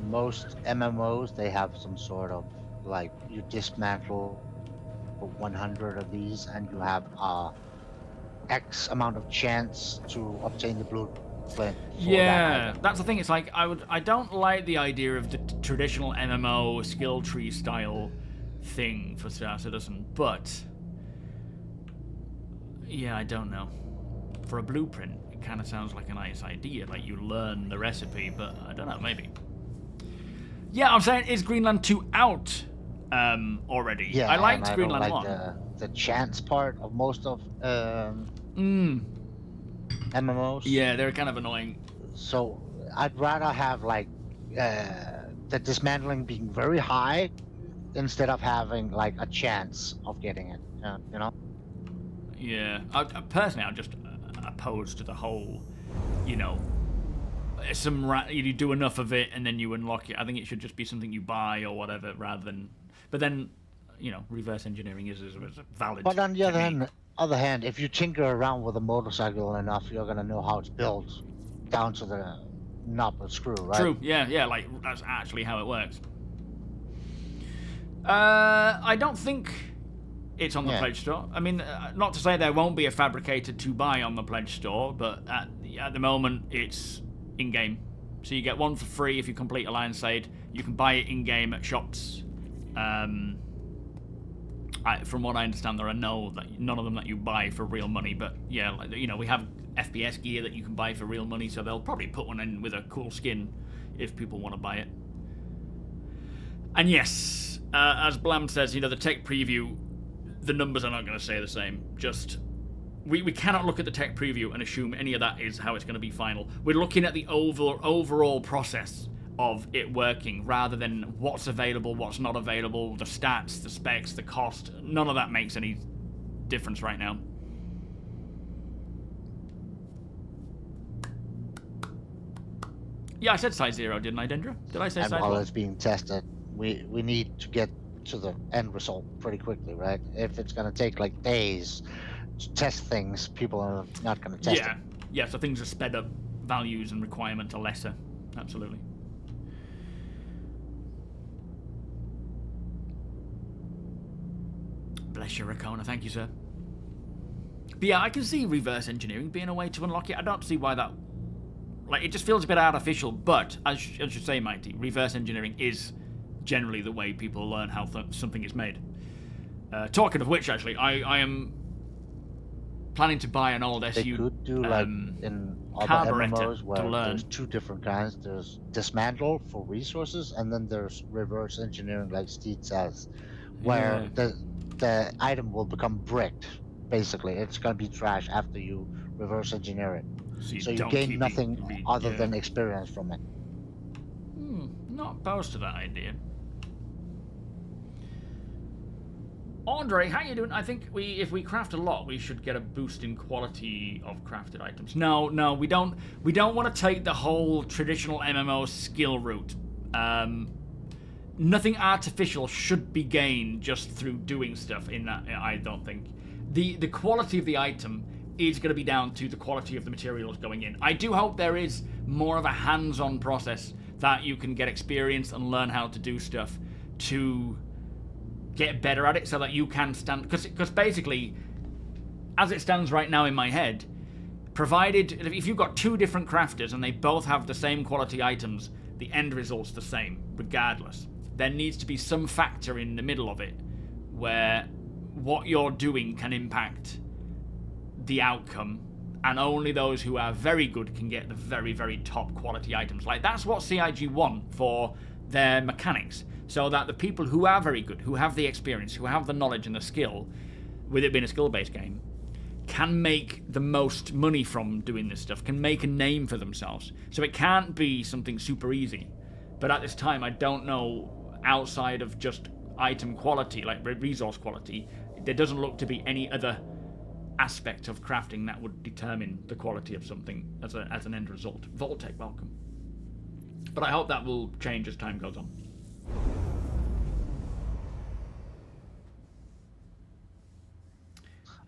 Most MMOs, they have some sort of, like, you dismantle 100 of these and you have X amount of chance to obtain the blueprint. Yeah, that's the thing. It's like I don't like the idea of the traditional MMO skill tree style thing for Star Citizen, but yeah, I don't know. For a blueprint, it kind of sounds like a nice idea. Like you learn the recipe, but I don't know, maybe. Yeah, I'm saying, is Greenland 2 out already? Yeah, I liked and I Greenland don't 1. like the chance part of most of MMOs. Yeah, they're kind of annoying. So I'd rather have like the dismantling being very high instead of having like a chance of getting it. You know? Yeah, personally, I'm just opposed to the whole, you know, you do enough of it and then you unlock it. I think it should just be something you buy or whatever, rather than. But then, you know, reverse engineering is a valid. But on the other hand, if you tinker around with a motorcycle enough, you're gonna know how it's built down to the knob and screw, right? True. Yeah. Like that's actually how it works. I don't think it's on the Pledge Store. I mean, not to say there won't be a fabricator to buy on the Pledge Store, but at the moment it's in-game. So you get one for free if you complete Alliance Aid. You can buy it in-game at shops. From what I understand, there are none of them that you buy for real money. But yeah, like, you know, we have FPS gear that you can buy for real money, so they'll probably put one in with a cool skin if people want to buy it. And yes, as Blam says, you know, the tech preview, the numbers are not going to stay the same. Just we cannot look at the tech preview and assume any of that is how it's going to be final. We're looking at the overall process of it working, rather than what's available, what's not available, the stats, the specs, the cost. None of that makes any difference right now. Yeah, I said size 0, didn't I, Dendra? Did I say size 1? And while it's being tested, we need to get to the end result pretty quickly, right? If it's going to take like days to test things, people are not going to test it. Yeah, so things are sped up, values and requirements are lesser. Absolutely. Bless you, Rakona. Thank you, sir. But yeah, I can see reverse engineering being a way to unlock it. I don't see why that... Like, it just feels a bit artificial, but, as you say, Mighty, reverse engineering is generally the way people learn how something is made. Talking of which, actually, I am planning to buy an old SU They could do like in other MMOs where there's 2 different kinds. There's dismantle for resources, and then there's reverse engineering, like Steed says, where the item will become bricked. Basically, it's gonna be trash after you reverse engineer it. So you gain nothing other than experience from it. Not opposed to that idea. Andre, how you doing? I think if we craft a lot, we should get a boost in quality of crafted items. No, we don't want to take the whole traditional MMO skill route. Nothing artificial should be gained just through doing stuff in that, I don't think. The quality of the item is going to be down to the quality of the materials going in. I do hope there is more of a hands-on process that you can get experience and learn how to do stuff to get better at it, so that you can stand... Because basically, as it stands right now in my head, provided... If you've got 2 different crafters and they both have the same quality items, the end result's the same, regardless. There needs to be some factor in the middle of it where what you're doing can impact the outcome, and only those who are very good can get the very, very top quality items. Like, that's what CIG want for their mechanics, so that the people who are very good, who have the experience, who have the knowledge and the skill, with it being a skill-based game, can make the most money from doing this stuff, can make a name for themselves. So it can't be something super easy. But at this time, I don't know, outside of just item quality, like resource quality, there doesn't look to be any other aspect of crafting that would determine the quality of something as an end result. Vault-Tec, welcome. But I hope that will change as time goes on.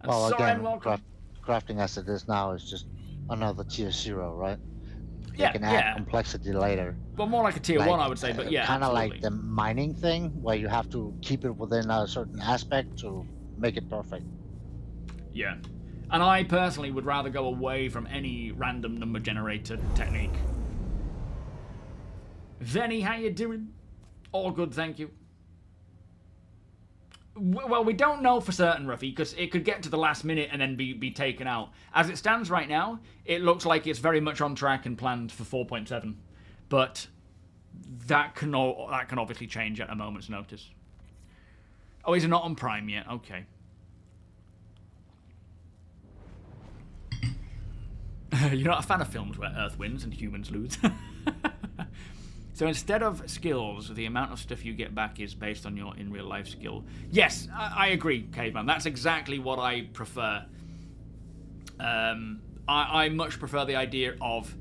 And Well, Soren, again, welcome. crafting as it is now is just another tier 0, right? They Yeah, can add complexity later. Well, more like a tier 1, I would say, but yeah, kind of absolutely. like the mining thing, where you have to keep it within a certain aspect to make it perfect. Yeah. And I personally would rather go away from any random number generator technique. Venny, how you doing? All good, thank you. Well, we don't know for certain, Ruffy, because it could get to the last minute and then be taken out. As it stands right now, it looks like it's very much on track and planned for 4.7. But that can obviously change at a moment's notice. Oh, is it not on Prime yet? Okay. You're not a fan of films where Earth wins and humans lose. So instead of skills, the amount of stuff you get back is based on your in real life skill. Yes, I agree, Caveman. That's exactly what I prefer. I much prefer the idea of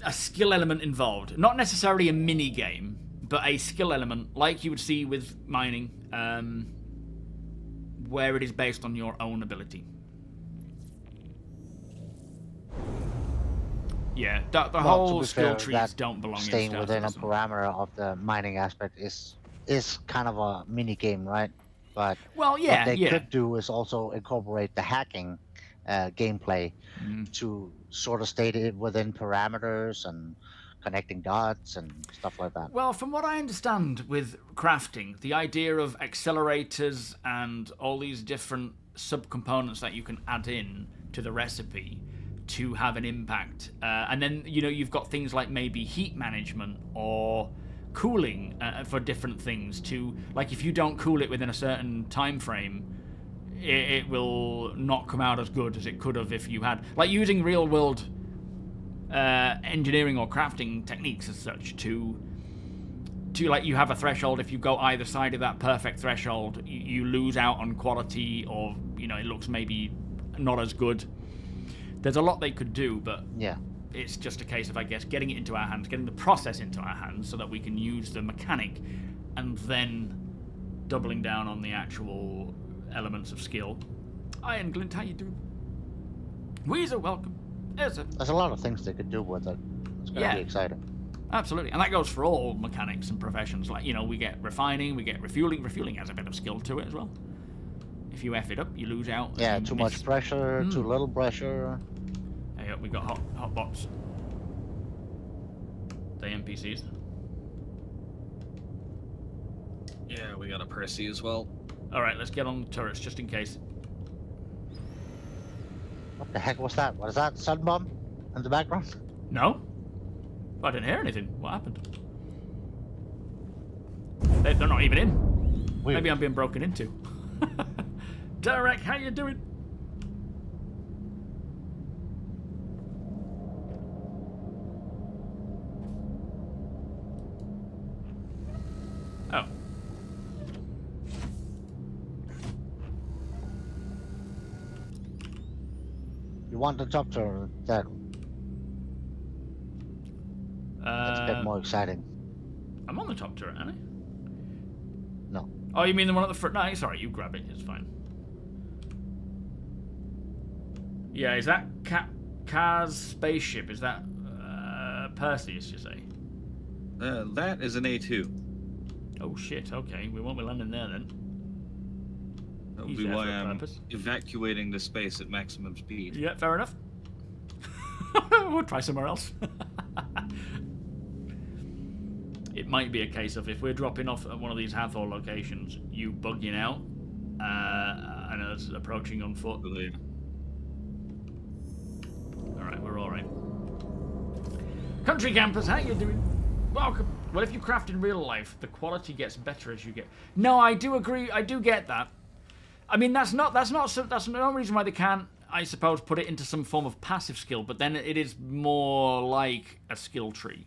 a skill element involved. Not necessarily a mini game, but a skill element like you would see with mining, where it is based on your own ability. Yeah, the whole skill trees don't belong in staying within a Starcitizen. parameter of the mining aspect is kind of a mini game, right? But well, yeah, what they could do is also incorporate the hacking gameplay to sort of state it within parameters and connecting dots and stuff like that. Well, from what I understand with crafting, the idea of accelerators and all these different subcomponents that you can add in to the recipe to have an impact, and then you've got things like maybe heat management or cooling for different things. To like, if you don't cool it within a certain time frame, it will not come out as good as it could have if you had, like, using real world engineering or crafting techniques as such to like, you have a threshold. If you go either side of that perfect threshold, you lose out on quality, or it looks maybe not as good. There's a lot they could do, but yeah, it's just a case of, I guess, getting it into our hands, getting the process into our hands so that we can use the mechanic, and then doubling down on the actual elements of skill. Iron Glint, how you doing? Weezer, welcome. There's a lot of things they could do with it. It's going to be exciting. Absolutely, and that goes for all mechanics and professions. Like, we get refining, we get refueling. Refueling has a bit of skill to it as well. If you F it up, you lose out. Yeah, too much pressure, too little pressure. Hey, we got hot bots. The NPCs. Yeah, we got a Percy as well. Alright, let's get on the turrets just in case. What the heck was that? Was that sun bomb in the background? No. I didn't hear anything. What happened? They're not even in. Weird. Maybe I'm being broken into. Derek, how you doing? Oh. You want the top turret? That. It's a bit more exciting. I'm on the top turret, aren't I? No. Oh, you mean the one at the front? No, sorry, you grab it. It's fine. Yeah, is that Kaz spaceship? Is that Perseus, you say? That is an A2. Oh shit, okay. We won't be landing there then. That would be why I'm evacuating the space at maximum speed. Yeah, fair enough. We'll try somewhere else. It might be a case of, if we're dropping off at one of these Hathor locations, you bugging out and us approaching on foot. Alright, we're alright. Country campers, how you doing? Welcome. Well, if you craft in real life, the quality gets better as you get. No, I do agree. I do get that. I mean, that's no reason why they can't, I suppose, put it into some form of passive skill, but then it is more like a skill tree.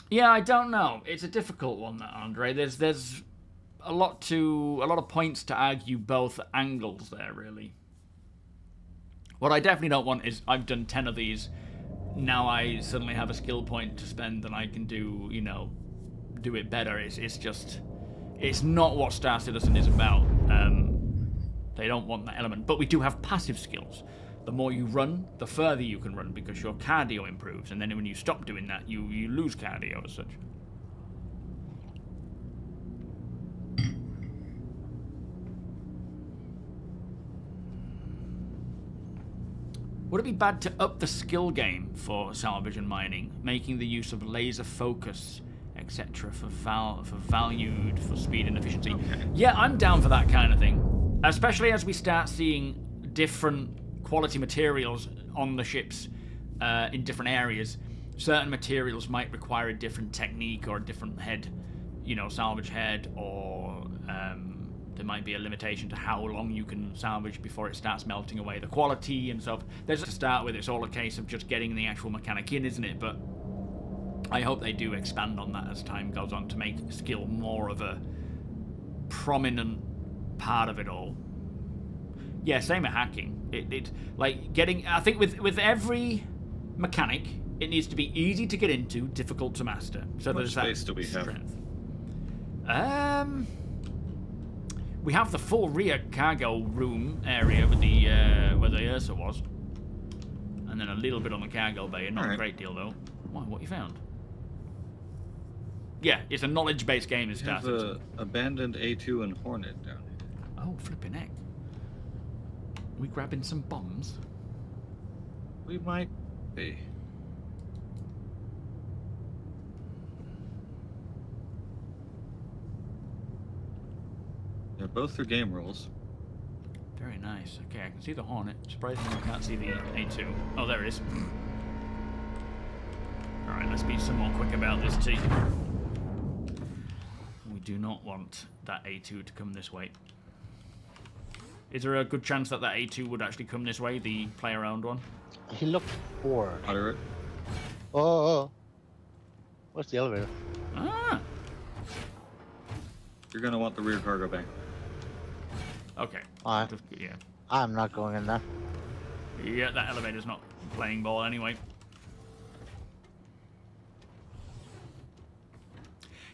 Yeah, I don't know. It's a difficult one, that, Andre. There's a lot of points to argue both angles there, really. What I definitely don't want is I've done 10 of these. Now I suddenly have a skill point to spend and I can do, you know, do it better. It's just, it's not what Star Citizen is about. They don't want that element. But we do have passive skills. The more you run, the further you can run because your cardio improves. And then when you stop doing that, you lose cardio as such. Would it be bad to up the skill game for salvage and mining, making the use of laser focus, etc. for valued for speed and efficiency? Okay. Yeah, I'm down for that kind of thing, especially as we start seeing different quality materials on the ships in different areas. Certain materials might require a different technique or a different head, you know, salvage head, or there might be a limitation to how long you can salvage before it starts melting away the quality and stuff. There's to start with, it's all a case of just getting the actual mechanic in, isn't it? But I hope they do expand on that as time goes on to make skill more of a prominent part of it all. Yeah, same with hacking. It like getting. I think with every mechanic, it needs to be easy to get into, difficult to master. So how much space do we strength. We have the full rear cargo room area with the where the Ursa was, and then a little bit on the cargo bay. Not a great deal though. What you found? Yeah, it's a knowledge-based game. It starts. There's abandoned A2 and Hornet down here. Oh, flipping heck! Are we grabbing some bombs? We might be. They're both through game rules. Very nice. Okay, I can see the Hornet. Surprisingly, I can't see the A2. Oh, there it is. Alright, let's be some more quick about this, T. We do not want that A2 to come this way. Is there a good chance that that A2 would actually come this way, the player-owned one? He looked bored. Utter it. Oh. Where's the elevator? Ah! You're gonna want the rear cargo bay. Okay. Alright. Yeah. I'm not going in there. Yeah, that elevator's not playing ball anyway.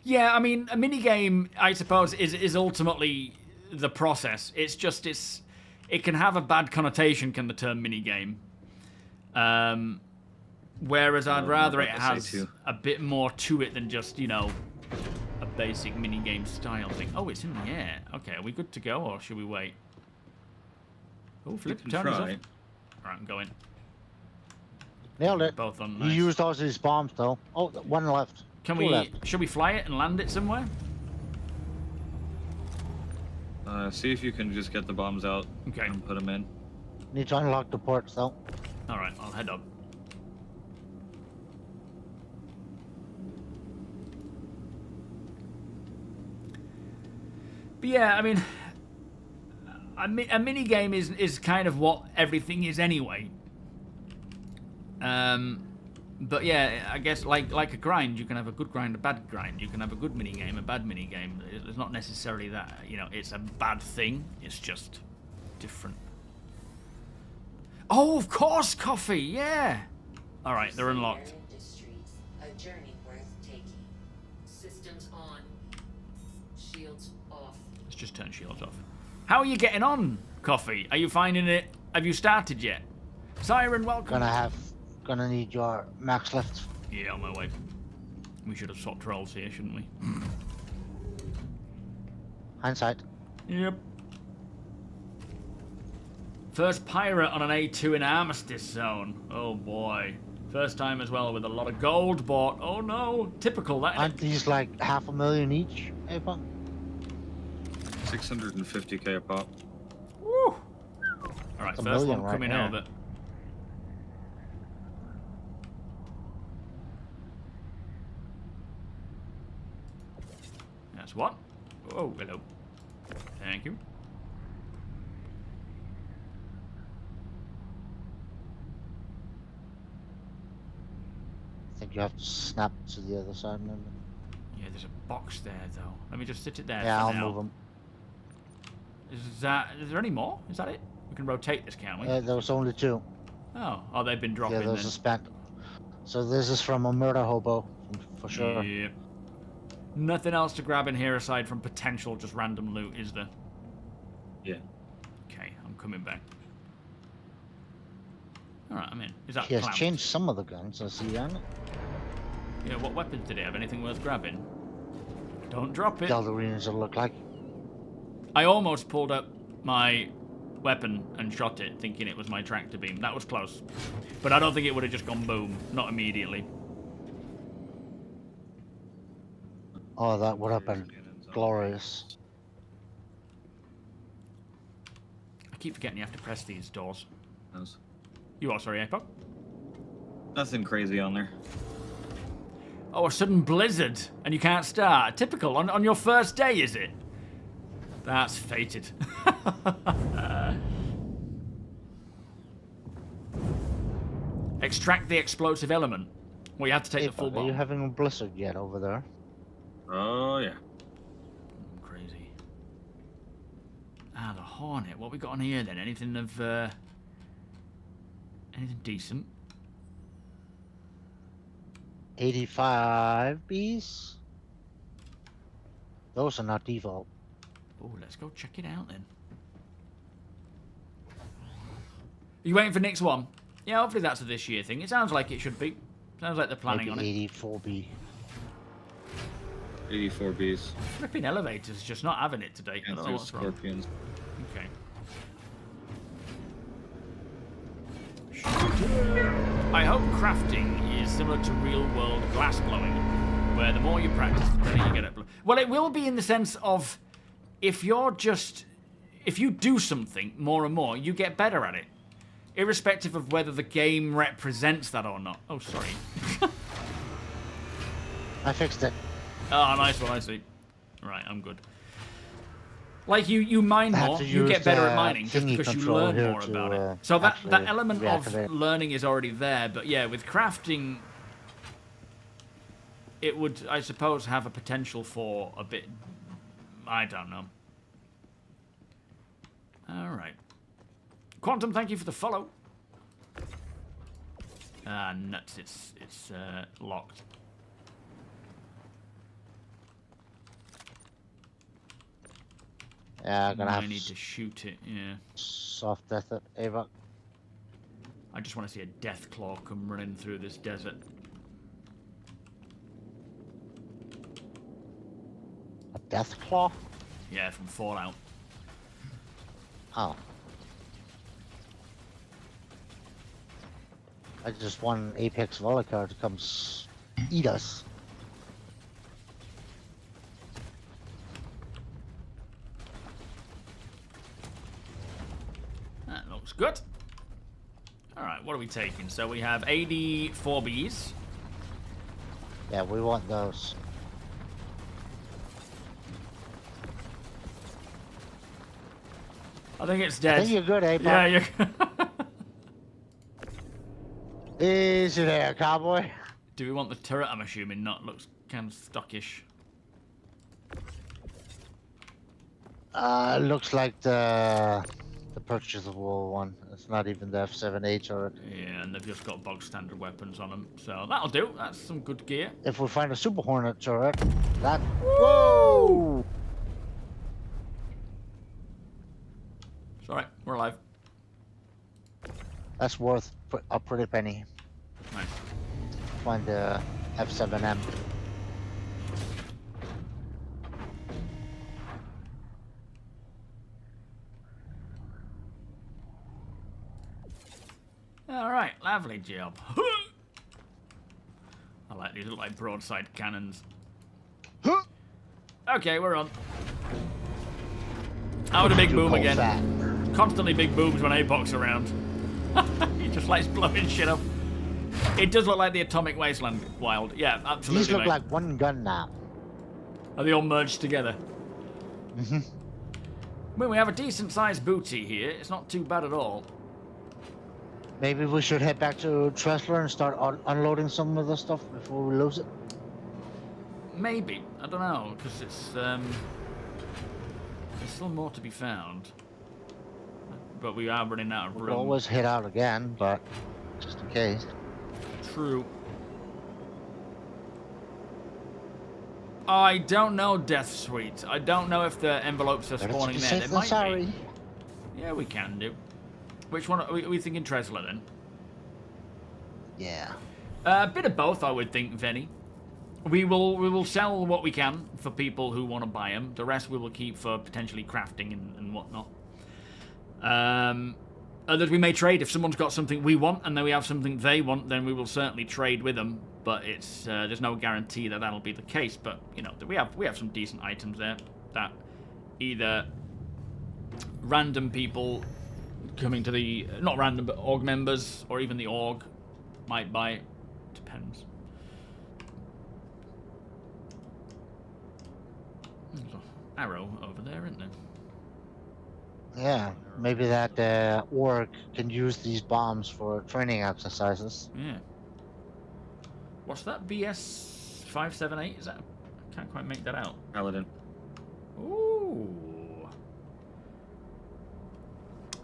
Yeah, I mean, a minigame, I suppose, is ultimately the process. It's just, it can have a bad connotation, can the term minigame. Whereas I'd rather it has a bit more to it than just, you know, a basic minigame style thing. Oh, it's in the air. Okay, are we good to go, or should we wait? Oh, flip, turn us off. Alright, I'm going. Nailed it. Both on. Nice. You used all these bombs, though. Oh, one left. Can we? Should we fly it and land it somewhere? See if you can just get the bombs out and put them in. Need to unlock the ports, though. Alright, I'll head up. But yeah, I mean, a mini game is kind of what everything is anyway. But yeah, I guess like a grind, you can have a good grind, a bad grind. You can have a good mini game, a bad mini game. It's not necessarily that, you know, it's a bad thing. It's just different. Oh, of course, coffee. Yeah. All right, they're unlocked. A journey worth taking. Systems on. Shields off. Let's just turn shields off. How are you getting on, coffee? Are you finding it? Have you started yet? Siren, welcome. Gonna need your max lift. Yeah, on my way. We should have swapped roles here, shouldn't we? Hindsight. Yep. First pirate on an A2 in Armistice Zone. Oh boy. First time as well with a lot of gold bought. Oh no. Typical, that. Aren't these like 500,000 each, Ava? 650k a pop. Woo! Alright, first one coming right over. That's what? Oh, hello. Thank you. I think you have to snap to the other side, maybe. Yeah, there's a box there, though. Let me just sit it there Yeah, for I'll now. move them. Is there any more? Is that it? We can rotate this, can't we? There was only 2. Oh, they've been dropping Yeah, those then. are spent. So this is from a murder hobo, for sure. Yep. Nothing else to grab in here aside from potential just random loot, is there? Yeah. Okay, I'm coming back. Alright, I'm in. Is that He has Cloud? changed some of the guns, I see that. Yeah, what weapons did he have? Anything worth grabbing? Don't drop it. Deltarines will look like. I almost pulled up my weapon and shot it, thinking it was my tractor beam. That was close. But I don't think it would have just gone boom. Not immediately. Oh, that would have been glorious. I keep forgetting you have to press these doors. Those. You are, sorry, Apo? Nothing crazy on there. Oh, a sudden blizzard, and you can't start. Typical. On your first day, is it? That's fated. Extract the explosive element. Well, you have to take Hey, the full bud, are you bomb. having a blizzard yet over there? Oh yeah. Crazy. Ah, the Hornet. What we got on here then? Anything of anything decent? 85 bees? Those are not default. Oh, let's go check it out then. Are you waiting for next one? Yeah, hopefully that's a this year thing. It sounds like it should be. Sounds like they're planning on Maybe it. 84B. 84 bees. Flipping elevators, just not having it today. I And don't know there's what's wrong. scorpions. Okay. I hope crafting is similar to real-world glass blowing, where the more you practice, the better you get at. Well, it will be in the sense of if you do something more and more, you get better at it, irrespective of whether the game represents that or not. Oh, sorry. I fixed it. Oh, nice one, I see. Right, I'm good. Like, you mine I have more, to you use get better at the mining just thingy because you control learn here more to, about it. So that actually element of reactivate. learning is already there, but yeah, with crafting, it would, I suppose, have a potential for a bit... I don't know. Alright. Quantum, thank you for the follow. Ah, nuts, it's locked. Yeah, I'm gonna I have need to shoot it, yeah. soft death at Ava. I just want to see a death claw come running through this desert. A death claw? Yeah, from Fallout. Oh. I just want an Apex Volicar to come eat us. That looks good. Alright, what are we taking? So we have 84 Bs. Yeah, we want those. I think it's I dead. think you're good, Apex. Yeah, you're Easy there, cowboy. Do we want the turret? I'm assuming not. Looks kind of stockish. Looks like the purchasable one. It's not even the F7A turret. Yeah, and they've just got bog standard weapons on them. So that'll do. That's some good gear. If we find a Super Hornet turret, that... Whoa! It's alright. We're alive. That's worth a pretty penny. Nice. Find the F7M. Alright, lovely job. I like these, look like broadside cannons. Okay, we're on. Out with a big You boom call again. that? Constantly big booms when Apox around. He just likes blowing shit up. It does look like the Atomic Wasteland Wild. Yeah, absolutely. These look mate. like one gun now. Are they all merged together? Mm-hmm. Well, we have a decent sized booty here. It's not too bad at all. Maybe we should head back to Tressler and start unloading some of the stuff before we lose it. Maybe. I don't know, because it's there's still more to be found. But we are running out of room. We'll always hit out again, but just in case. True. I don't know, Death Suite. I don't know if the envelopes are Better to spawning be there. safe They than might sorry. be. Yeah, we can do. Which one? Are we thinking Tresla then? Yeah. A bit of both, I would think, Venny. We will sell what we can for people who want to buy them. The rest we will keep for potentially crafting and whatnot. Others we may trade. If someone's got something we want and then we have something they want, then we will certainly trade with them. But it's there's no guarantee that that'll be the case. But you know, we have some decent items there that either random people coming to the not random but org members or even the org might buy. Depends. There's an arrow over there, isn't there? Yeah, maybe that orc can use these bombs for training exercises. Yeah. What's that? BS 578? Is that? I can't quite make that out. Paladin. Ooh.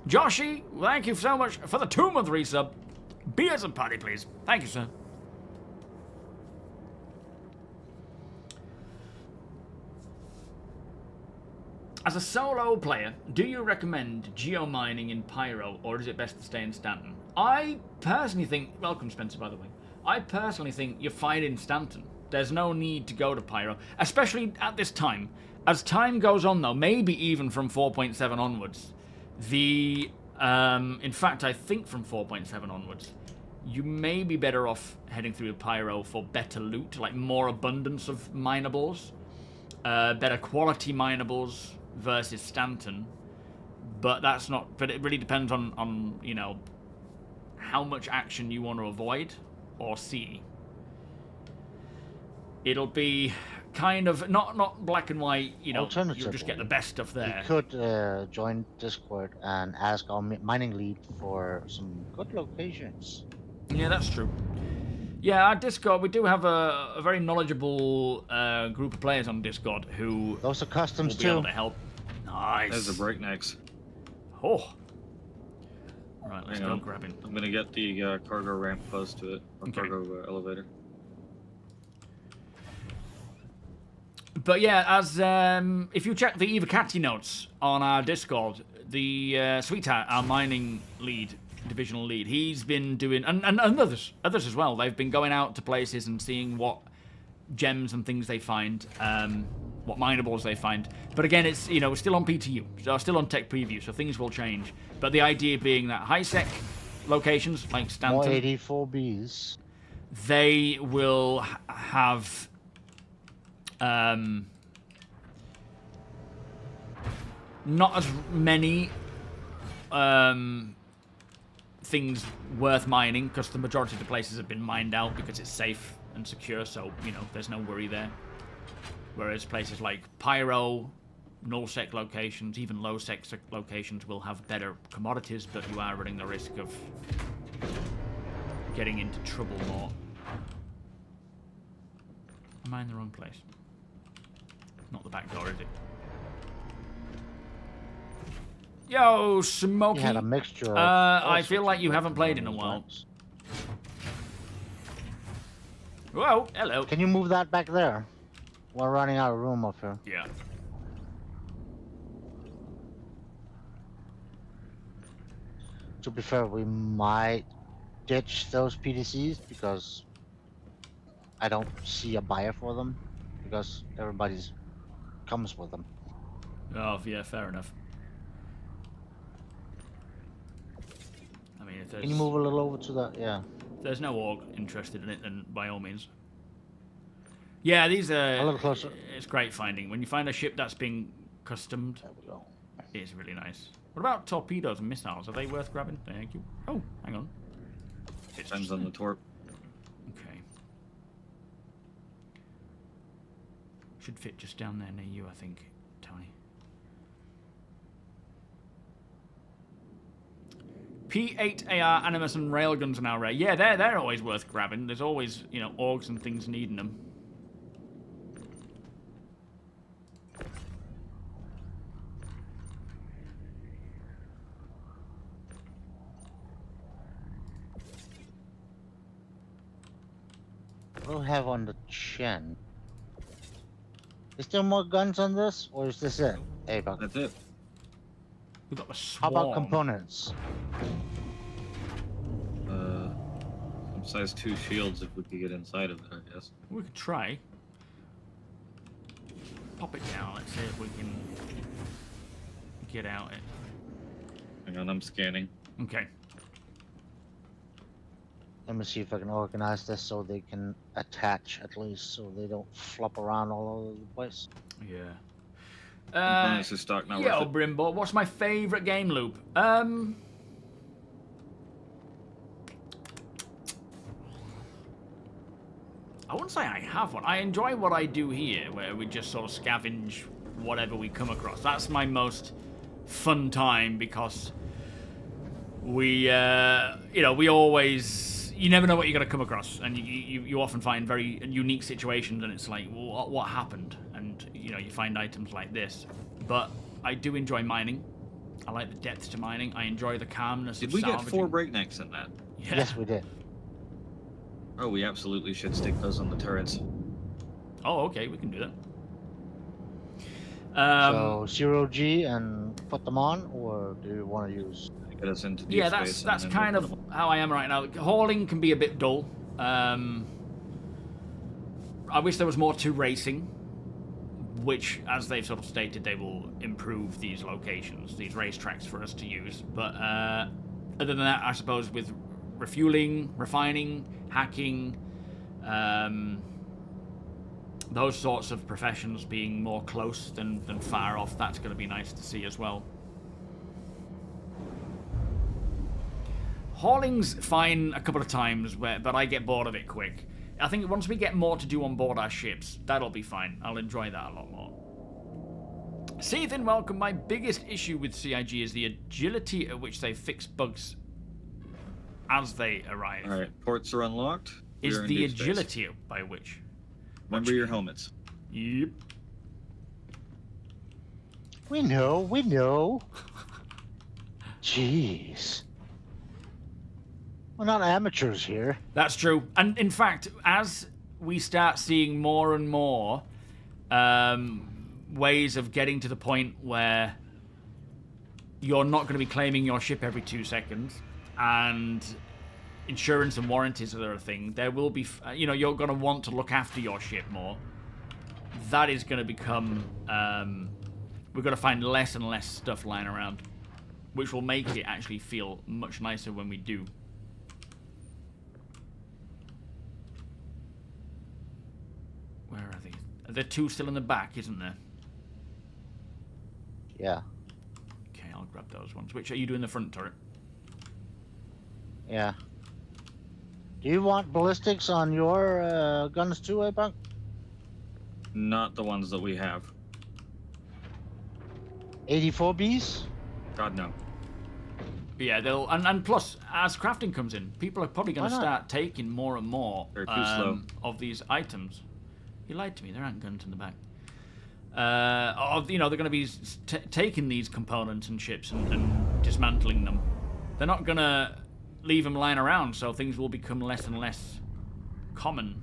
Joshy, thank you so much for the 2-month resub. Beers and party, please. Thank you, sir. As a solo player, do you recommend geomining in Pyro, or is it best to stay in Stanton? I personally think... Welcome, Spencer, by the way. I personally think you're fine in Stanton. There's no need to go to Pyro, especially at this time. As time goes on, though, maybe even from 4.7 onwards, the... in fact, I think from 4.7 onwards, you may be better off heading through Pyro for better loot, like more abundance of minables, better quality minables versus Stanton. But that's not... But it really depends on you know, how much action you want to avoid or see. It'll be kind of not black and white, you know, you'll just get the best stuff there. You could join Discord and ask our mining lead for some good locations. Yeah, that's true. Yeah, our Discord, we do have a very knowledgeable group of players on Discord who those are customs will be able too. to help. Nice. There's the breaknecks. Oh. Right, let's Hang go on. grabbing. I'm gonna get the cargo ramp close to it, or Okay. cargo elevator. But yeah, as if you check the Evocati notes on our Discord, the Sweetheart, our mining lead, divisional lead, he's been doing, and others as well, they've been going out to places and seeing what gems and things they find, what minables they find. But again, it's, you know, still on PTU, so still on tech preview, so things will change. But the idea being that high-sec locations like More Stanton, 84Bs. they will have not as many things worth mining, because the majority of the places have been mined out because it's safe and secure, so, you know, there's no worry there. Whereas places like Pyro, null-sec locations, even low-sec locations will have better commodities, but you are running the risk of getting into trouble more. Am I in the wrong place? Not the back door, is it? Yo, Smokey. You had a mixture of I feel like you haven't played in a while. Whoa, hello. Can you move that back there? We're running out of room up here. Yeah. To be fair, we might ditch those PDCs because I don't see a buyer for them, because everybody's comes with them. Oh, yeah, fair enough. I mean, if there's, Can you move a little over to that? Yeah. if there's no org interested in it, then by all means. Yeah, these are... A little closer. It's great finding. When you find a ship that's been customed, There we go. it's really nice. What about torpedoes and missiles? Are they worth grabbing? Thank you. Oh, hang on. Depends on the torp. Okay. Should fit just down there near you, I think, Tony. P8AR Animus and railguns are now rare. Yeah, they're always worth grabbing. There's always, you know, orgs and things needing them. What do we have on the chin? Is there more guns on this, or is this it? Hey, Buck. That's it. We've got the How swarm. about components? Some size 2 shields if we could get inside of it, I guess. We could try. Pop it down. Let's see if we can get out it. Hang on, I'm scanning. Okay. Let me see if I can organize this so they can attach at least, so they don't flop around all over the place. Yeah. Components is stock now. Yo, Worth it. Brimbo, what's my favourite game loop? I wouldn't say I have one. I enjoy what I do here, where we just sort of scavenge whatever we come across. That's my most fun time because we, we always, you never know what you're going to come across, and you often find very unique situations, and it's like, well, what happened? And, you find items like this. But I do enjoy mining. I like the depth to mining. I enjoy the calmness Did of we get salvaging. 4 breaknecks in that? Yeah. Yes, we did. Oh, we absolutely should stick those on the turrets. Oh, okay, we can do that. So 0G and put them on, or do you want to use? Get us into deep Yeah, space that's and then kind we'll of put 'em how I am right now. Hauling can be a bit dull. I wish there was more to racing, which, as they've sort of stated, they will improve these locations, these racetracks for us to use. But other than that, I suppose with refueling, refining, hacking, those sorts of professions being more close than far off, that's going to be nice to see as well. Hauling's fine a couple of times, but I get bored of it quick. I think once we get more to do on board our ships, that'll be fine. I'll enjoy that a lot more. Seethin, welcome. My biggest issue with CIG is the agility at which they fix bugs as they arrive. All right, ports are unlocked. We Is are in the deep space. agility by which? Remember your helmets. Yep. We know. Jeez. We're not amateurs here. That's true. And in fact, as we start seeing more and more ways of getting to the point where you're not going to be claiming your ship every 2 seconds, and insurance and warranties are a thing, there will be, you're going to want to look after your ship more. That is going to become, we're going to find less and less stuff lying around, which will make it actually feel much nicer when we do. Where are they? There 2 still in the back, isn't there? Yeah. Okay, I'll grab those ones. Which are you doing the front turret? Yeah. Do you want ballistics on your guns too, Abunk? Not the ones that we have. 84Bs? God, no. Yeah, they'll and plus as crafting comes in, people are probably going to Why not? start taking more and more They're too slow. of these items. You lied to me. There aren't guns in the back. They're going to be taking these components and ships and dismantling them. They're not going to leave them lying around, so things will become less and less common.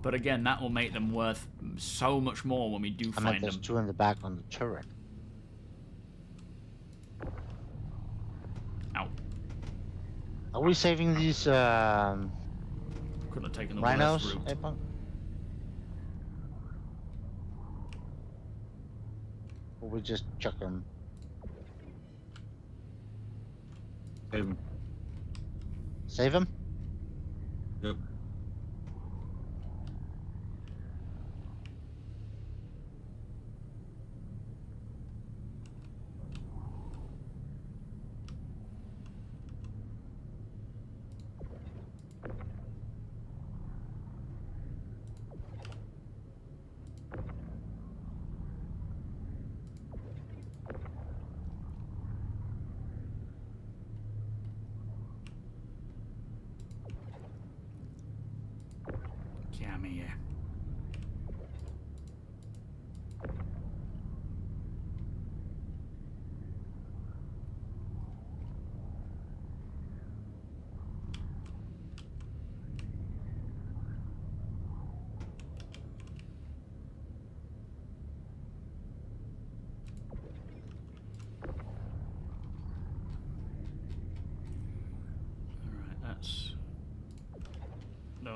But again, that will make them worth so much more when we do I meant find there's them. 2 in the back on the turret. Ow. Are we saving these Couldn't have taken the rhinos, worst route. Abunk? Or we just chuck them? Save 'em. Save them? Yep. Come here.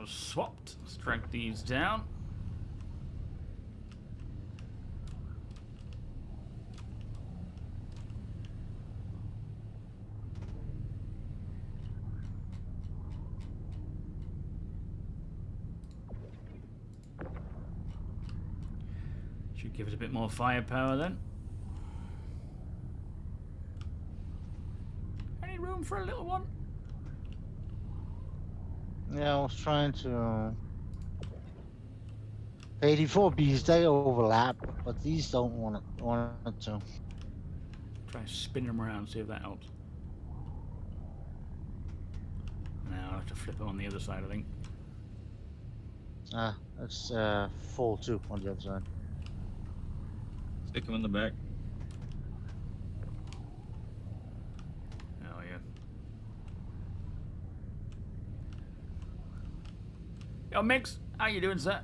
those swapped. Let's drag these down. Should give us a bit more firepower then. Any room for a little one? Yeah, I was trying to. The 84Bs, they overlap, but these don't want it to. Try to spin them around, see if that helps. No, I'll have to flip them on the other side, I think. It's full too on the other side. Stick him in the back. Oh, yeah. Yo, Mix, how you doing, sir?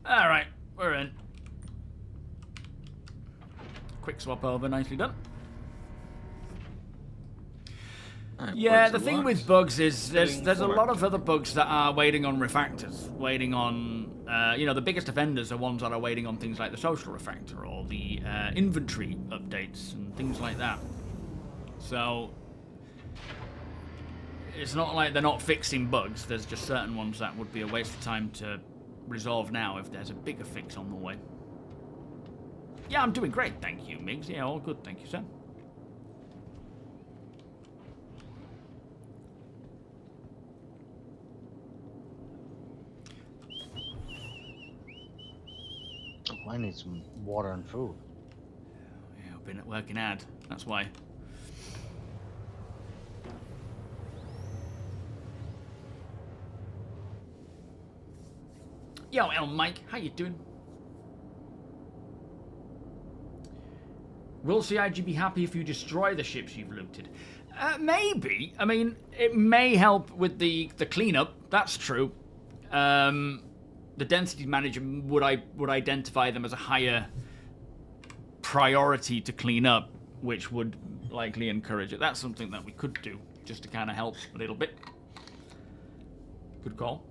All right, we're in. Quick swap over, nicely done. Yeah, the thing with bugs is there's a lot of other bugs that are waiting on refactors, waiting on, you know, the biggest offenders are ones that are waiting on things like the social refactor or the inventory updates and things like that. So it's not like they're not fixing bugs. There's just certain ones that would be a waste of time to resolve now if there's a bigger fix on the way. Yeah, I'm doing great, thank you, Migs. Yeah, all good, thank you, sir. Oh, I need some water and food. Yeah, I've been at working hard, that's why. Yo, El Mike, how you doing? Will CIG be happy if you destroy the ships you've looted? Maybe. I mean, it may help with the cleanup. That's true. The density manager would identify them as a higher priority to clean up, which would likely encourage it. That's something that we could do just to kind of help a little bit. Good call.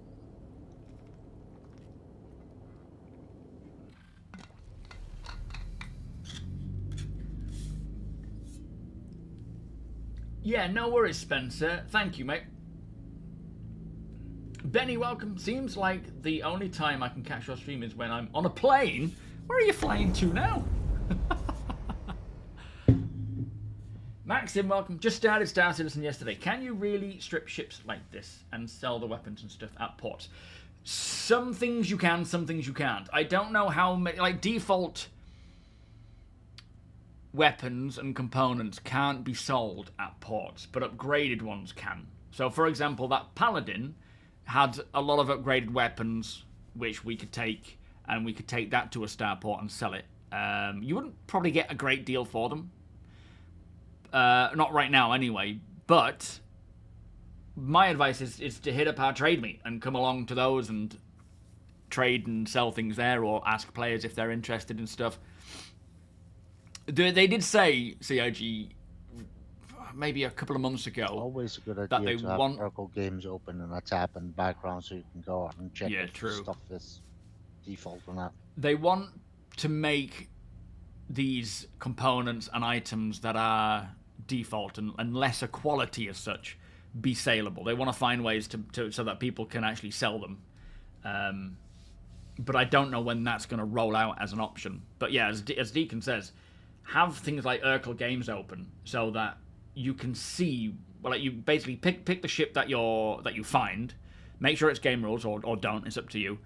Yeah, no worries, Spencer. Thank you, mate. Benny, welcome. Seems like the only time I can catch your stream is when I'm on a plane. Where are you flying to now? Maxim, welcome. Just started Star Citizen yesterday. Can you really strip ships like this and sell the weapons and stuff at ports? Some things you can, some things you can't. I don't know how many, like default weapons and components can't be sold at ports, but upgraded ones can. So, for example, that Paladin had a lot of upgraded weapons, which we could take, and we could take that to a starport and sell it. You wouldn't probably get a great deal for them. Not right now, anyway. But my advice is to hit up our trade meet and come along to those and trade and sell things there, or ask players if they're interested in stuff. They did say, CIG, maybe a couple of months ago, always a good idea that they to have want Oracle games open and a tab in the background so you can go out and check if stuff is default or not. They want to make these components and items that are default and lesser quality as such be saleable. They want to find ways to so that people can actually sell them. But I don't know when that's going to roll out as an option. But yeah, as Deacon says, have things like Urkel Games open so that you can see, well, like you basically pick the ship that you find, make sure it's game rules or don't, it's up to you,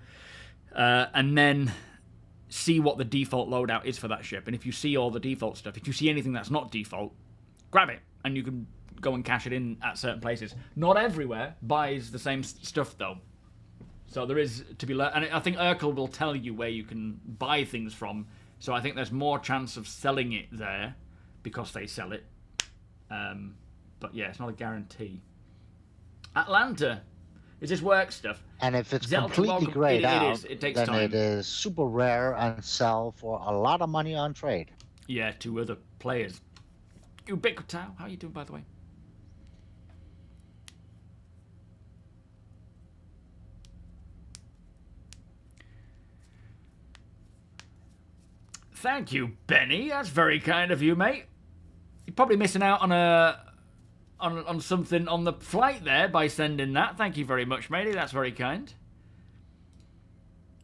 and then see what the default loadout is for that ship. And if you see all the default stuff, if you see anything that's not default, grab it and you can go and cash it in at certain places. Not everywhere buys the same stuff though, so there is to be learned. And I think Urkel will tell you where you can buy things from. So I think there's more chance of selling it there because they sell it. But yeah, it's not a guarantee. Atlanta, is this work stuff? And if it's Zelda, completely grayed out, it takes then time. it is super rare and sell for a lot of money on trade. Yeah, to other players. Ubiquitao, how you doing, by the way? Thank you, Benny. That's very kind of you, mate. You're probably missing out on on something on the flight there by sending that. Thank you very much, matey. That's very kind.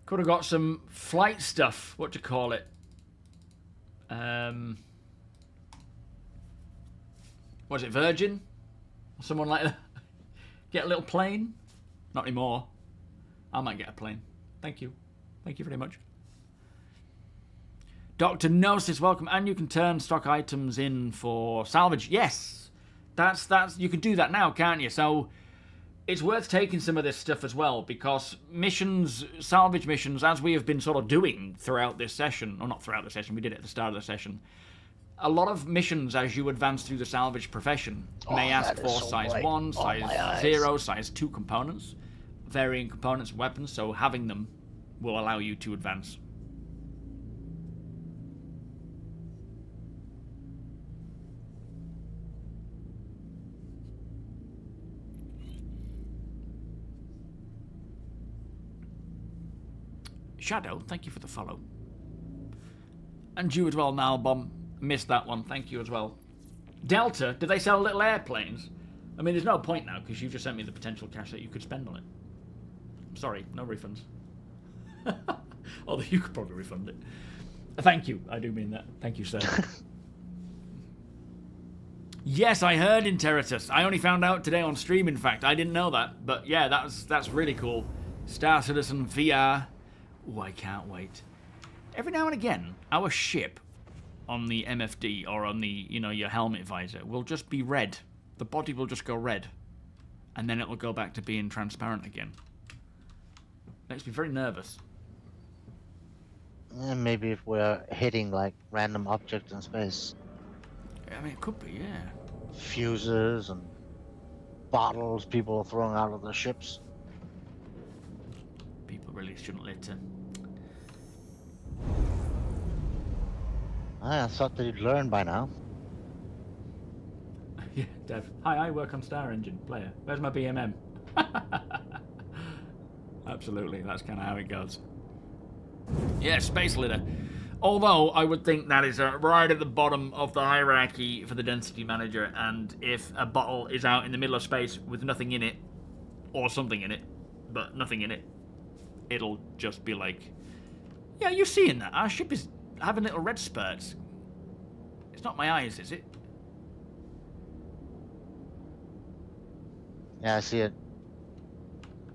Could have got some flight stuff. What do you call it? Was it Virgin? Or someone like that? Get a little plane? Not anymore. I might get a plane. Thank you. Thank you very much. Dr. Gnosis, welcome. And you can turn stock items in for salvage. Yes. That's you can do that now, can't you? So it's worth taking some of this stuff as well, because missions, salvage missions, as we have been sort of doing throughout this session, or not throughout the session, we did it at the start of the session. A lot of missions, as you advance through the salvage profession, may ask for size 1, size 0, size 2 components, varying components and weapons, so having them will allow you to advance. Shadow, thank you for the follow. And you as well, Nalbom. Missed that one. Thank you as well. Delta, do they sell little airplanes? I mean, there's no point now, because you've just sent me the potential cash that you could spend on it. Sorry, no refunds. Although you could probably refund it. Thank you. I do mean that. Thank you, sir. Yes, I heard Interitus. I only found out today on stream, in fact. I didn't know that. But yeah, that's really cool. Star Citizen VR. Oh, I can't wait. Every now and again, our ship on the MFD or on the, your helmet visor will just be red. The body will just go red. And then it will go back to being transparent again. Makes me very nervous. And maybe if we're hitting like random objects in space. I mean, it could be, yeah. Fuses and bottles people are throwing out of their ships. People really shouldn't litter. I thought they'd learn by now. Yeah, Dev. Hi, I work on Star Engine player. Where's my BMM? Absolutely, that's kind of how it goes. Yeah, space litter. Although, I would think that is right at the bottom of the hierarchy for the density manager, and if a bottle is out in the middle of space with nothing in it, or something in it, but nothing in it, it'll just be like, yeah, you're seeing that. Our ship is having little red spurts. It's not my eyes, is it? Yeah, I see it.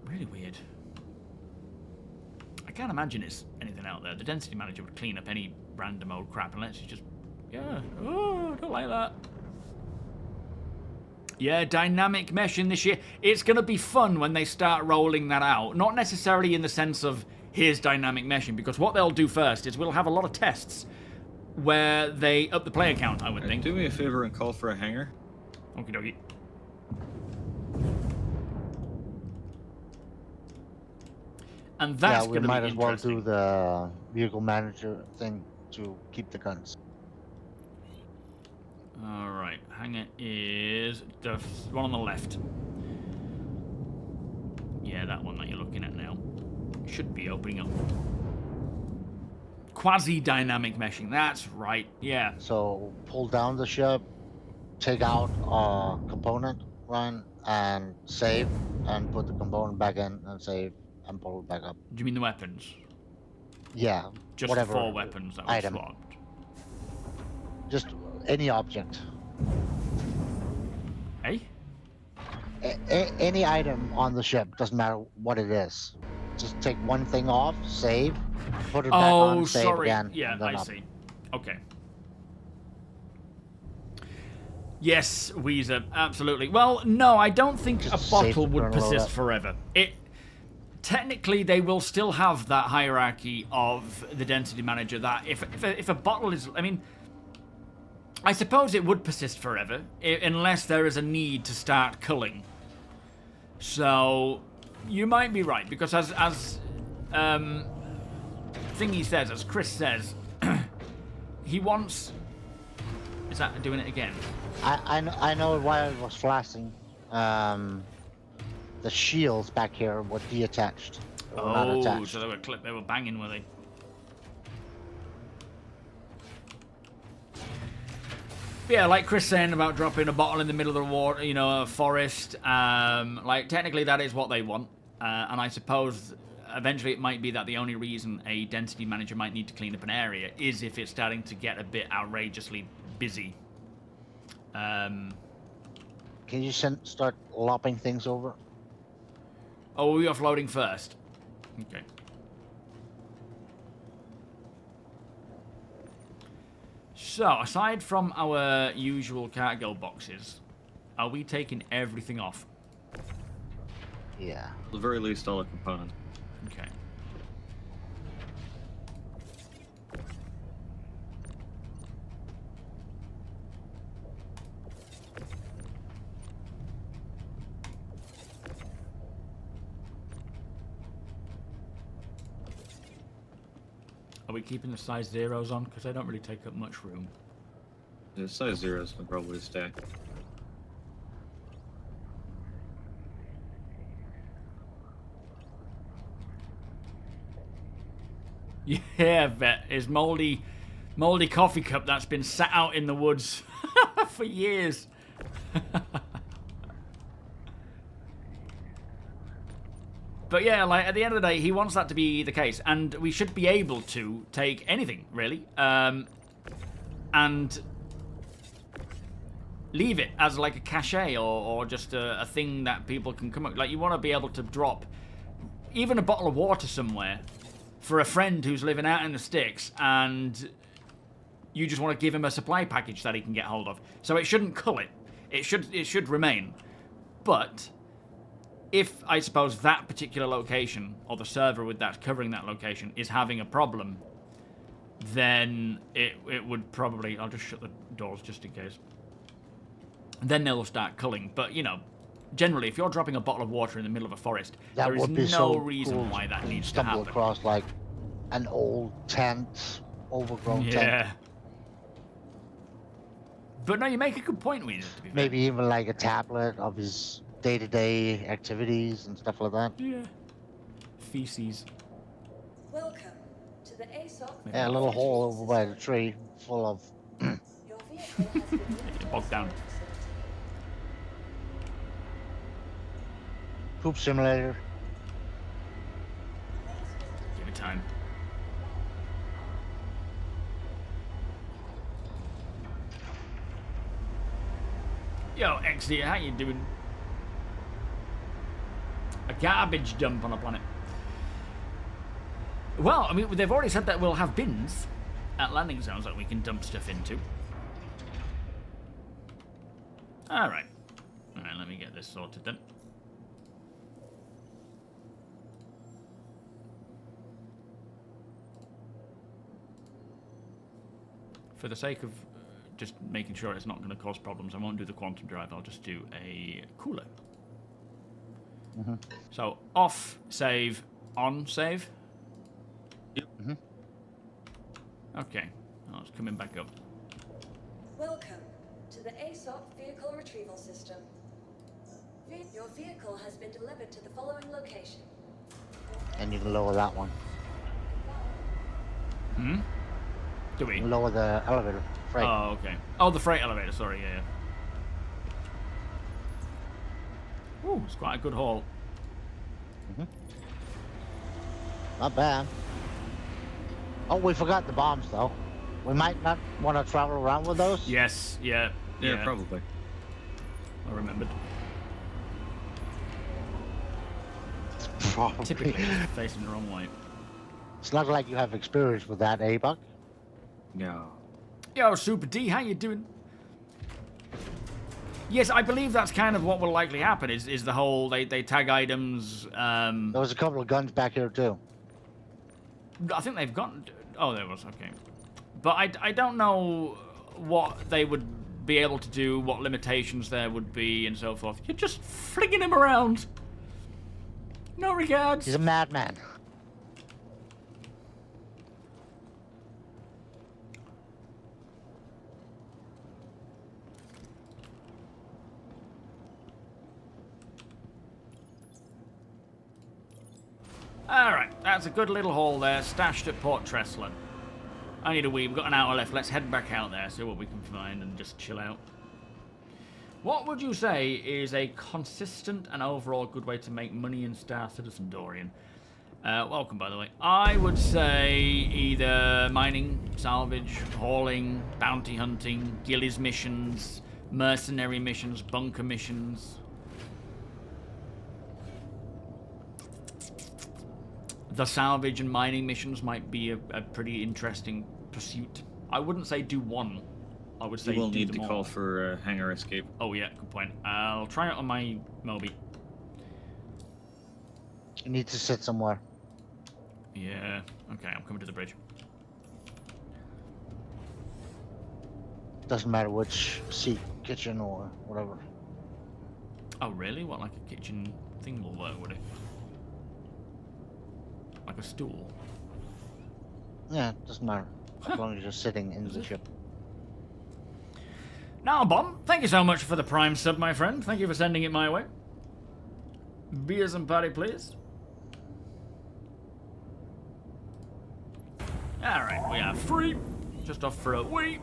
Really weird. I can't imagine it's anything out there. The density manager would clean up any random old crap unless you just... Yeah. Oh, I don't like that. Yeah, dynamic meshing this year. It's going to be fun when they start rolling that out. Not necessarily in the sense of, here's dynamic meshing, because what they'll do first is we'll have a lot of tests where they up the player count, I would think. Do me a favor and call for a hangar. Okie dokie. And that's yeah, we going to be might as well interesting. do the vehicle manager thing to keep the guns. Alright, hangar is the one on the left. Yeah, that one that you're looking at now. Should be opening up. Quasi-dynamic meshing, that's right, yeah. So pull down the ship, take out a component, run, and save, and put the component back in, and save, and pull it back up. Do you mean the weapons? Yeah, Just whatever 4 weapons that were item. swapped. Just any object. Eh? Any item on the ship, doesn't matter what it is. Just take one thing off, save, put it back on, save sorry. again. Yeah, and then I up. see. Okay. Yes, Weezer, absolutely. Well, no, I don't think Just a save bottle the would kernel persist up. forever. Technically, they will still have that hierarchy of the density manager that if a bottle is... I mean, I suppose it would persist forever unless there is a need to start culling. So, you might be right, because as Thingy says, as Chris says, he wants... Is that doing it again? I know why it was flashing. The shields back here were detached. They were not attached. So they were banging, were they? But yeah, like Chris saying about dropping a bottle in the middle of the water, you know, a forest. Like, technically that is what they want. And I suppose eventually it might be that the only reason a density manager might need to clean up an area is if it's starting to get a bit outrageously busy. Can you start lopping things over? Oh, we offloading first. Okay. So, aside from our usual cargo boxes, are we taking everything off? Yeah. At the very least, all the components. Okay. Are we keeping the size zeros on? Because they don't really take up much room. The size zeros can probably stay. Yeah, Vet. His moldy coffee cup that's been sat out in the woods for years. But yeah, like at the end of the day, he wants that to be the case, and we should be able to take anything really, and leave it as like a cachet or just a thing that people can come up. Like you want to be able to drop even a bottle of water somewhere for a friend who's living out in the sticks, and you just want to give him a supply package that he can get hold of. So it shouldn't cull it. It should remain, but if, I suppose, that particular location, or the server with that covering that location, is having a problem, then it would probably... I'll just shut the doors just in case. Then they'll start culling. But, you know, generally, if you're dropping a bottle of water in the middle of a forest, there is no reason why that needs to happen. Stumble across, like, an old tent, overgrown tent. Yeah. But no, you make a good point, Weezer, to be fair. Maybe even, like, a tablet of his day-to-day activities and stuff like that. Yeah. Feces. Welcome to the ASOP. Yeah, a little hole over by the tree full of... Your vehicle has been Bogged down. Poop simulator. Give it time. Yo, X here, how you doing? A garbage dump on a planet. Well, I mean, they've already said that we'll have bins at landing zones that we can dump stuff into. Alright. Alright, let me get this sorted then. For the sake of just making sure it's not going to cause problems, I won't do the quantum drive, I'll just do a cooler. Mm-hmm. So, off, save, on, save? Yep. Mm-hmm. Okay. Oh, it's coming back up. Welcome to the ASOP vehicle retrieval system. Your vehicle has been delivered to the following location. And you can lower that one. Hmm? Do we? Lower the elevator. Freight. Oh, okay. Oh, the freight elevator, sorry, yeah. Ooh, it's quite a good haul. Mm-hmm. Not bad. Oh, we forgot the bombs, though. We might not want to travel around with those. Yes, yeah. Yeah, probably. I remembered. Probably. Typically, facing the wrong way. It's not like you have experience with that, eh, Buck? No. Yo, Super D, how you doing? Yes, I believe that's kind of what will likely happen, is the whole, they tag items, There was a couple of guns back here, too. I think they've got... Oh, there was, okay. But I don't know what they would be able to do, what limitations there would be, and so forth. You're just flinging him around. No regards. He's a madman. Alright, that's a good little haul there, stashed at Port Tressler. I need a wee, we've got an hour left, let's head back out there, see what we can find and just chill out. What would you say is a consistent and overall good way to make money in Star Citizen, Dorian? Welcome, by the way. I would say either mining, salvage, hauling, bounty hunting, ghillies missions, mercenary missions, bunker missions. The salvage and mining missions might be a pretty interesting pursuit. I wouldn't say do one. I would say you will do need them to all. call for hangar escape. Oh yeah, good point. I'll try it on my Moby. You need to sit somewhere. Yeah. Okay, I'm coming to the bridge. Doesn't matter which seat, kitchen or whatever. Oh really? What, like a kitchen thing will work, would it? Like a stool? Yeah, doesn't matter. As long as you're sitting in the ship. Now, Bomb, thank you so much for the Prime sub, my friend. Thank you for sending it my way. Beers and party, please. Alright, we are free. Just off for a wee.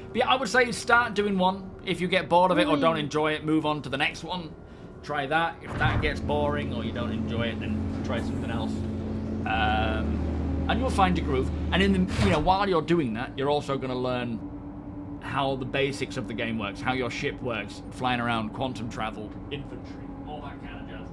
But yeah, I would say start doing one. If you get bored of it or don't enjoy it, move on to the next one. Try that. If that gets boring or you don't enjoy it, then try something else. And you'll find your groove. And in the, while you're doing that, you're also going to learn how the basics of the game works, how your ship works, flying around, quantum travel, infantry, all that kind of jazz.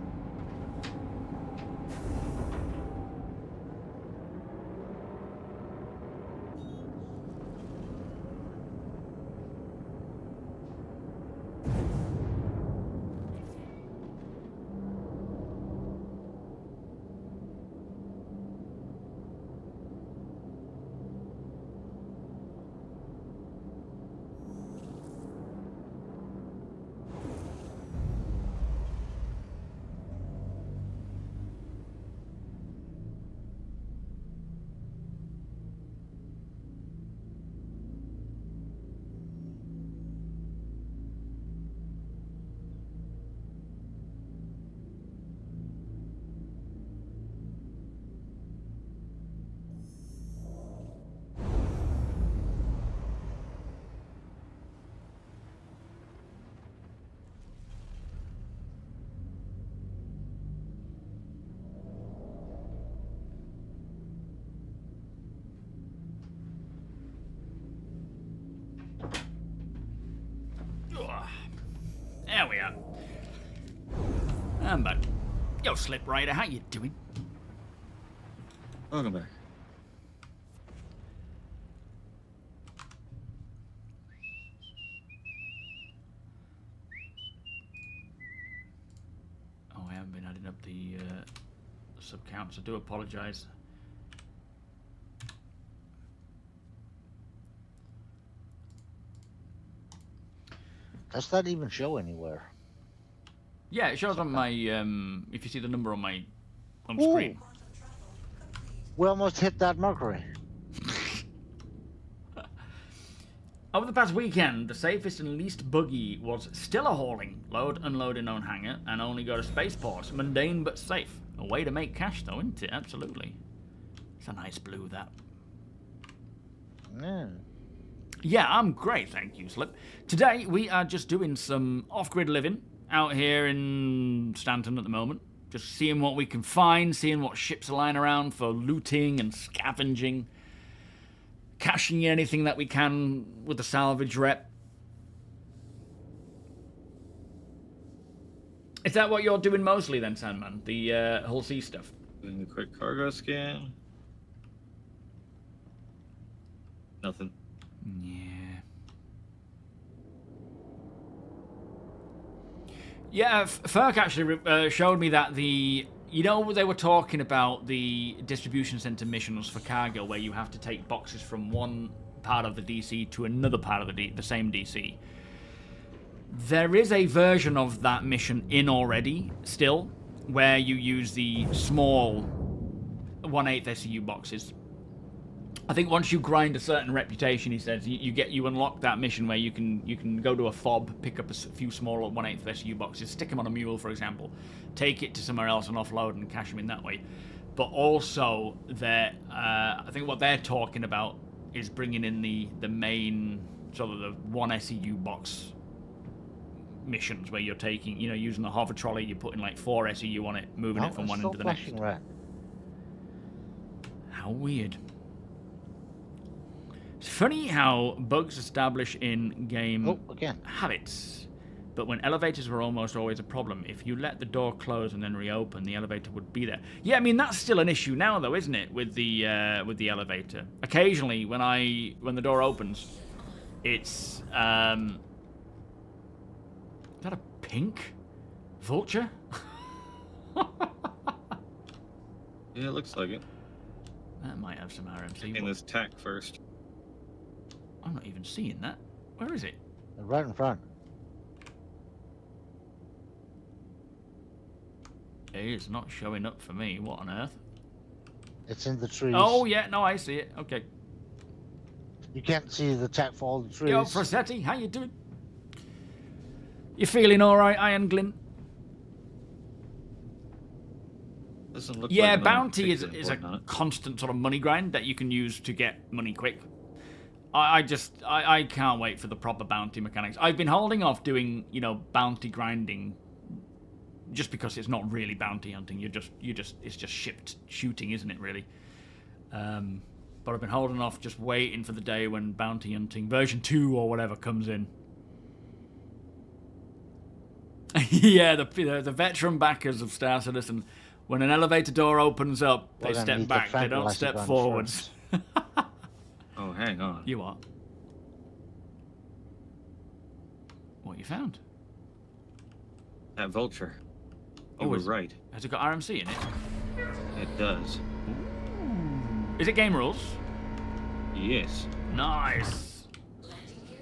There we are. I'm back. Yo, Slip Rider, how you doing? Welcome back. Oh, I haven't been adding up the sub counts. I do apologise. Does that even show anywhere? Yeah, it shows on my, if you see the number on my screen. We almost hit that Mercury. Over the past weekend, the safest and least buggy was still a hauling, load, unload in own hangar, and only go to spaceports. Mundane but safe. A way to make cash though, isn't it? Absolutely. It's a nice blue, that. Yeah. Yeah, I'm great, thank you, Slip. Today, we are just doing some off-grid living out here in Stanton at the moment. Just seeing what we can find, seeing what ships are lying around for looting and scavenging. Cashing in anything that we can with the salvage rep. Is that what you're doing mostly then, Sandman? The Hull C stuff? Doing a quick cargo scan. Nothing. Yeah. Yeah, Ferk actually showed me that they were talking about the distribution center missions for cargo where you have to take boxes from one part of the DC to another part of the same DC. There is a version of that mission in already, still, where you use the small 1/8 SCU boxes. I think once you grind a certain reputation, he says, you unlock that mission where you can go to a fob, pick up a few small 1/8 SU boxes, stick them on a mule, for example, take it to somewhere else and offload and cash them in that way. But also, I think what they're talking about is bringing in the main sort of the 1 SEU box missions where you're taking, using the hover trolley, you're putting like 4 SEU on it, moving it from one end to the next. Red. How weird. It's funny how bugs establish in-game habits, but when elevators were almost always a problem, if you let the door close and then reopen, the elevator would be there. Yeah, I mean that's still an issue now, though, isn't it? With the elevator. Occasionally, when the door opens, it's is that a pink vulture? Yeah, it looks like it. That might have some RMC. In this tack first. I'm not even seeing that. Where is it? Right in front. It's not showing up for me. What on earth? It's in the trees. Oh, yeah. No, I see it. Okay. You can't see the tech for all the trees. Yo, Frossetti, how you doing? You feeling all right, Iron Glint? Doesn't look yeah, like bounty is a constant sort of money grind that you can use to get money quick. I can't wait for the proper bounty mechanics. I've been holding off doing, bounty grinding just because it's not really bounty hunting. It's just shipped shooting, isn't it, really? But I've been holding off, just waiting for the day when bounty hunting version 2 or whatever comes in. Yeah, the veteran backers of Star Citizen, when an elevator door opens up, they step back, they don't step forwards. Oh, hang on. You what? What you found? That vulture. Oh, You were right. Has it got RMC in it? It does. Is it game rules? Yes. Nice.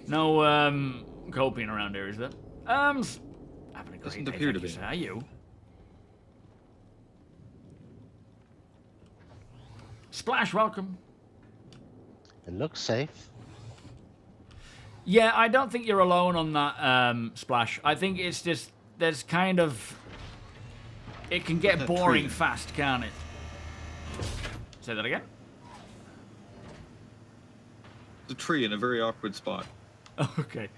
No coping around here, is there? Having a great Doesn't day, appear thank to you, be. sir. Are you? Splash, welcome. It looks safe. Yeah, I don't think you're alone on that, Splash. I think it's just, there's kind of... It can get boring fast, can't it? Say that again? The tree in a very awkward spot. Okay.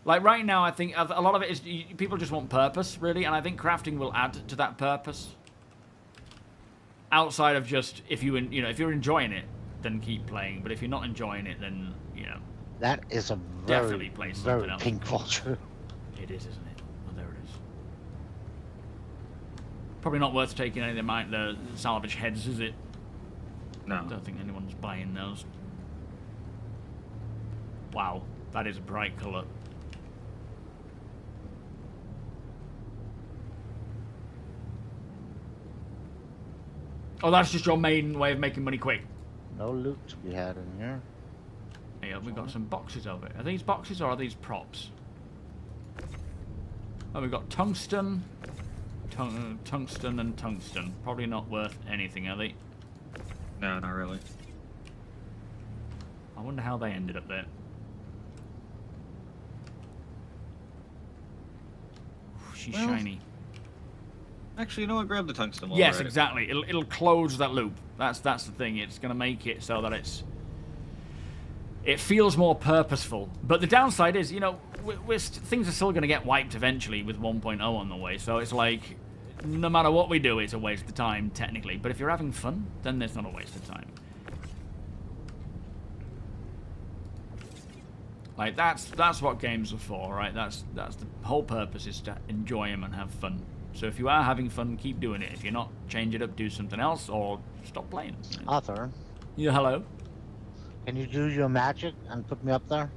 Like, right now, I think a lot of it is... People just want purpose, really, and I think crafting will add to that purpose. Outside of just, if you're enjoying it, then keep playing. But if you're not enjoying it, then, That is a definitely play something very else. pink vulture. It is, isn't it? Well, there it is. Probably not worth taking any of the salvage heads, is it? No. I don't think anyone's buying those. Wow, that is a bright colour. Oh, that's just your main way of making money quick. No loot to be had in here. Yeah, we've got some boxes over it. Are these boxes or are these props? Oh, we've got tungsten, tungsten and tungsten. Probably not worth anything, are they? No, not really. I wonder how they ended up there. Ooh, she's shiny. Actually, you know what? Grab the tungsten. Yes, exactly. It'll close that loop. That's the thing. It's going to make it so that it feels more purposeful. But the downside is, things are still going to get wiped eventually with 1.0 on the way. So it's like, no matter what we do, it's a waste of time technically. But if you're having fun, then there's not a waste of time. Like that's what games are for, right? That's the whole purpose, is to enjoy them and have fun. So if you are having fun, keep doing it. If you're not, change it up, do something else, or stop playing. Arthur. Yeah, hello. Can you do your magic and put me up there?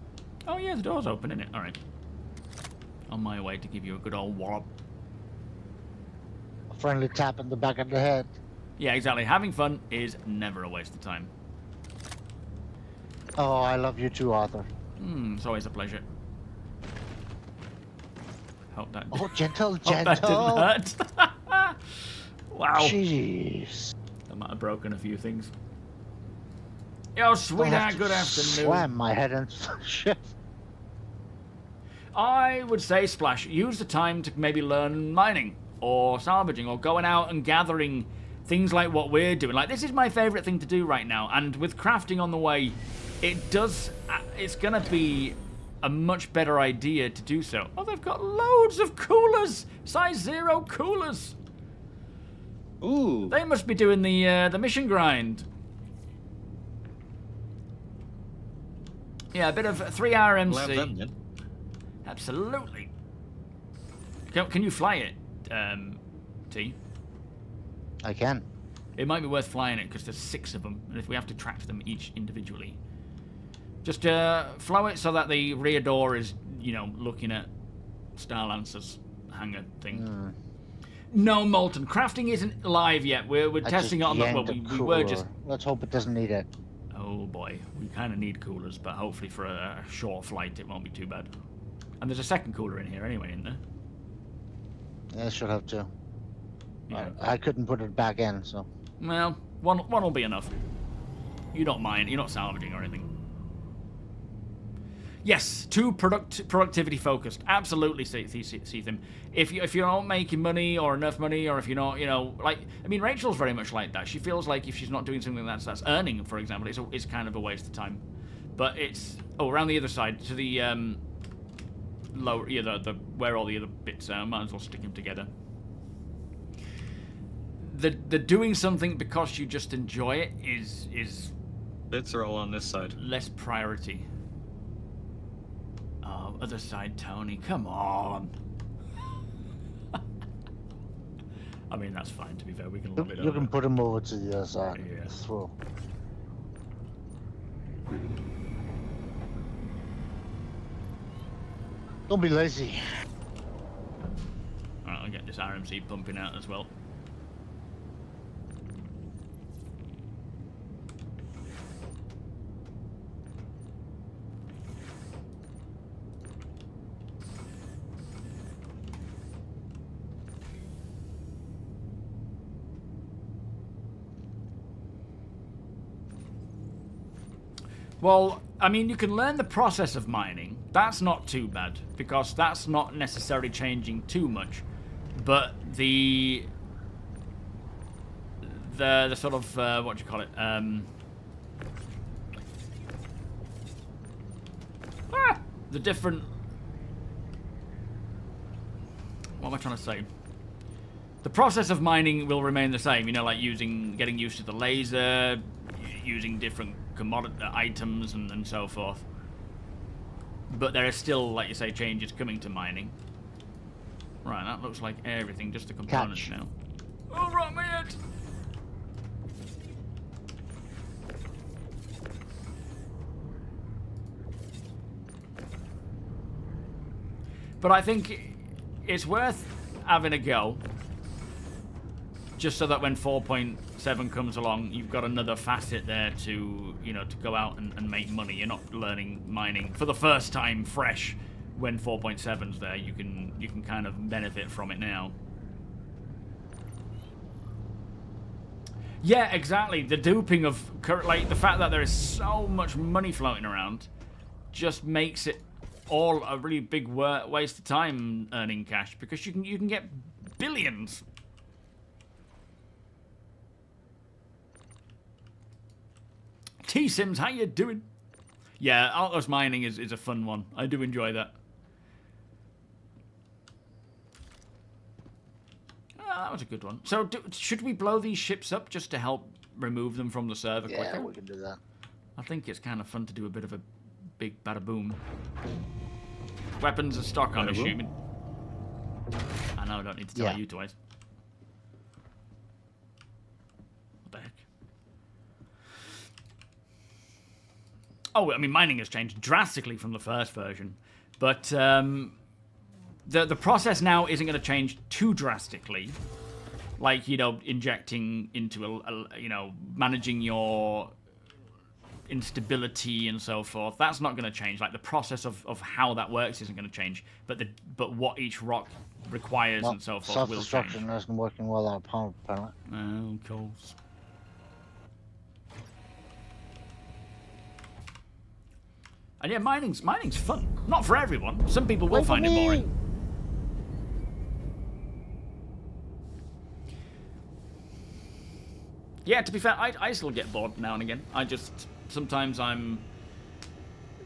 Oh yeah, the door's open, isn't it? All right. On my way to give you a good old wallop. A friendly tap in the back of the head. Yeah, exactly. Having fun is never a waste of time. Oh, I love you too, Arthur. It's always a pleasure. Hope that. Oh, gentle. Hope that didn't hurt. Wow. Jeez. might have broken a few things. Yo, sweetheart, good afternoon. Slam my head into the ship. I would say, Splash, use the time to maybe learn mining or salvaging or going out and gathering things like what we're doing. Like, this is my favourite thing to do right now, and with crafting on the way, it's going to be a much better idea to do so. Oh, they've got loads of coolers! Size 0 coolers! Ooh. They must be doing the mission grind. Yeah, a bit of 3-hour MC. We'll have them, then. Absolutely. Can you fly it, T? I can. It might be worth flying it because there's 6 of them, and if we have to track them each individually, just flow it so that the rear door is, you know, looking at Starlancer's hangar thing. No, Molten. Crafting isn't live yet. We're testing it on the. Well, we were just. Let's hope it doesn't need it. Oh boy, we kind of need coolers, but hopefully for a short flight it won't be too bad. And there's a second cooler in here anyway, isn't there? Yeah, I should have to. Yeah. I couldn't put it back in, so. Well, one will be enough. You don't mind. You're not salvaging or anything. Yes, too productivity focused. Absolutely, see them. If you're not making money or enough money, or if you're not, you know, like, I mean, Rachel's very much like that. She feels like if she's not doing something that's earning, for example, it's kind of a waste of time. But it's around the other side to the lower, yeah, the where all the other bits are. Might as well stick them together. The doing something because you just enjoy it is Bits are all on this side. less priority. Oh, other side, Tony. Come on. I mean, that's fine. To be fair, we can look it You over. can put him over to the other side. Yeah. Through. Don't be lazy. Alright, I'll get this RMC pumping out as well. Well, I mean, you can learn the process of mining. That's not too bad, because that's not necessarily changing too much. But the sort of, what do you call it? The different... What am I trying to say? The process of mining will remain the same, you know, like getting used to the laser, using different commodity items and so forth. But there are still, like you say, changes coming to mining. Right, that looks like everything, just the components Catch. now. Oh, right, my head! But I think it's worth having a go, just so that when 4.7 comes along, you've got another facet there to, you know, to go out and make money. You're not learning mining for the first time fresh. When 4.7's there, you can kind of benefit from it now. Yeah, exactly. The duping of, like, the fact that there is so much money floating around just makes it all a really big waste of time earning cash, because you can get billions. T-Sims, how you doing? Yeah, Altos mining is a fun one. I do enjoy that. That was a good one. So, should we blow these ships up just to help remove them from the server quicker? Yeah, we can do that. I think it's kind of fun to do a bit of a big bada boom. Weapons are stock, I'm Bada boom? assuming. I know, I don't need to tell you twice. What the heck? Oh, I mean, mining has changed drastically from the first version, but the process now isn't going to change too drastically. Like, you know, injecting into you know, managing your instability and so forth. That's not going to change. Like, the process of how that works isn't going to change, but what each rock requires and so forth will change. Self-destruction isn't working well on a pump, apparently. Oh, of course. And yeah, mining's fun. Not for everyone. Some people will find it boring. Yeah, to be fair, I still get bored now and again. Sometimes I'm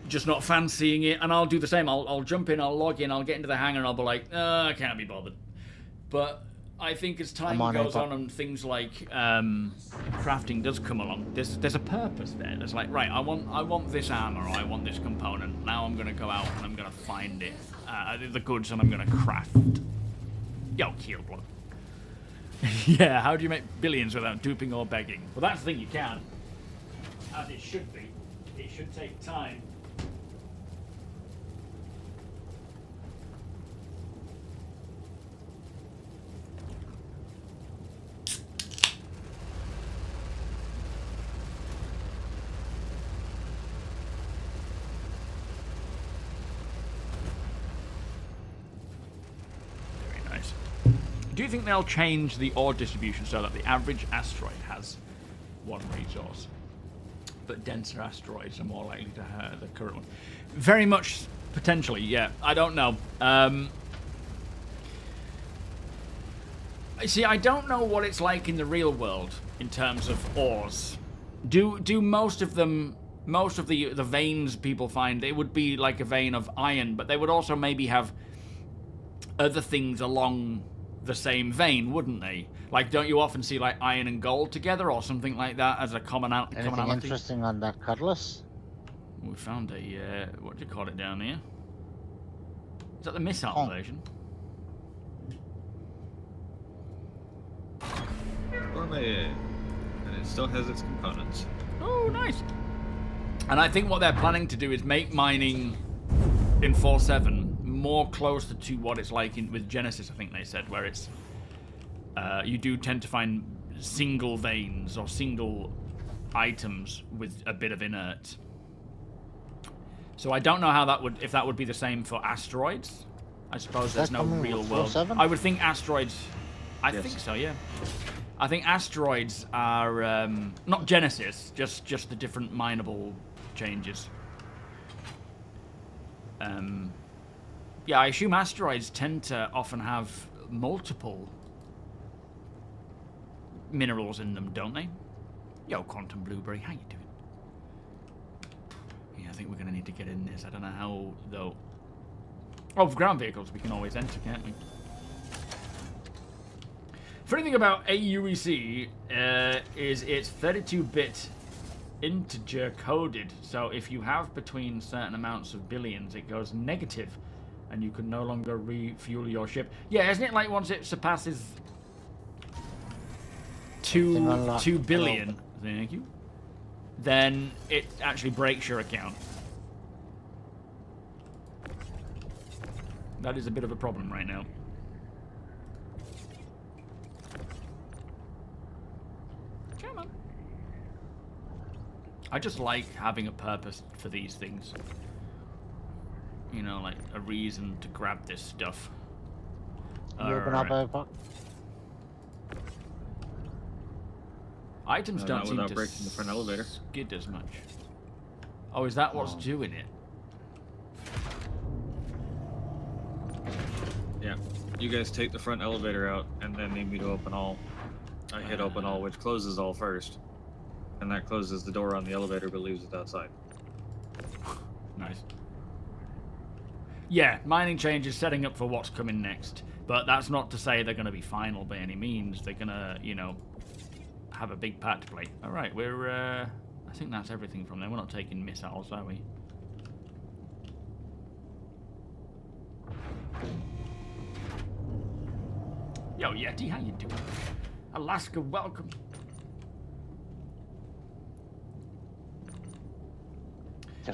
just not fancying it, and I'll do the same. I'll jump in, I'll log in, I'll get into the hangar, and I'll be like, I can't be bothered. But I think as time goes on and things like crafting does come along, there's a purpose there. There's like, right, I want this armor, or I want this component. Now I'm gonna go out and I'm gonna find it, the goods, and I'm gonna craft. Yo, kill blood. Yeah, how do you make billions without duping or begging? Well, that's the thing, you can. As it should be. It should take time. Do you think they'll change the ore distribution so that the average asteroid has one resource, but denser asteroids are more likely to hurt the current one? Very much potentially, yeah. I don't know. See, I don't know what it's like in the real world in terms of ores. Do most of them, most of the veins people find, it would be like a vein of iron, but they would also maybe have other things along the same vein, wouldn't they? Like, don't you often see like iron and gold together or something like that as a commonality? Anything interesting on that cutlass? We found a what do you call it down here? Is that the missile version? And it still has its components. Oh, nice. And I think what they're planning to do is make mining in 4.7 more closer to what it's like with Genesis, I think they said, where it's you do tend to find single veins or single items with a bit of inert. So I don't know how that would, if that would be the same for asteroids. I suppose there's no real world. I would think asteroids. I think so, yeah. I think asteroids are not Genesis, just the different mineable changes. Yeah, I assume asteroids tend to often have multiple minerals in them, don't they? Yo, Quantum Blueberry, how you doing? Yeah, I think we're going to need to get in this. I don't know how, though. Oh, for ground vehicles, we can always enter, can't we? Funny thing about AUEC is it's 32-bit integer coded. So if you have between certain amounts of billions, it goes negative. And you can no longer refuel your ship. Yeah, isn't it like once it surpasses 2 billion, thank you, then it actually breaks your account. That is a bit of a problem right now. Come on. I just like having a purpose for these things. You know, like a reason to grab this stuff. You open up Items don't seem to breaking the front elevator. Skid as much. Oh, is that what's doing it? Yeah. You guys take the front elevator out and then need me to open all. I hit open all, which closes all first. And that closes the door on the elevator but leaves it outside. Nice. Yeah, mining change is setting up for what's coming next. But that's not to say they're going to be final by any means. They're going to, you know, have a big part to play. All right, we're... I think that's everything from there. We're not taking missiles, are we? Yo, Yeti, how you doing? Alaska, welcome.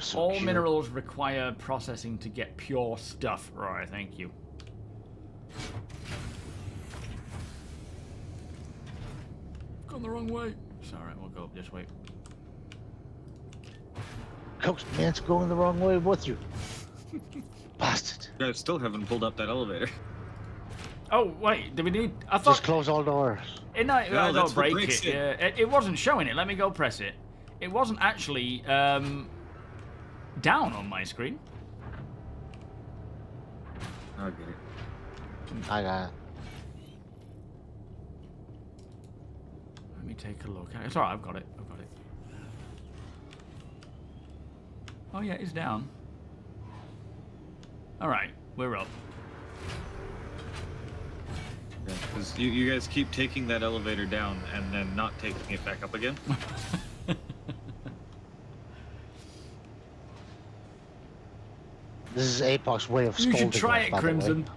So all cute. minerals require processing to get pure stuff. Right, thank you. Gone the wrong way. Sorry, we'll go up this way. Coach man's going the wrong way with you. Bastard. You guys still haven't pulled up that elevator. Oh, wait, do we need... I thought... Just close all doors. No, that's don't what break breaks it. It wasn't showing it. Let me go press it. It wasn't actually... down on my screen. I'll get it. I got it. Let me take a look. It's alright, I've got it. I've got it. Oh yeah, it's down. Alright, we're up. Yeah, because you guys keep taking that elevator down and then not taking it back up again. This is Apoc's way of You scolding should try us, it, by the way. Crimson.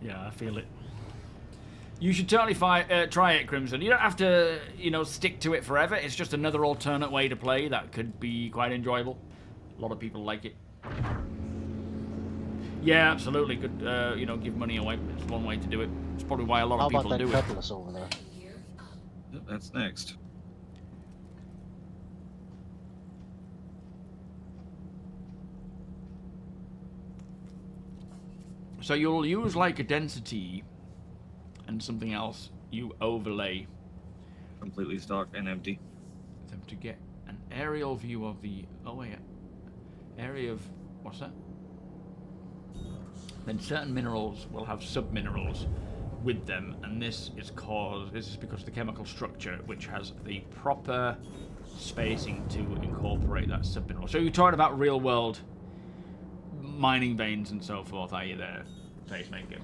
Yeah, I feel it. You should totally try it, Crimson. You don't have to, you know, stick to it forever. It's just another alternate way to play that could be quite enjoyable. A lot of people like it. Yeah, absolutely. Good, you know, give money away. It's one way to do it. It's probably why a lot How of about people that do it. cutlass over there? Yep, that's next. So you'll use like a density and something else you overlay Completely stock and empty. them to get an aerial view of the area of what's that? Then certain minerals will have sub-minerals with them, and this is because of the chemical structure, which has the proper spacing to incorporate that sub-mineral. So you're talking about real-world mining veins and so forth, are you there, Pacemaker?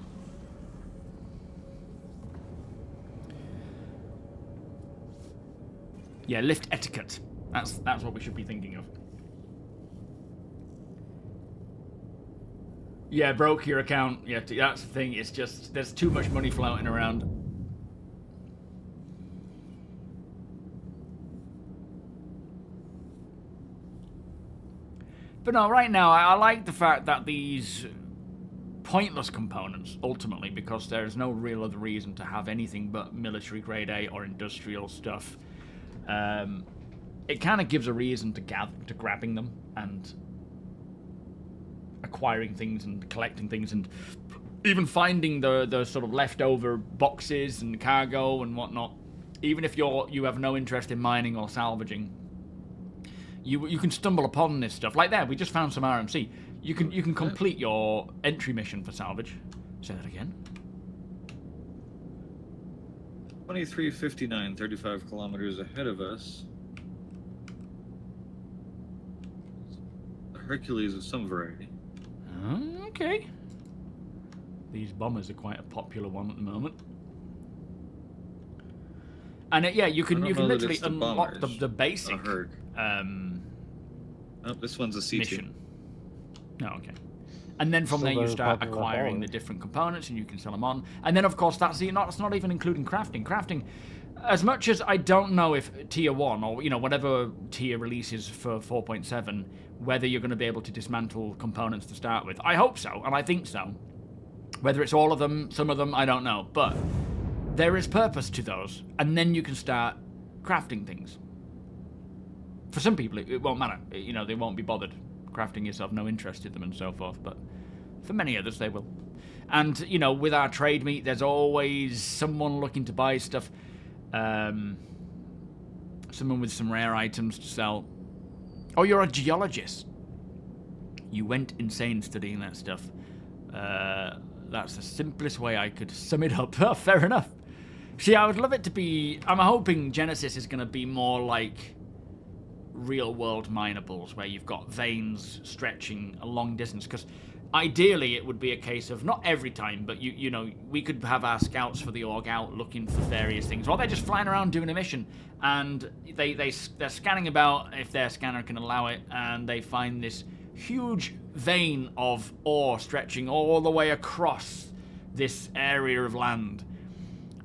Yeah, lift etiquette. That's what we should be thinking of. Yeah, broke your account. Yeah, that's the thing. It's just there's too much money floating around. But no, right now I like the fact that these pointless components, ultimately, because there's no real other reason to have anything but military grade A or industrial stuff. It kind of gives a reason to grabbing them and acquiring things and collecting things and even finding the sort of leftover boxes and cargo and whatnot. Even if you have no interest in mining or salvaging, you can stumble upon this stuff. Like there, we just found some RMC. You can complete your entry mission for salvage. Say that again. 2359, 35 kilometers ahead of us. A Hercules of some variety. Okay. These bombers are quite a popular one at the moment. And yeah, you can literally unlock the basic Oh, this one's a C2. mission. No, okay. And then from there you start acquiring the different components and you can sell them on. And then of course that's not even including crafting. Crafting, as much as I don't know if tier 1 or whatever tier releases for 4.7, whether you're going to be able to dismantle components to start with. I hope so, and I think so. Whether it's all of them, some of them, I don't know. But there is purpose to those, and then you can start crafting things. For some people, it won't matter. They won't be bothered crafting yourself, no interest in them and so forth. But for many others, they will. And, with our trade meet, there's always someone looking to buy stuff. Someone with some rare items to sell. Oh, you're a geologist. You went insane studying that stuff. That's the simplest way I could sum it up. Fair enough. See, I would love it to be... I'm hoping Genesis is going to be more like real-world minables, where you've got veins stretching a long distance. Because ideally, it would be a case of, not every time, but we could have our scouts for the org out looking for various things. Or they're just flying around doing a mission, and they're scanning about if their scanner can allow it, and they find this huge vein of ore stretching all the way across this area of land.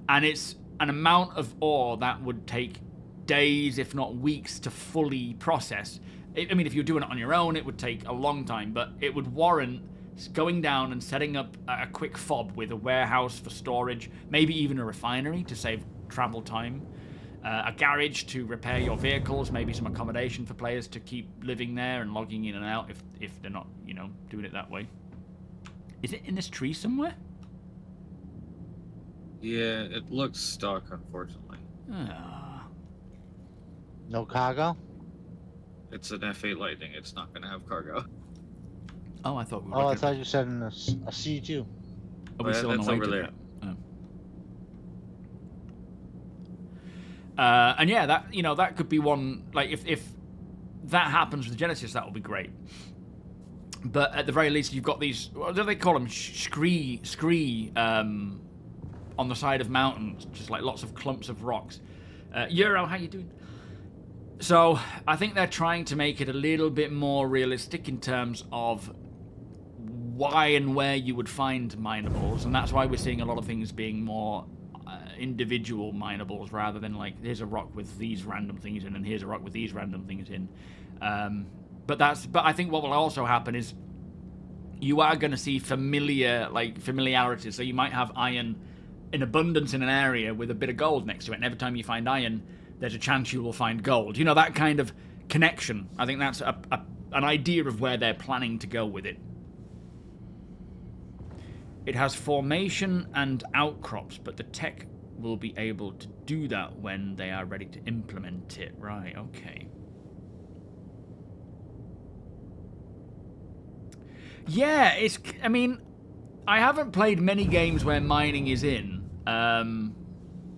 And it's an amount of ore that would take days, if not weeks, to fully process. I mean, if you're doing it on your own, it would take a long time, but it would warrant going down and setting up a quick fob with a warehouse for storage, maybe even a refinery to save travel time, a garage to repair your vehicles, maybe some accommodation for players to keep living there and logging in and out if they're not, doing it that way. Is it in this tree somewhere? Yeah, it looks stuck, unfortunately. Ah. No cargo? It's an F8 Lightning. It's not going to have cargo. Oh, I thought we were. Oh, I thought you said in a C2. Are we still on the that's way over to there. that? And yeah, that that could be one. Like if that happens with Genesis, that will be great. But at the very least, you've got these. What do they call them? Scree. On the side of mountains, just like lots of clumps of rocks. Euro, how you doing? So I think they're trying to make it a little bit more realistic in terms of why and where you would find minables, and that's why we're seeing a lot of things being more individual minables rather than like here's a rock with these random things in and here's a rock with these random things in. But I think what will also happen is you are going to see familiarity. So you might have iron in abundance in an area with a bit of gold next to it, and every time you find iron, there's a chance you will find gold. You know, that kind of connection. I think that's an idea of where they're planning to go with it. It has formation and outcrops, but the tech will be able to do that when they are ready to implement it. Right, okay. Yeah, I mean, I haven't played many games where mining is in,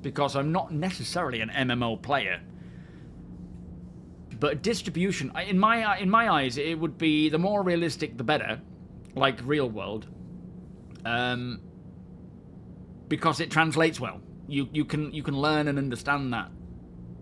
because I'm not necessarily an MMO player. But distribution, in my eyes, it would be the more realistic, the better, like real world, because it translates well. You can learn and understand that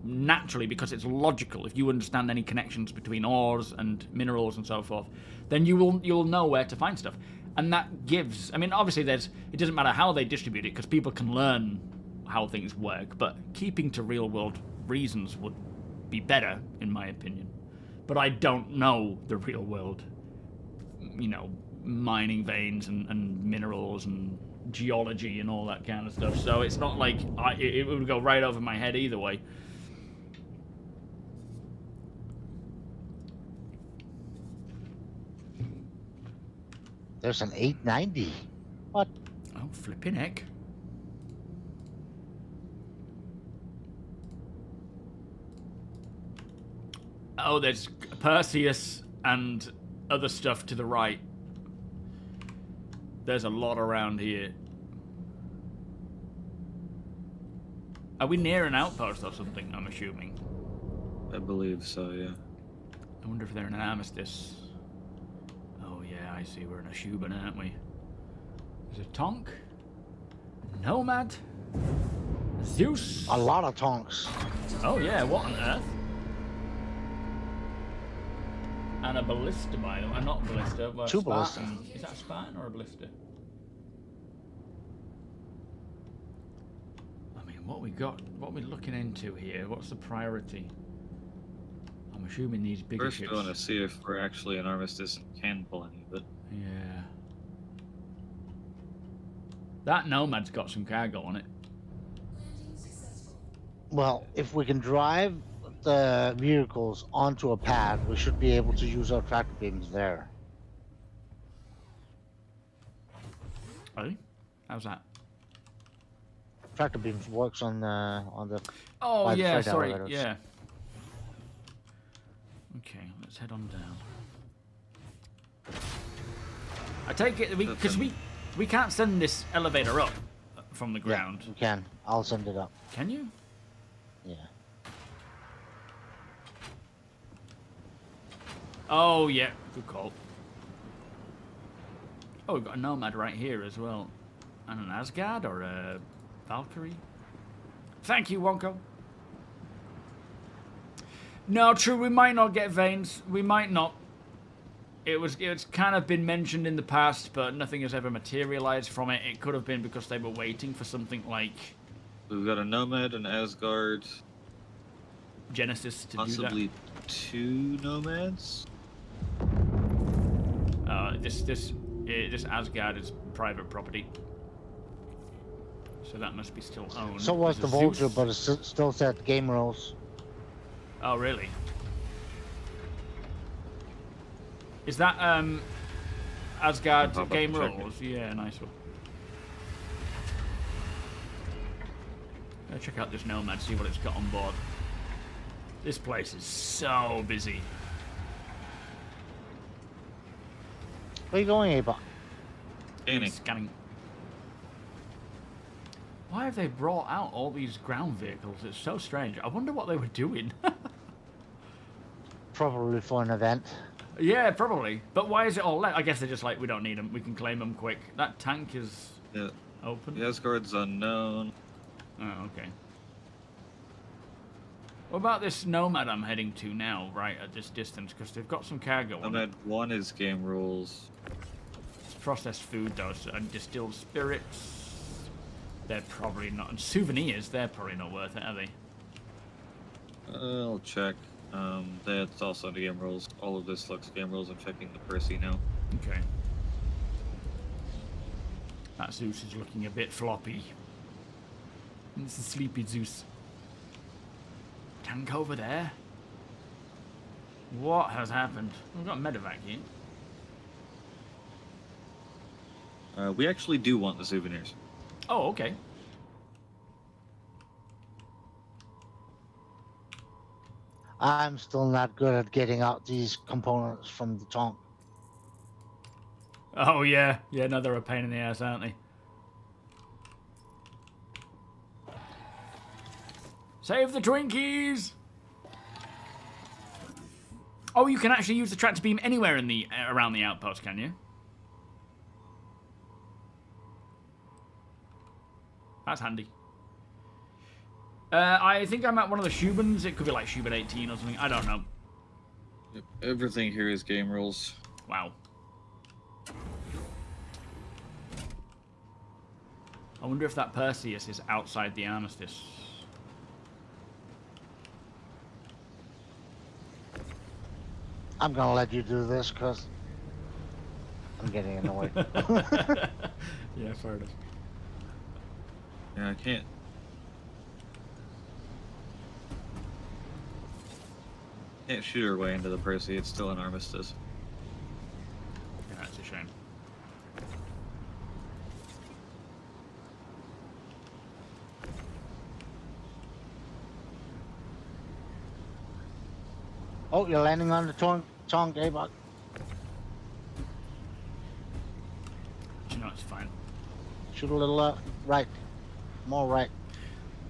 naturally because it's logical. If you understand any connections between ores and minerals and so forth, then you'll know where to find stuff. And that gives, I mean, obviously it doesn't matter how they distribute it because people can learn how things work, but keeping to real world reasons would be better, in my opinion. But I don't know the real world, mining veins and minerals and geology and all that kind of stuff. So it's not like it would go right over my head either way. There's an 890. What? Oh, flipping heck. Oh, there's Perseus and other stuff to the right. There's a lot around here. Are we near an outpost or something, I'm assuming? I believe so, yeah. I wonder if they're in an armistice. Oh yeah, I see. We're in a Shuban, aren't we? There's a Tonk. Nomad. Zeus. A lot of tonks. Oh yeah, what on earth? And a ballista, by the way. Not ballista, but Two Spartan. ballista. Is that a Spartan or a ballista? I mean, what we got? What are we looking into here? What's the priority? I'm assuming these bigger First, ships. we want to see if we're actually an armistice and can pull any of it. Yeah. That Nomad's got some cargo on it. Well, if we can drive the vehicles onto a pad, we should be able to use our tractor beams there. Really? How's that? Tractor beams works on the. Oh by the yeah, freight sorry, elevators. yeah. Okay, let's head on down. I take it because we can't send this elevator up from the ground. Yeah, we can. I'll send it up. Can you? Yeah. Oh yeah, good call. Oh, we've got a Nomad right here as well, and an Asgard or a Valkyrie. Thank you, Wonko. No, true. We might not get veins. We might not. It's kind of been mentioned in the past, but nothing has ever materialized from it. It could have been because they were waiting for something like We've got a Nomad, an Asgard, Genesis to possibly 2 Nomads. do that. This Asgard is private property, so that must be still owned. So was the There's a Vulture, Zeus. but it's still set game rules. Oh, really? Is that Asgard Pop up game and check it. rules? Yeah, nice one. Check out this Nomad, see what it's got on board. This place is so busy. Where you going, Ava? Scanning. Why have they brought out all these ground vehicles? It's so strange. I wonder what they were doing. Probably for an event. Yeah, probably. But why is it all left? I guess they're just like, we don't need them. We can claim them quick. That tank is open. The escort's unknown. Oh, okay. What about this Nomad I'm heading to now, right at this distance? Because they've got some cargo on it. Nomad 1 is game rules. It's processed food, though, and distilled spirits. They're probably not. And souvenirs, they're probably not worth it, are they? I'll check. That's also the game rules. All of this looks game rules. I'm checking the Percy now. Okay. That Zeus is looking a bit floppy. It's a sleepy Zeus. Tank over there? What has happened? We've got a medevac here. We actually do want the souvenirs. Oh, okay. I'm still not good at getting out these components from the tank. Oh, yeah. Yeah, no, they're a pain in the ass, aren't they? Save the Twinkies! Oh, you can actually use the tractor beam anywhere in the around the outpost, can you? That's handy. I think I'm at one of the Shubans. It could be like Shuban 18 or something. I don't know. Yep, everything here is game rules. Wow. I wonder if that Perseus is outside the armistice. I'm gonna let you do this because I'm getting annoyed. Yeah, fair enough. Yeah, I can't. Can't shoot our way into the Percy. It's still an armistice. Yeah, that's a shame. Oh, you're landing on the tank, Ava. You know, it's fine. Shoot a little right. More right.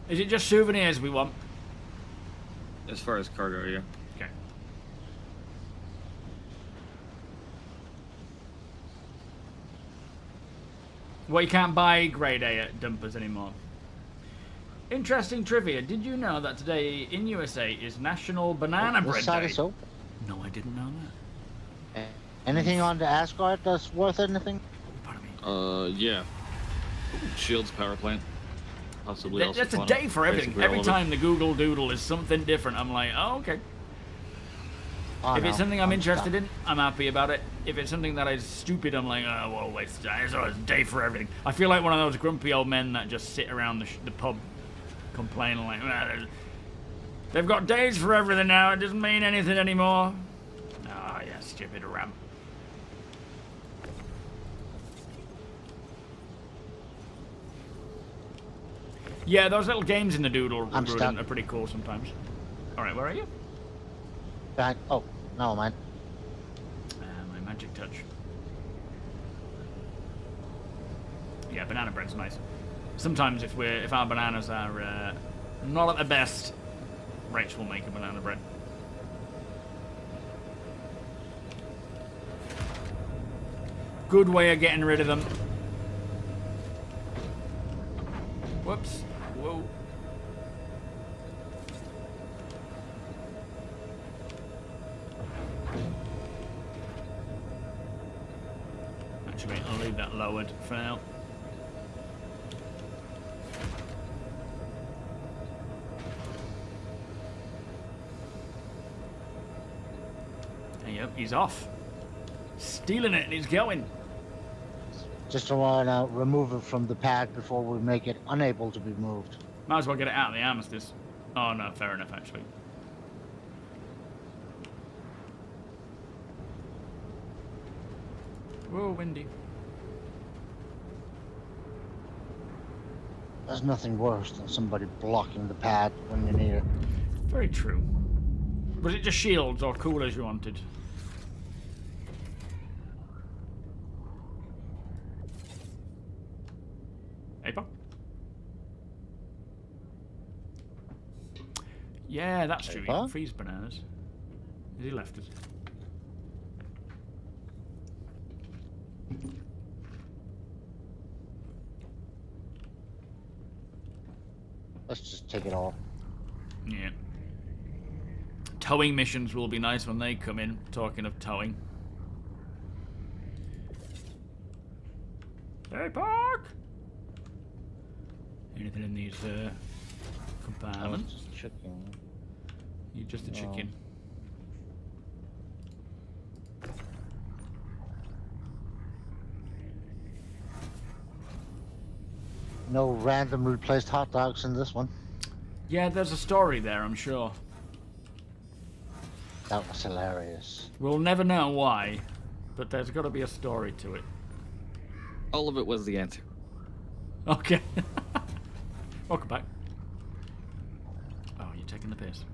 Is it just souvenirs we want? As far as cargo, yeah. Okay. Well, you can't buy grade A at dumpers anymore. Interesting trivia. Did you know that today in USA is National Banana Bread Day? Soap? No, I didn't know that. Anything on the Asgard that's worth anything? Pardon me. Yeah. Shields power plant. Possibly also That's a day for everything. Every time the Google Doodle is something different, I'm like, oh, okay. Oh, if it's something I'm interested stuck. in, I'm happy about it. If it's something that is stupid, I'm like, oh, well, it's a day for everything. I feel like one of those grumpy old men that just sit around the pub complaining like, well, they've got days for everything now. It doesn't mean anything anymore. Ah, yeah, stupid ram. Yeah, those little games in the Doodle are pretty cool sometimes. All right, where are you? Back. Oh, no, man. My magic touch. Yeah, banana bread's nice. Sometimes if our bananas are not at the best, Rach will make a banana bread. Good way of getting rid of them. Whoops. Whoa. Actually, I'll leave that lowered for now. Yep, he's off. Stealing it and he's going. Just want to remove it from the pad before we make it unable to be moved. Might as well get it out of the armistice. Oh no, fair enough actually. Whoa, windy. There's nothing worse than somebody blocking the pad when you need it. Very true. Was it just shields or coolers you wanted? Yeah, that's true. You can Huh? freeze bananas. Has he left us? Let's just take it all. Yeah. Towing missions will be nice when they come in. Talking of towing. Hey, Park! Anything in these compartments? Just chicken. You're just a chicken. No random replaced hot dogs in this one. Yeah, there's a story there, I'm sure. That was hilarious. We'll never know why, but there's got to be a story to it. All of it was the answer. Okay. Welcome back. Oh, you're taking the piss.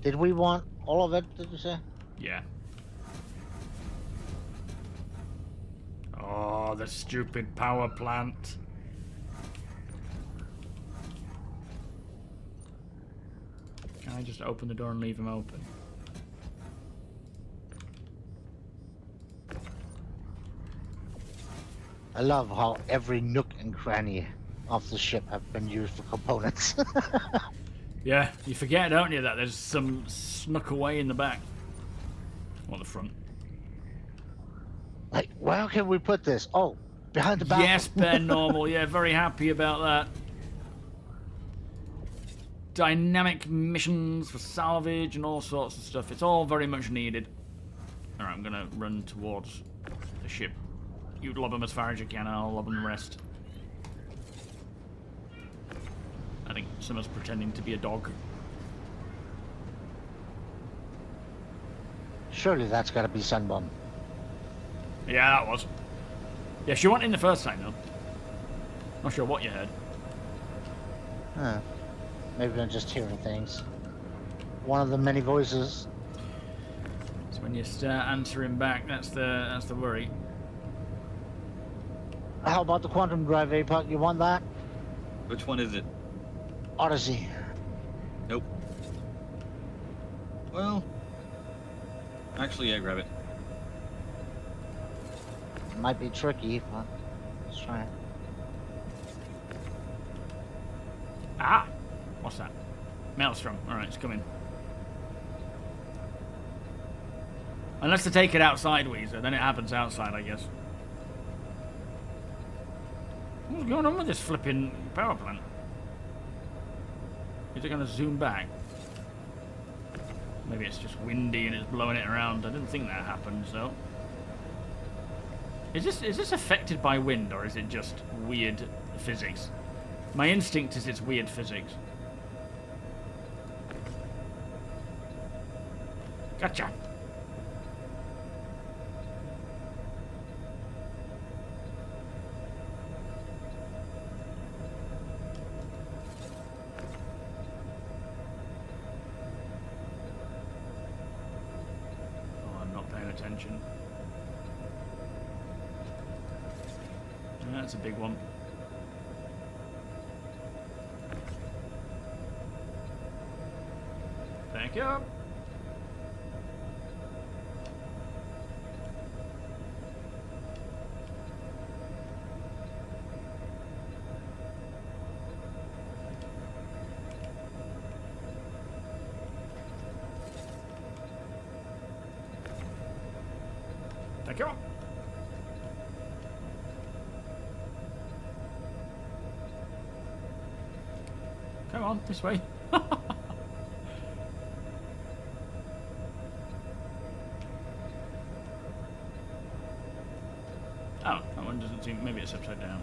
Did we want all of it, did you say? Yeah. Oh, the stupid power plant. Can I just open the door and leave him open? I love how every nook and cranny of the ship have been used for components. Yeah, you forget, don't you, that there's some snuck away in the back. Or the front. Like, where can we put this? Oh, behind the back. Yes, Ben Normal. Yeah, very happy about that. Dynamic missions for salvage and all sorts of stuff. It's all very much needed. Alright, I'm gonna run towards the ship. You lob them as far as you can, and I'll lob them the rest. I think someone's pretending to be a dog. Surely that's gotta be Sunbum. Yeah, that was. Yeah, she wasn't in the first time, though. Not sure what you heard. Huh. Maybe I'm just hearing things. One of the many voices. So when you start answering back, that's the worry. How about the quantum drive, APOC? You want that? Which one is it? Odyssey. Nope. Well, actually, yeah, grab it. Might be tricky, but let's try it. Ah! What's that? Maelstrom. Alright, it's coming. Unless they take it outside, Weezer, then it happens outside, I guess. What's going on with this flipping power plant? Is it going to zoom back? Maybe it's just windy and it's blowing it around. I didn't think that happened, so... Is this affected by wind, or is it just weird physics? My instinct is it's weird physics. Gotcha! Oh, I'm not paying attention. That's a big one. Thank you. Thank you. Come on, this way. Oh, that one doesn't seem... Maybe it's upside down.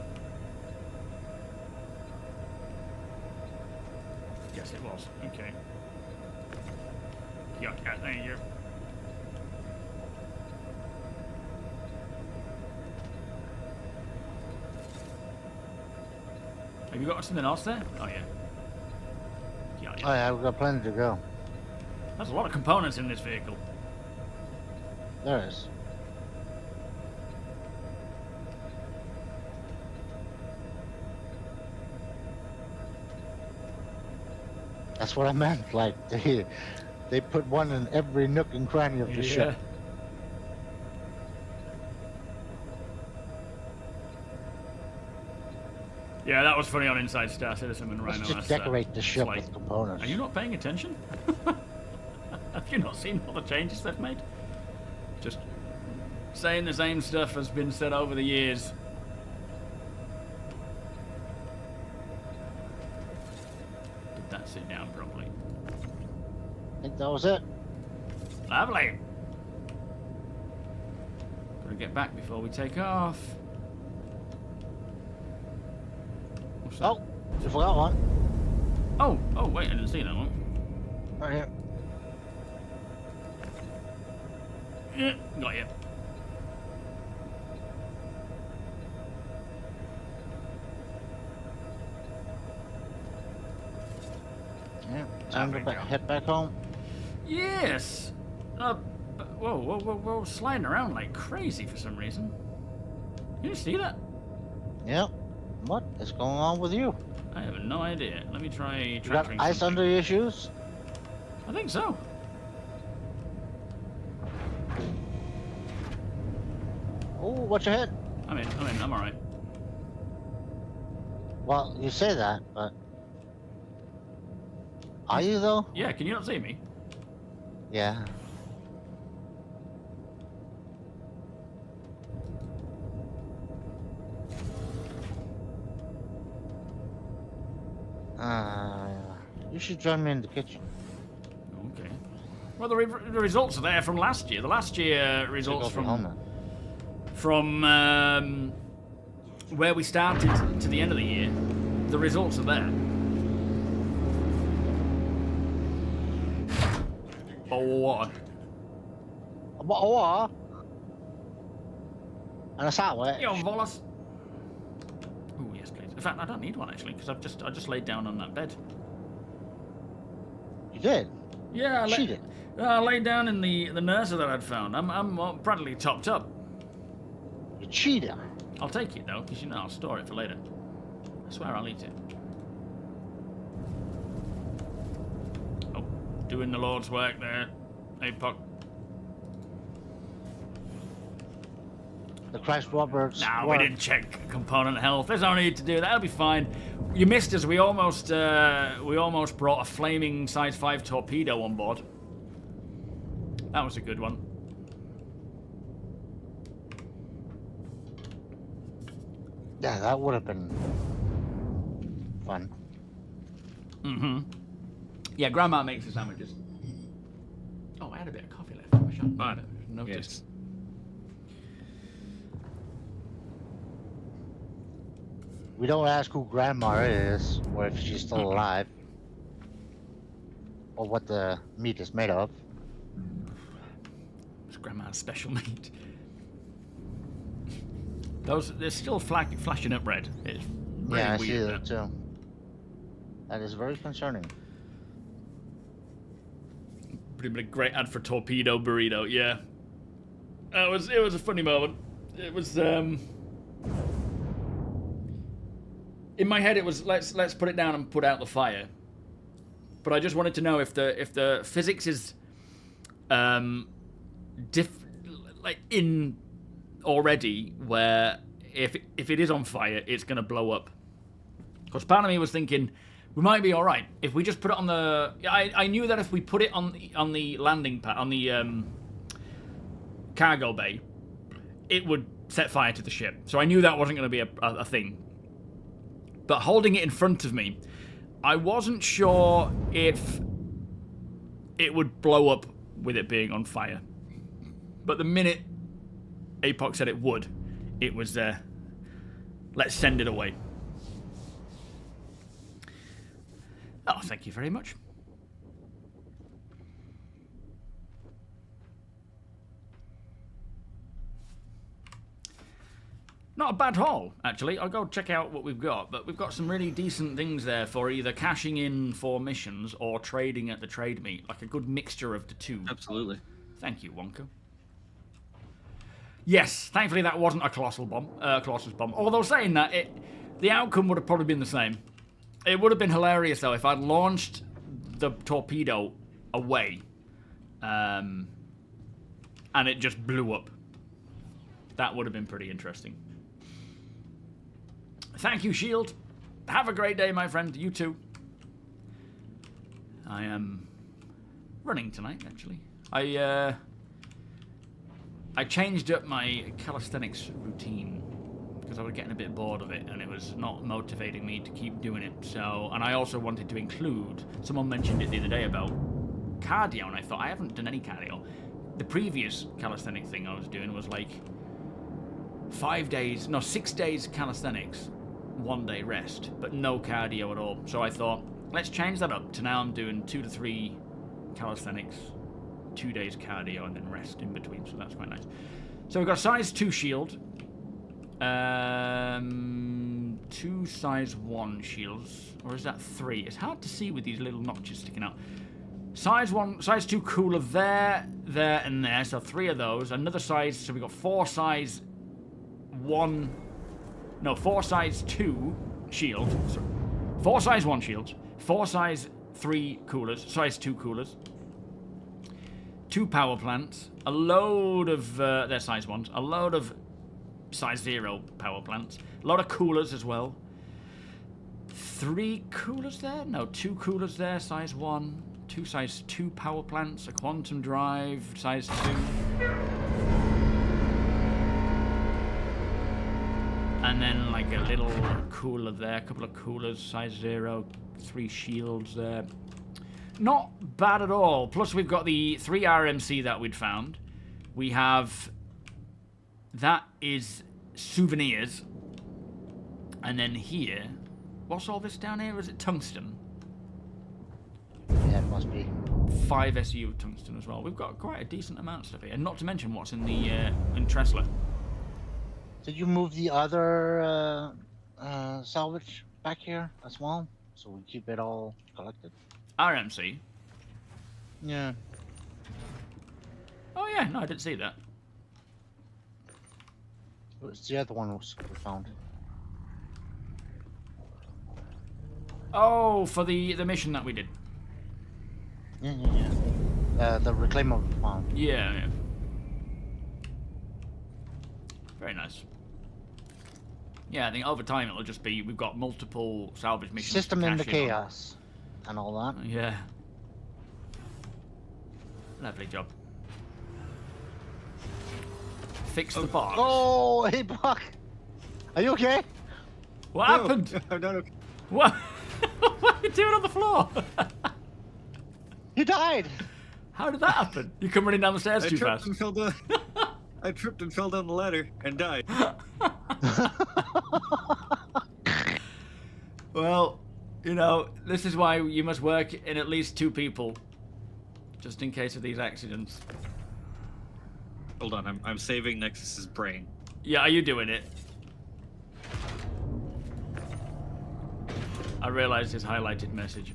Yes, it was. Okay. Yeah, there you go. Have you got something else there? Oh, yeah. Oh yeah, we've got plenty to go. There's a lot of components in this vehicle. There is. That's what I meant. Like they put one in every nook and cranny of the ship. Yeah, that was funny on Inside Star Citizen and Rhino. Let's just decorate the ship with components. Are you not paying attention? Have you not seen all the changes they've made? Just saying the same stuff has been said over the years. Did that sit down properly? I think that was it. Lovely. Gotta get back before we take off. What's that? Oh, you forgot one. Oh, wait, I didn't see that one. Right here. Yeah, got you. Yeah, time to head back home. Yes. Whoa, sliding around like crazy for some reason. You see that? Yep. What is going on with you? I have no idea. Let me try You got tracking ice something. under your shoes? I think so. Oh, watch your head. I'm alright. Well, you say that, but are you though? Yeah, can you not see me? Yeah. You should join me in the kitchen. Okay. Well, the results are there from last year. The last year results from where we started to the end of the year. The results are there. Oh, what? What? And a sandwich? Yo, Volas. Oh, yes, please. In fact, I don't need one actually, because I just laid down on that bed. You did? Yeah, I laid down in the nursery that I'd found. I'm practically topped up. You cheater. I'll take it though, because I'll store it for later. I swear I'll eat it. Oh, doing the Lord's work there. Hey, Puck. The Christ Roberts. Nah, we didn't check component health. There's no need to do that. That'll be fine. You missed us. We almost brought a flaming size 5 torpedo on board. That was a good one. Yeah, that would have been fun. Mm-hmm. Yeah, Grandma makes the sandwiches. Oh, I had a bit of coffee left. I should have noticed. Yes. We don't ask who Grandma is, or if she's still alive, or what the meat is made of. It's Grandma's special meat. They're still flashing up red. It's really yeah, I weird, see that too. That is very concerning. Pretty been a great ad for torpedo burrito. Yeah, it was a funny moment. It was in my head. It was let's put it down and put out the fire. But I just wanted to know if the physics is in already where if it is on fire, it's gonna blow up. Because part of me was thinking we might be all right if we just put it on the. I knew that if we put it on the landing pad on the cargo bay, it would set fire to the ship. So I knew that wasn't going to be a thing. But holding it in front of me, I wasn't sure if it would blow up with it being on fire. But the minute APOC said it would, it was let's send it away. Oh, thank you very much. Not a bad haul, actually. I'll go check out what we've got, but we've got some really decent things there for either cashing in for missions or trading at the trade meet, like a good mixture of the two. Absolutely. Thank you, Wonka. Yes, thankfully that wasn't a Colossus bomb. Although saying that, the outcome would have probably been the same. It would have been hilarious though if I'd launched the torpedo away, and it just blew up. That would have been pretty interesting. Thank you, Shield. Have a great day, my friend. You too. I am running tonight, actually. I changed up my calisthenics routine because I was getting a bit bored of it and it was not motivating me to keep doing it. So, and I also wanted to include, someone mentioned it the other day about cardio, and I thought, I haven't done any cardio. The previous calisthenic thing I was doing was like 6 days calisthenics, 1 day rest, but no cardio at all. So I thought, let's change that up to now I'm doing 2 to 3 calisthenics, 2 days cardio, and then rest in between, so that's quite nice. So we've got a size 2 shield, 2 size 1 shields, or is that 3? It's hard to see with these little notches sticking out. Size 1, size 2 cooler there, there, and there, so 3 of those. Another size, so we've got 4 size 1, no, 4 size 2 shield, sorry. 4 size 1 shields, 4 size 3 coolers, size 2 coolers, 2 power plants, a load of, they're size 1s, a load of size 0 power plants, a load of coolers as well. 3 coolers there? No, 2 coolers there, size 1, 2 size 2 power plants, a quantum drive, size 2. And then like a little cooler there, a couple of coolers, size 0, 3 shields there. Not bad at all. Plus we've got the 3 RMC that we'd found. We have, that is souvenirs. And then here, what's all this down here? Is it tungsten? Yeah, it must be. 5 SU of tungsten as well. We've got quite a decent amount of stuff here. And not to mention what's in the in Tressler. Did you move the other salvage back here as well? So we keep it all collected? RMC? Yeah. Oh yeah, no, I didn't see that. It's the other one we found. Oh, for the mission that we did. Yeah. The reclaimer we found. Yeah. Very nice. Yeah, I think over time it'll just be, we've got multiple salvage missions. System in the to cash in chaos. And all that. on. Yeah. Lovely job. Fix the box. Oh, hey, Buck! Are you okay? What happened? I'm not okay. What? What are you doing on the floor? You died! How did that happen? You come running down the stairs too fast. And fell down. I tripped and fell down the ladder and died. Well, you know, this is why you must work in at least 2 people. Just in case of these accidents. Hold on, I'm saving Nexus's brain. Yeah, are you doing it? I realized his highlighted message.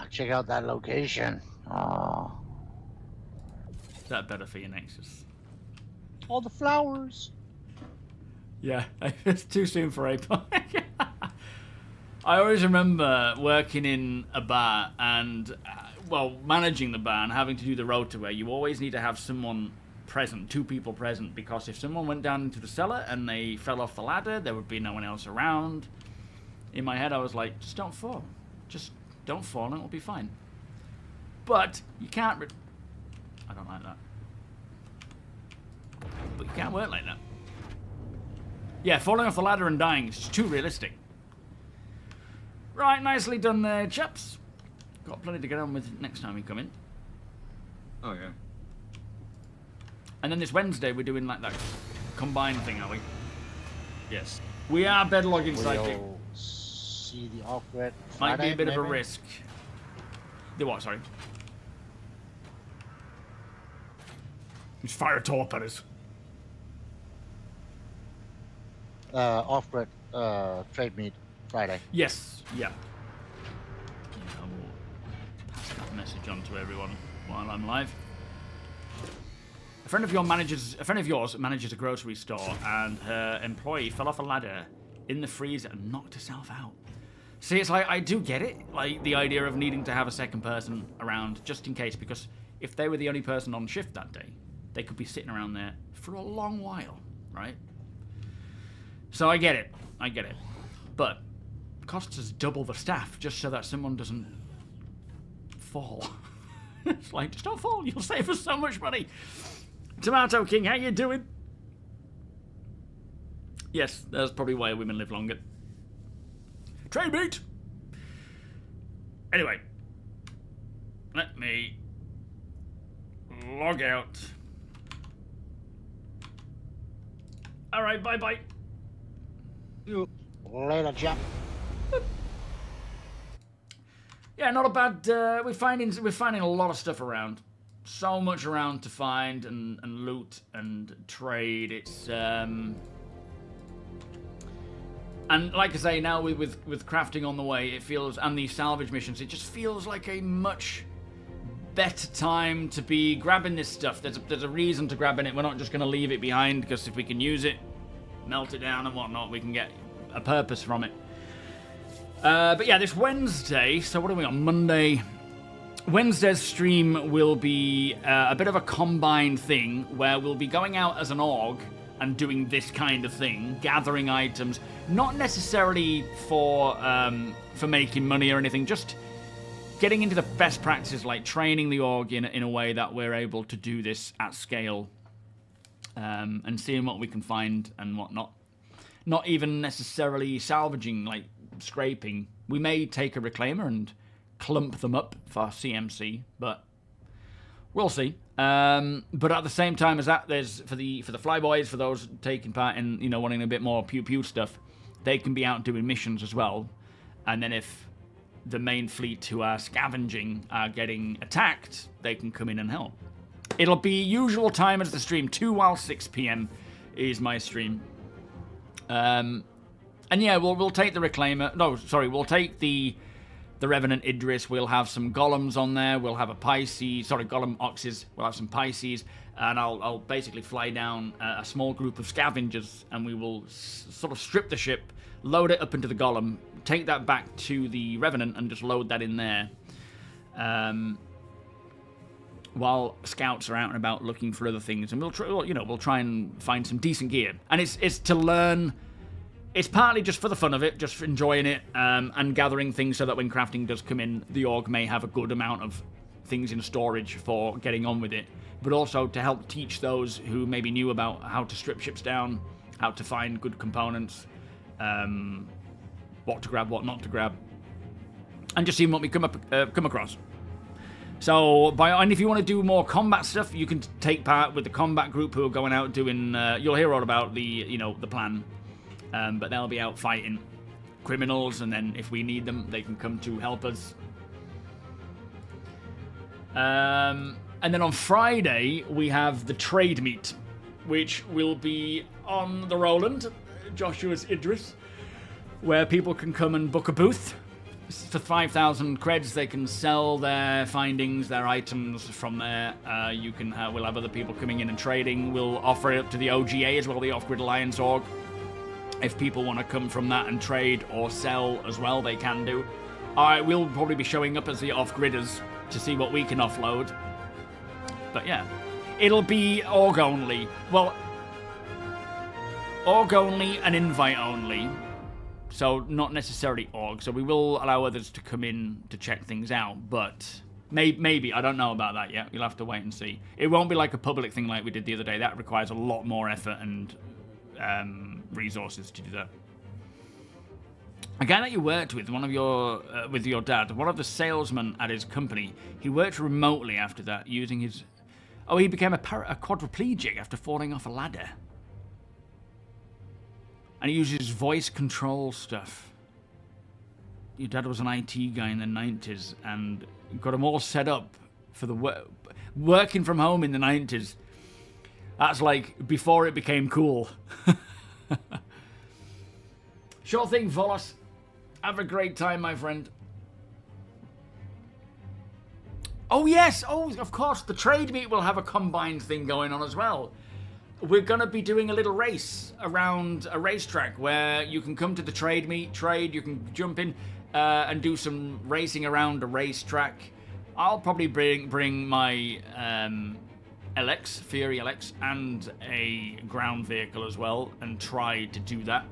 Check out that location. Oh. Is that better for your Nexus? All the flowers. Yeah, it's too soon for APOC. I always remember working in a bar and, well, managing the bar and having to do the rota where you always need to have someone present, 2 people present, because if someone went down into the cellar and they fell off the ladder, there would be no one else around. In my head, I was like, just don't fall. Just don't fall and it'll be fine. But you can't... I don't like that. But you can't work like that. Yeah, falling off the ladder and dying is just too realistic. Right, nicely done there, chaps. Got plenty to get on with next time we come in. Oh, yeah. And then this Wednesday, we're doing like that combined thing, are we? Yes. We are bedlogging psychic. We'll see the off-grid Might be a Friday, bit of a maybe? risk. The what, sorry? Just fire torpedoes. Off-grid trade meet Friday. Yes, yeah. I will pass that message on to everyone while I'm live. A friend of yours manages a grocery store, and her employee fell off a ladder in the freezer and knocked herself out. See, it's like, I do get it, like the idea of needing to have a second person around just in case, because if they were the only person on shift that day, they could be sitting around there for a long while, right? So I get it. But it costs us double the staff just so that someone doesn't fall. It's like, just don't fall, you'll save us so much money. Tomato King, how you doing? Yes, that's probably why women live longer. Trade meat! Anyway, let me log out. Alright, bye-bye. Later, Jack. Yeah, not a bad. We're finding a lot of stuff around. So much around to find and loot and trade. It's and like I say, now with crafting on the way, it feels, and these salvage missions, it just feels like a much better time to be grabbing this stuff. There's a reason to grabbing it. We're not just going to leave it behind, because if we can use it, melt it down and whatnot, we can get a purpose from it. But yeah, this Wednesday, so what are we on? Monday. Wednesday's stream will be a bit of a combined thing where we'll be going out as an org and doing this kind of thing, gathering items, not necessarily for making money or anything, just getting into the best practices, like training the org in a way that we're able to do this at scale, and seeing what we can find and whatnot. Not even necessarily salvaging, like scraping. We may take a reclaimer and clump them up for CMC, but we'll see. But at the same time as that, there's for the flyboys, for those taking part in, you know, wanting a bit more pew stuff, they can be out doing missions as well. And then if the main fleet who are scavenging are getting attacked, they can come in and help. It'll be usual time as the stream, 2 while 6 p.m. is my stream. And yeah, we'll take the reclaimer. No, sorry, we'll take the Revenant Idris. We'll have some golems on there. We'll have a Pisces. Sorry, golem oxes. We'll have some Pisces, and I'll basically fly down a small group of scavengers, and we will sort of strip the ship, load it up into the golem, take that back to the Revenant, and just load that in there. While scouts are out and about looking for other things, and we'll try and find some decent gear. And it's to learn. It's partly just for the fun of it, just for enjoying it, and gathering things so that when crafting does come in, the org may have a good amount of things in storage for getting on with it. But also to help teach those who maybe knew about how to strip ships down, how to find good components, what to grab, what not to grab, and just seeing what we come across. So, and if you want to do more combat stuff, you can take part with the combat group who are going out doing. You'll hear all about the plan. But they'll be out fighting criminals, and then if we need them, they can come to help us. And then on Friday, we have the trade meet, which will be on the Roland, Joshua's Idris, where people can come and book a booth. For 5,000 creds, they can sell their findings, their items from there. We'll have other people coming in and trading. We'll offer it up to the OGA as well, the Off-Grid Alliance org. If people want to come from that and trade or sell as well, they can do. We'll probably be showing up as the off-gridders to see what we can offload. But yeah, it'll be org only. Well, org only and invite only. So not necessarily org. So we will allow others to come in to check things out. But maybe, I don't know about that yet. You'll have to wait and see. It won't be like a public thing like we did the other day. That requires a lot more effort and resources to do that. A guy that you worked with, with your dad, one of the salesmen at his company, he worked remotely after that using his. Oh, he became a quadriplegic after falling off a ladder, and he uses voice control stuff. Your dad was an IT guy in the 90s and got him all set up for the working from home in the 90s. That's like before it became cool. Sure thing, Volos. Have a great time, my friend. Oh, yes. Oh, of course. The trade meet will have a combined thing going on as well. we're going to be doing a little race around a racetrack where you can come to the trade meet, trade, you can jump in and do some racing around a racetrack. I'll probably bring my LX, Fury LX, and a ground vehicle as well, and try to do that.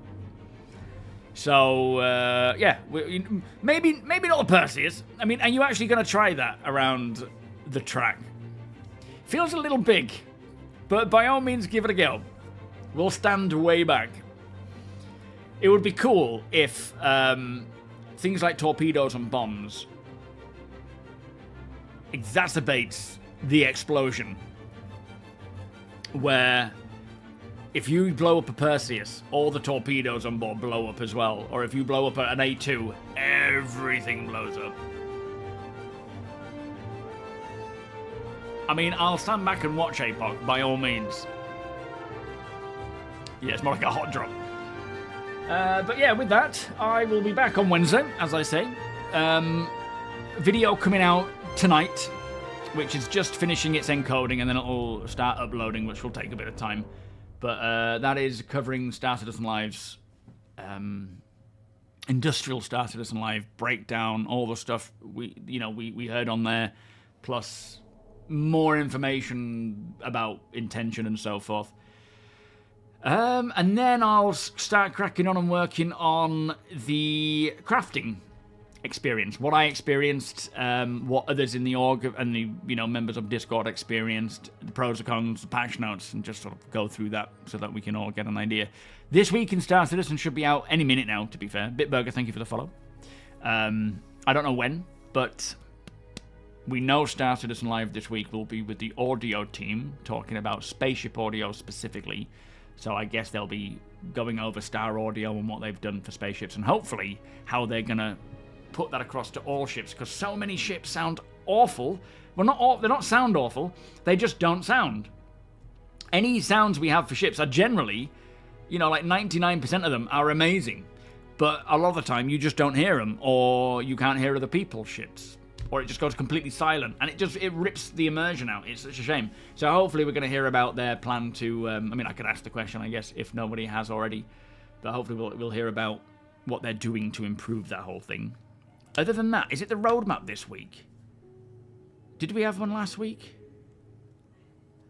So, yeah, maybe not the Perseus. I mean, are you actually going to try that around the track? Feels a little big, but by all means, give it a go. We'll stand way back. It would be cool if things like torpedoes and bombs exacerbates the explosion, where if you blow up a Perseus, all the torpedoes on board blow up as well. Or if you blow up an A2, everything blows up. I mean, I'll stand back and watch APOC, by all means. Yeah, it's more like a hot drop. But yeah, with that, I will be back on Wednesday, as I say. Video coming out tonight, which is just finishing its encoding, and then it'll start uploading, which will take a bit of time. But that is covering Star Citizen Live's industrial Star Citizen Live breakdown, all the stuff we heard on there, plus more information about intention and so forth. And then I'll start cracking on and working on the crafting experience, what I experienced, what others in the org and the members of Discord experienced, the pros and cons, the patch notes, and just sort of go through that so that we can all get an idea. This week in Star Citizen should be out any minute now, to be fair. Bitburger, thank you for the follow. I don't know when, but we know Star Citizen Live this week will be with the audio team, talking about spaceship audio specifically. So I guess they'll be going over Star Audio and what they've done for spaceships, and hopefully how they're going to put that across to all ships, because so many ships sound awful. Well, they don't sound awful, they just don't sound. Any sounds we have for ships are generally, like 99% of them are amazing, but a lot of the time you just don't hear them, or you can't hear other people's ships, or it just goes completely silent, and it rips the immersion out. It's such a shame. So hopefully we're going to hear about their plan to, I could ask the question, I guess, if nobody has already, but hopefully we'll hear about what they're doing to improve that whole thing. Other than that, is it the roadmap this week? Did we have one last week?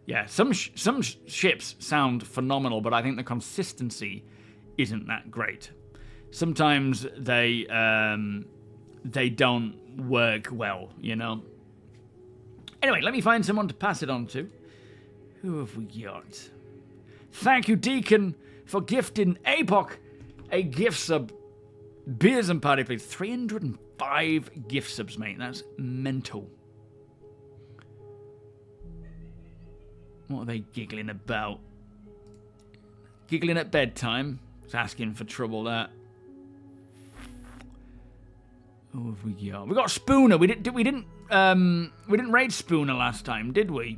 Yeah, some ships sound phenomenal, but I think the consistency isn't that great. Sometimes they don't work well, Anyway, let me find someone to pass it on to. Who have we got? Thank you, Deacon, for gifting APOC a gift sub. Beers and party, please. 305 gift subs, mate. That's mental. What are they giggling about? Giggling at bedtime? It's asking for trouble, that. Who have we got? We got Spooner. We didn't raid Spooner last time, did we?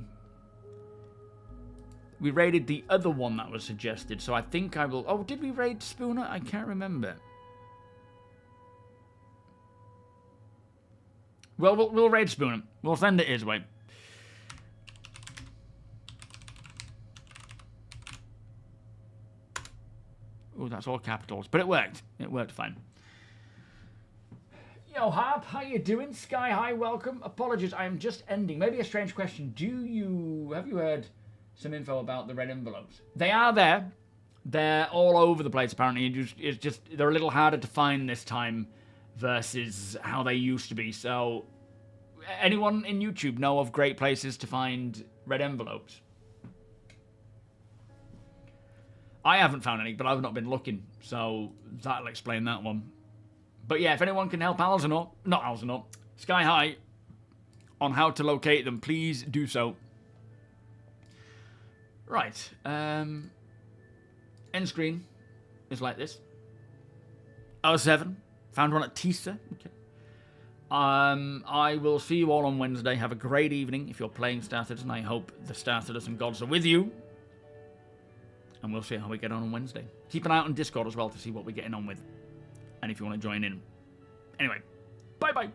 We raided the other one that was suggested, so I think I will. Oh, did we raid Spooner? I can't remember. Well, we'll raid Spooner. We'll send it his way. Oh, that's all capitals, but it worked. It worked fine. Yo, Harp, how you doing? Sky High, welcome. Apologies, I am just ending. Maybe a strange question. Have you heard some info about the red envelopes? They are there. They're all over the place, apparently. It's just they're a little harder to find this time versus how they used to be. So, anyone in YouTube know of great places to find red envelopes? I haven't found any, but I've not been looking, so that'll explain that one. But yeah, if anyone can help Sky High, on how to locate them, please do so. Right, end screen is like this. 07. Found one at Tisa. Okay. I will see you all on Wednesday. Have a great evening if you're playing Star Citizen. I hope the Star Citizen gods are with you. And we'll see how we get on Wednesday. Keep an eye out on Discord as well to see what we're getting on with. And if you want to join in. Anyway, bye-bye.